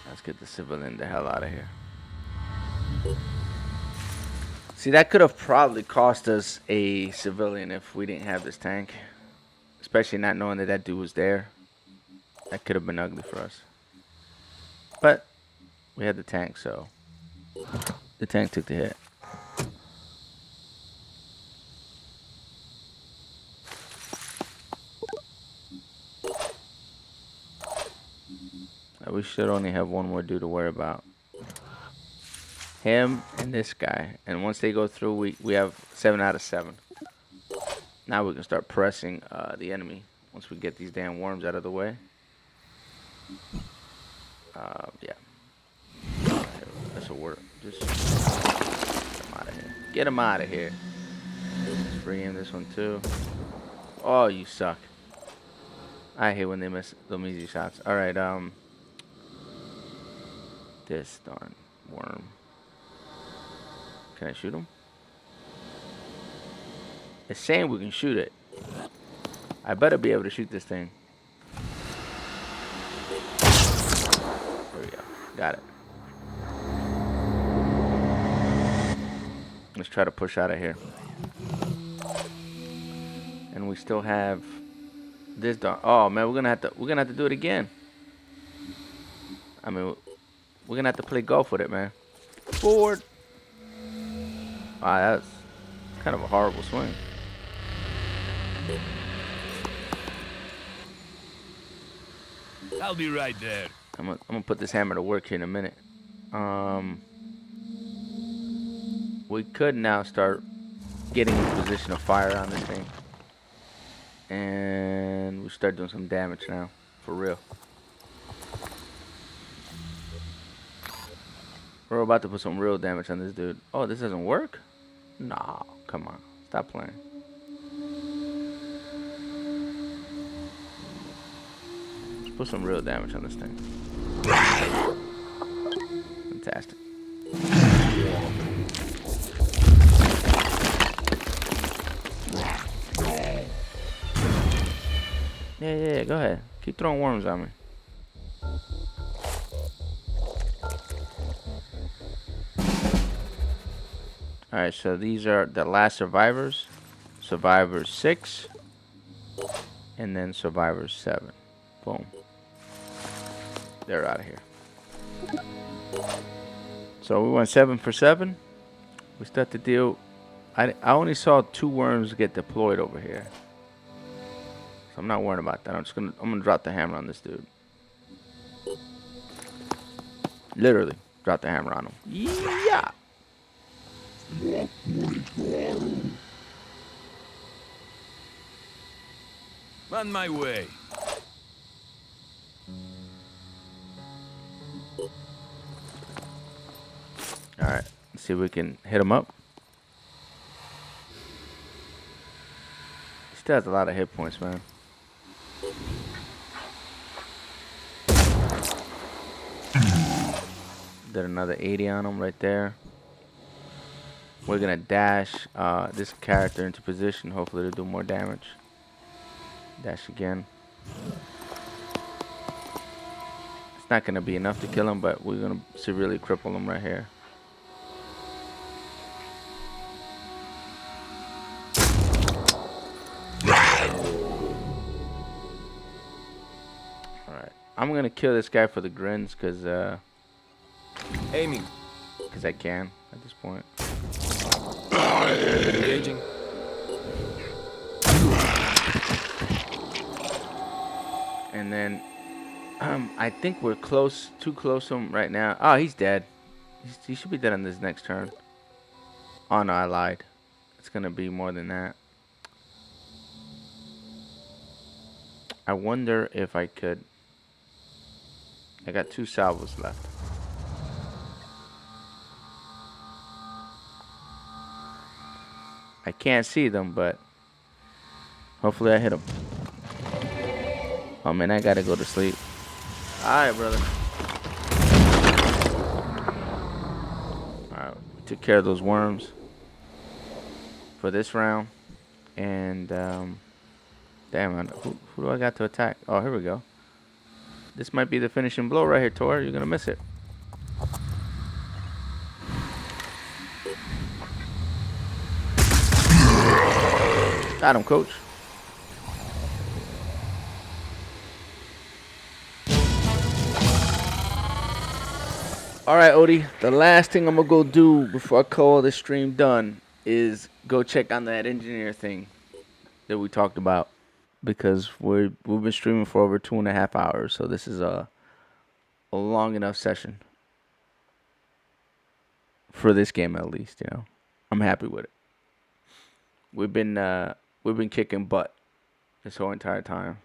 Speaker 1: Let's get the civilian the hell out of here. See, that could have probably cost us a civilian if we didn't have this tank. Especially not knowing that that dude was there. That could have been ugly for us. But we had the tank, so the tank took the hit. We should only have one more dude to worry about. Him and this guy. And once they go through, we have 7 out of 7. Now we can start pressing the enemy once we get these damn worms out of the way. Yeah. This will work. Just get him out of here. Get him out of here. Let's free him this one too. Oh, you suck. I hate when they miss them easy shots. Alright, this darn worm. Can I shoot him? It's saying we can shoot it. I better be able to shoot this thing. There we go. Got it. Let's try to push out of here. And we still have this darn. Oh man, we're gonna have to do it again. I mean, we're gonna have to play golf with it, man. Forward. Wow, that's kind of a horrible swing.
Speaker 8: I'll be right there.
Speaker 1: I'm gonna put this hammer to work here in a minute. We could now start getting in position of fire on this thing, and we start doing some damage now, for real. We're about to put some real damage on this dude. Oh, this doesn't work? No, come on, stop playing. Let's put some real damage on this thing. Fantastic. Yeah, go ahead. Keep throwing worms on me. Alright, so these are the last survivors. Survivors 6. And then survivors 7. Boom. They're out of here. So we went 7 for 7. We start to deal. I only saw 2 worms get deployed over here. So I'm not worried about that. I'm gonna drop the hammer on this dude. Literally, drop the hammer on him. Yeah.
Speaker 8: On my way.
Speaker 1: Let's see if we can hit him up. He still has a lot of hit points, man. Did another 80 on him right there. We're gonna dash this character into position, hopefully to do more damage. Dash again. It's not gonna be enough to kill him, but we're gonna severely cripple him right here. Alright. I'm gonna kill this guy for the grins, cause
Speaker 8: Aiming.
Speaker 1: I can at this point.
Speaker 8: Engaging.
Speaker 1: And then I think we're close, too close to him right now. Oh, he's dead. He should be dead on this next turn. Oh no, I lied. It's gonna be more than that. I wonder if I could. I got 2 salvos left. I can't see them, but hopefully I hit them. Oh man, I gotta go to sleep. Alright, brother. Alright, took care of those worms for this round. And, damn, who do I got to attack? Oh, here we go. This might be the finishing blow right here, Tor. You're gonna miss it. Got him, coach. All right, Odie. The last thing I'm gonna go do before I call this stream done is go check on that engineer thing that we talked about, because we've been streaming for over 2.5 hours, so this is a long enough session for this game, at least. You know, I'm happy with it. We've been kicking butt this whole entire time.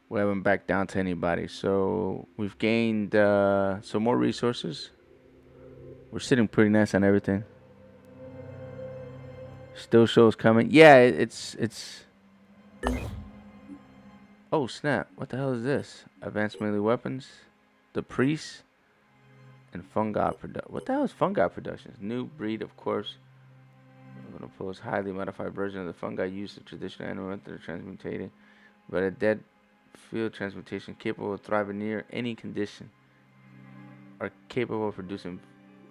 Speaker 1: We haven't backed down to anybody. So we've gained some more resources. We're sitting pretty nice on everything. Still shows coming. Yeah, it's. Oh snap! What the hell is this? Advanced melee weapons, the priest, and fungi production. What the hell is fungi productions? New breed, of course. I'm gonna pose highly modified version of the fungi used in traditional animal method of transmutating, but a dead field transmutation capable of thriving near any condition, are capable of producing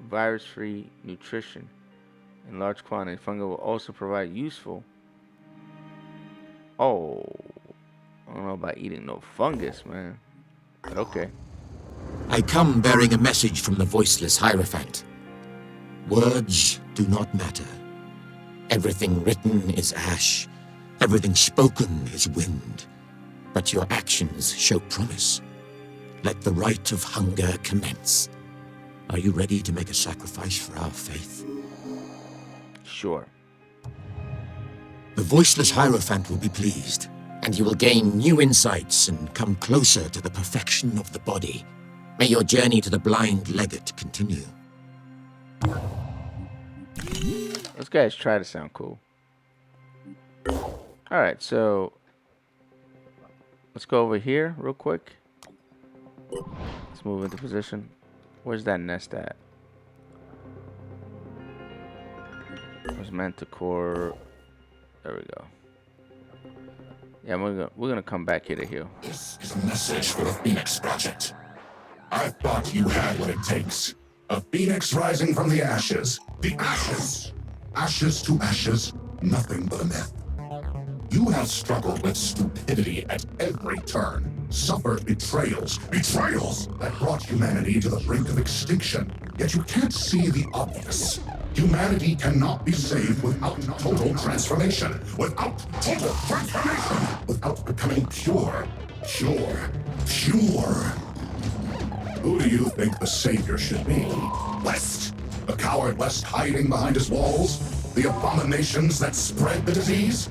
Speaker 1: virus-free nutrition in large quantity. Fungi will also provide useful. Oh, I don't know about eating no fungus, man. But okay.
Speaker 5: I come bearing a message from the voiceless Hierophant. Words do not matter. Everything written is ash. Everything spoken is wind. But your actions show promise. Let the rite of hunger commence. Are you ready to make a sacrifice for our faith?
Speaker 1: Sure.
Speaker 5: The voiceless Hierophant will be pleased, and you will gain new insights and come closer to the perfection of the body. May your journey to the blind legate continue.
Speaker 1: Those guys try to sound cool. Alright, so let's go over here real quick. Let's move into position. Where's that nest at? Where's Manticore? There we go. Yeah, we're gonna come back here to heal.
Speaker 9: This is a message for the Phoenix Project. I thought you had what it takes. A phoenix rising from the ashes. The ashes! Ashes to ashes, nothing but a myth. You have struggled with stupidity at every turn, suffered betrayals that brought humanity to the brink of extinction. Yet you can't see the obvious. Humanity cannot be saved without total transformation. Without becoming pure. Who do you think the savior should be? West? The coward West hiding behind his walls? The abominations that spread the disease?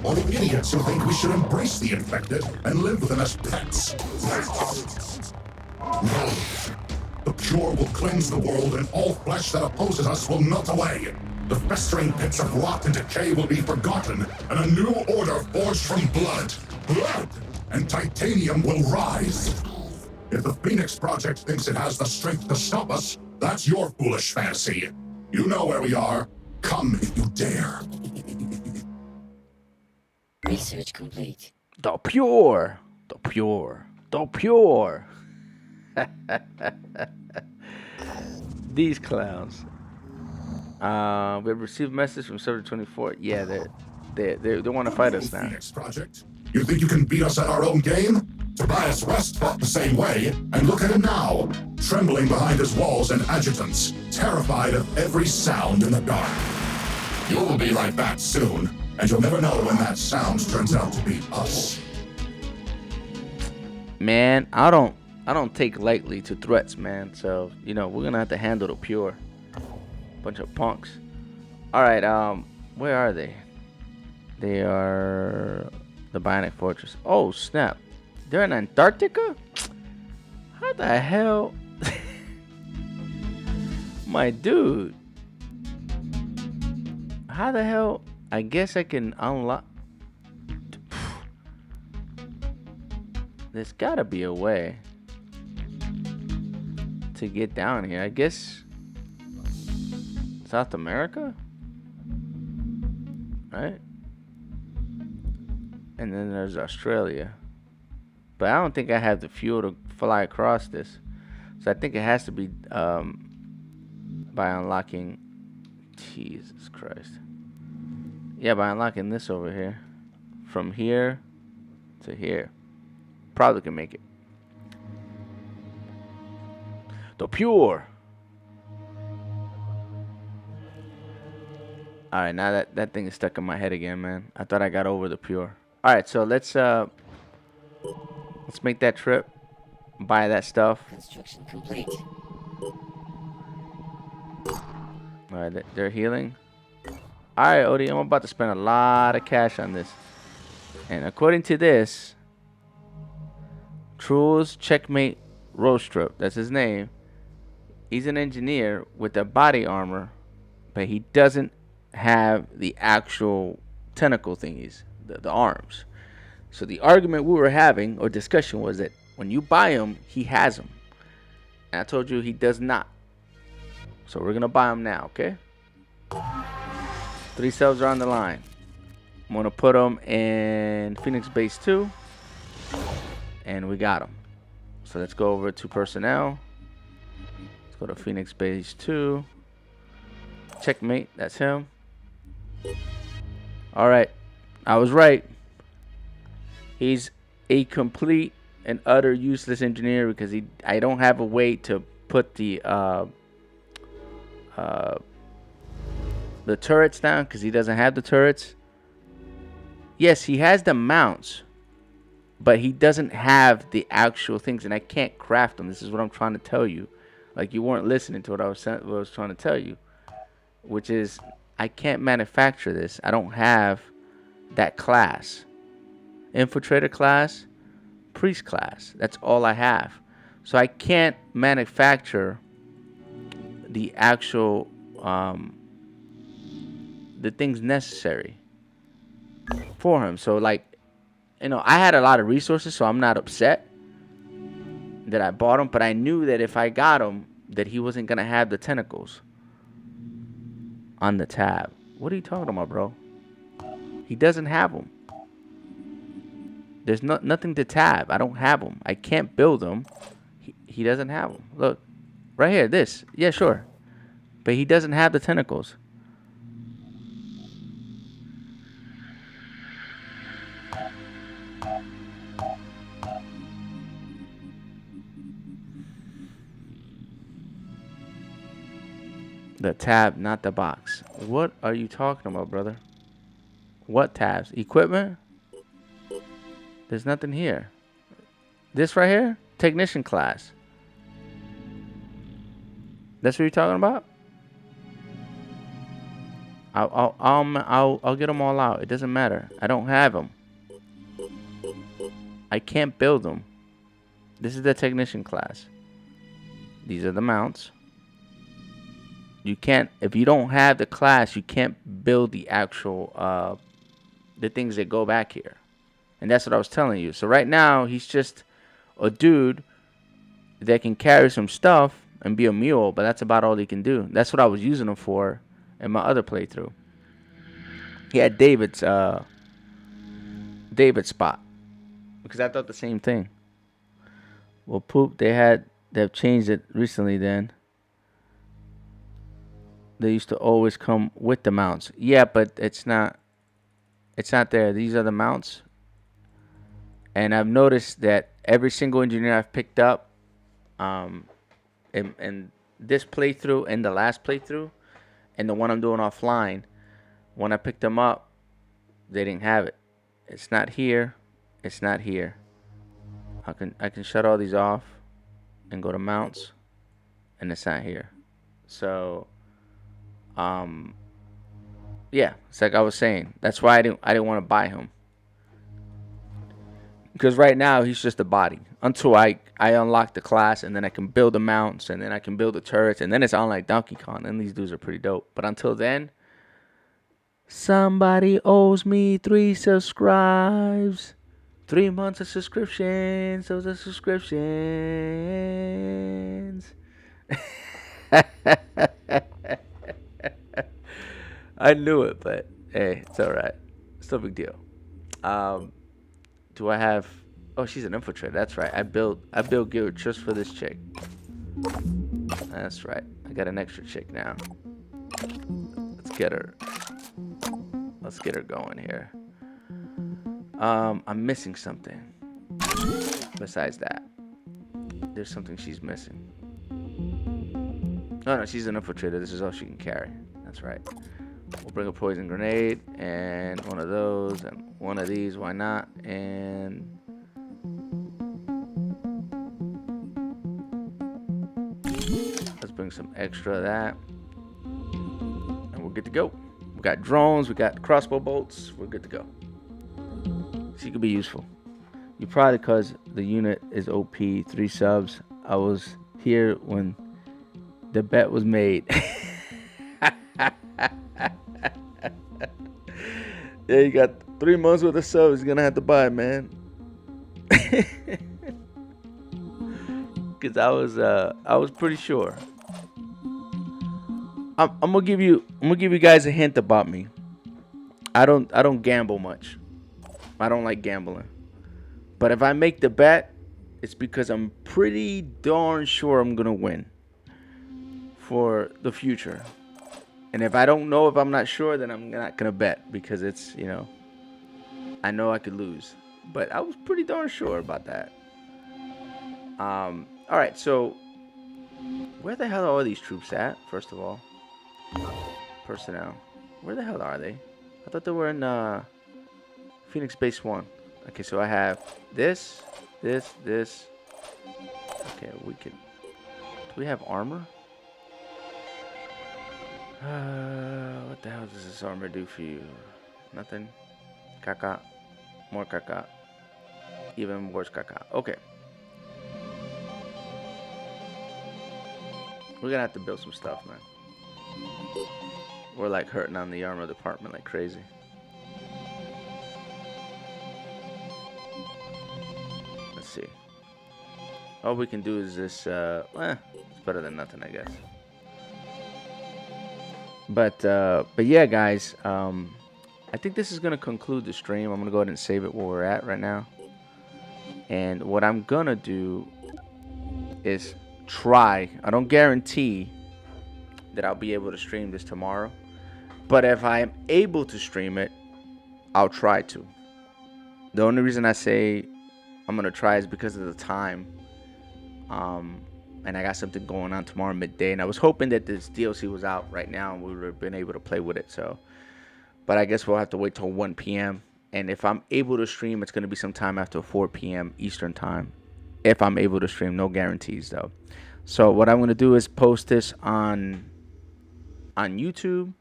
Speaker 9: Or the idiots who think we should embrace the infected and live with them as pets? No. The pure will cleanse the world, and all flesh that opposes us will melt away. The festering pits of rot and decay will be forgotten, and a new order forged from blood, and titanium will rise. If the Phoenix Project thinks it has the strength to stop us, that's your foolish fantasy. You know where we are. Come if you dare.
Speaker 6: Research complete.
Speaker 1: The pure. The pure. The pure. These clowns. We have received a message from Server 24. Yeah, they want to fight us now.
Speaker 9: Phoenix Project? You think you can beat us at our own game? Tobias West fought the same way, and look at him now, trembling behind his walls and adjutants, terrified of every sound in the dark. You will be like that soon, and you'll never know when that sound turns out to be us.
Speaker 1: Man, I don't take lightly to threats, man. So, we're gonna have to handle the pure. Bunch of punks. Alright, where are they? They are the Bionic Fortress. Oh, snap. They're in Antarctica? How the hell? My dude. How the hell? I guess I can unlock. There's gotta be a way to get down here. I guess South America? Right? And then there's Australia. But I don't think I have the fuel to fly across this. So I think it has to be by unlocking... Jesus Christ. Yeah, by unlocking this over here. From here to here. Probably can make it. The pure. Alright, now that thing is stuck in my head again, man. I thought I got over the pure. Alright, so let's make that trip. Buy that stuff.
Speaker 6: Construction complete.
Speaker 1: Alright, they're healing. Alright, Odie, I'm about to spend a lot of cash on this. And according to this, Truls Checkmate Rostrup, that's his name. He's an engineer with the body armor, but he doesn't have the actual tentacle thingies, the arms. So the argument we were having or discussion was that when you buy him, he has them. And I told you he does not. So we're gonna buy him now, okay? 3 subs are on the line. I'm gonna put them in Phoenix Base 2. And we got them. So let's go over to personnel. Let's go to Phoenix Base 2. Checkmate, that's him. Alright, I was right. He's a complete and utter useless engineer because I don't have a way to put the turrets down because he doesn't have the turrets. Yes, he has the mounts, but he doesn't have the actual things, and I can't craft them. This is what I'm trying to tell you. Like, you weren't listening to what I was trying to tell you, which is I can't manufacture this. I don't have that class. Infiltrator class, priest class. That's all I have. So I can't manufacture the actual the things necessary for him. So like, I had a lot of resources, so I'm not upset that I bought him, but I knew that if I got him, that he wasn't gonna have the tentacles on the tab. What are you talking about, bro? He doesn't have them. There's nothing to tab. I don't have them. I can't build them. He doesn't have them. Look, right here. This. Yeah, sure. But he doesn't have the tentacles. The tab, not the box. What are you talking about, brother? What tabs? Equipment? There's nothing here. This right here? Technician class. That's what you're talking about? I'll get them all out. It doesn't matter. I don't have them. I can't build them. This is the technician class. These are the mounts. You can't, if you don't have the class, you can't build the actual, the things that go back here. And that's what I was telling you. So right now, he's just a dude that can carry some stuff and be a mule, but that's about all he can do. That's what I was using him for in my other playthrough. He had David's spot, because I thought the same thing. Well, poop, they've changed it recently then. They used to always come with the mounts. Yeah, but it's not there. These are the mounts. And I've noticed that every single engineer I've picked up, in this playthrough and the last playthrough, and the one I'm doing offline, when I picked them up, they didn't have it. It's not here. It's not here. I can shut all these off and go to mounts, and it's not here. So, yeah, it's like I was saying. That's why I didn't want to buy him. Because right now he's just a body until I unlock the class, and then I can build the mounts, and then I can build the turrets, and then it's on like Donkey Kong, and these dudes are pretty dope. But until then, somebody owes me 3 subscribes. 3 months of subscriptions. Those are subscriptions. I knew it, but hey, it's alright. It's no big deal. Do I have? Oh, she's an infiltrator. That's right. I built gear just for this chick. That's right. I got an extra chick now. Let's get her. Let's get her going here. I'm missing something. Besides that, there's something she's missing. Oh no, she's an infiltrator. This is all she can carry. That's right. We'll bring a poison grenade and one of those and one of these. Why not? And let's bring some extra of that. And we're good to go. We got drones. We got crossbow bolts. We're good to go. She could be useful. You probably, because the unit is OP, 3 subs. I was here when the bet was made. Yeah, you got 3 months worth of subs. You're gonna have to buy it, man. Cause I was pretty sure. I'm gonna give you guys a hint about me. I don't gamble much. I don't like gambling. But if I make the bet, it's because I'm pretty darn sure I'm gonna win for the future. And if I don't know, if I'm not sure, then I'm not gonna bet, because it's, I know I could lose. But I was pretty darn sure about that. All right, so where the hell are all these troops at? First of all, personnel. Where the hell are they? I thought they were in Phoenix Base 1. Okay, so I have this. Okay, we can. Do we have armor? What the hell does this armor do for you? Nothing. Caca. More caca. Even worse caca. Okay. We're gonna have to build some stuff, man. We're like hurting on the armor department like crazy. Let's see. All we can do is this, it's better than nothing, I guess. But yeah, guys, I think this is going to conclude the stream. I'm going to go ahead and save it where we're at right now. And what I'm going to do is try. I don't guarantee that I'll be able to stream this tomorrow. But if I am able to stream it, I'll try to. The only reason I say I'm going to try is because of the time. And I got something going on tomorrow midday, and I was hoping that this DLC was out right now and we would have been able to play with it. So, but I guess we'll have to wait till 1 p.m. And if I'm able to stream, it's going to be sometime after 4 p.m. Eastern time. If I'm able to stream, no guarantees though. So what I'm going to do is post this on YouTube.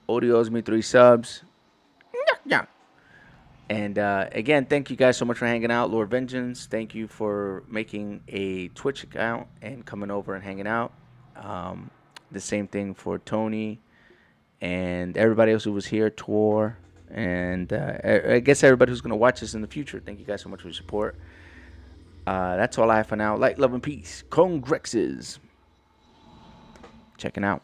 Speaker 1: Odie owes me 3 subs. Yeah. And again, thank you guys so much for hanging out. Lord Vengeance, thank you for making a Twitch account and coming over and hanging out. The same thing for Tony and everybody else who was here, Tor, and I guess everybody who's going to watch this in the future. Thank you guys so much for your support. That's all I have for now. Light, love, and peace. Congrexes. Checking out.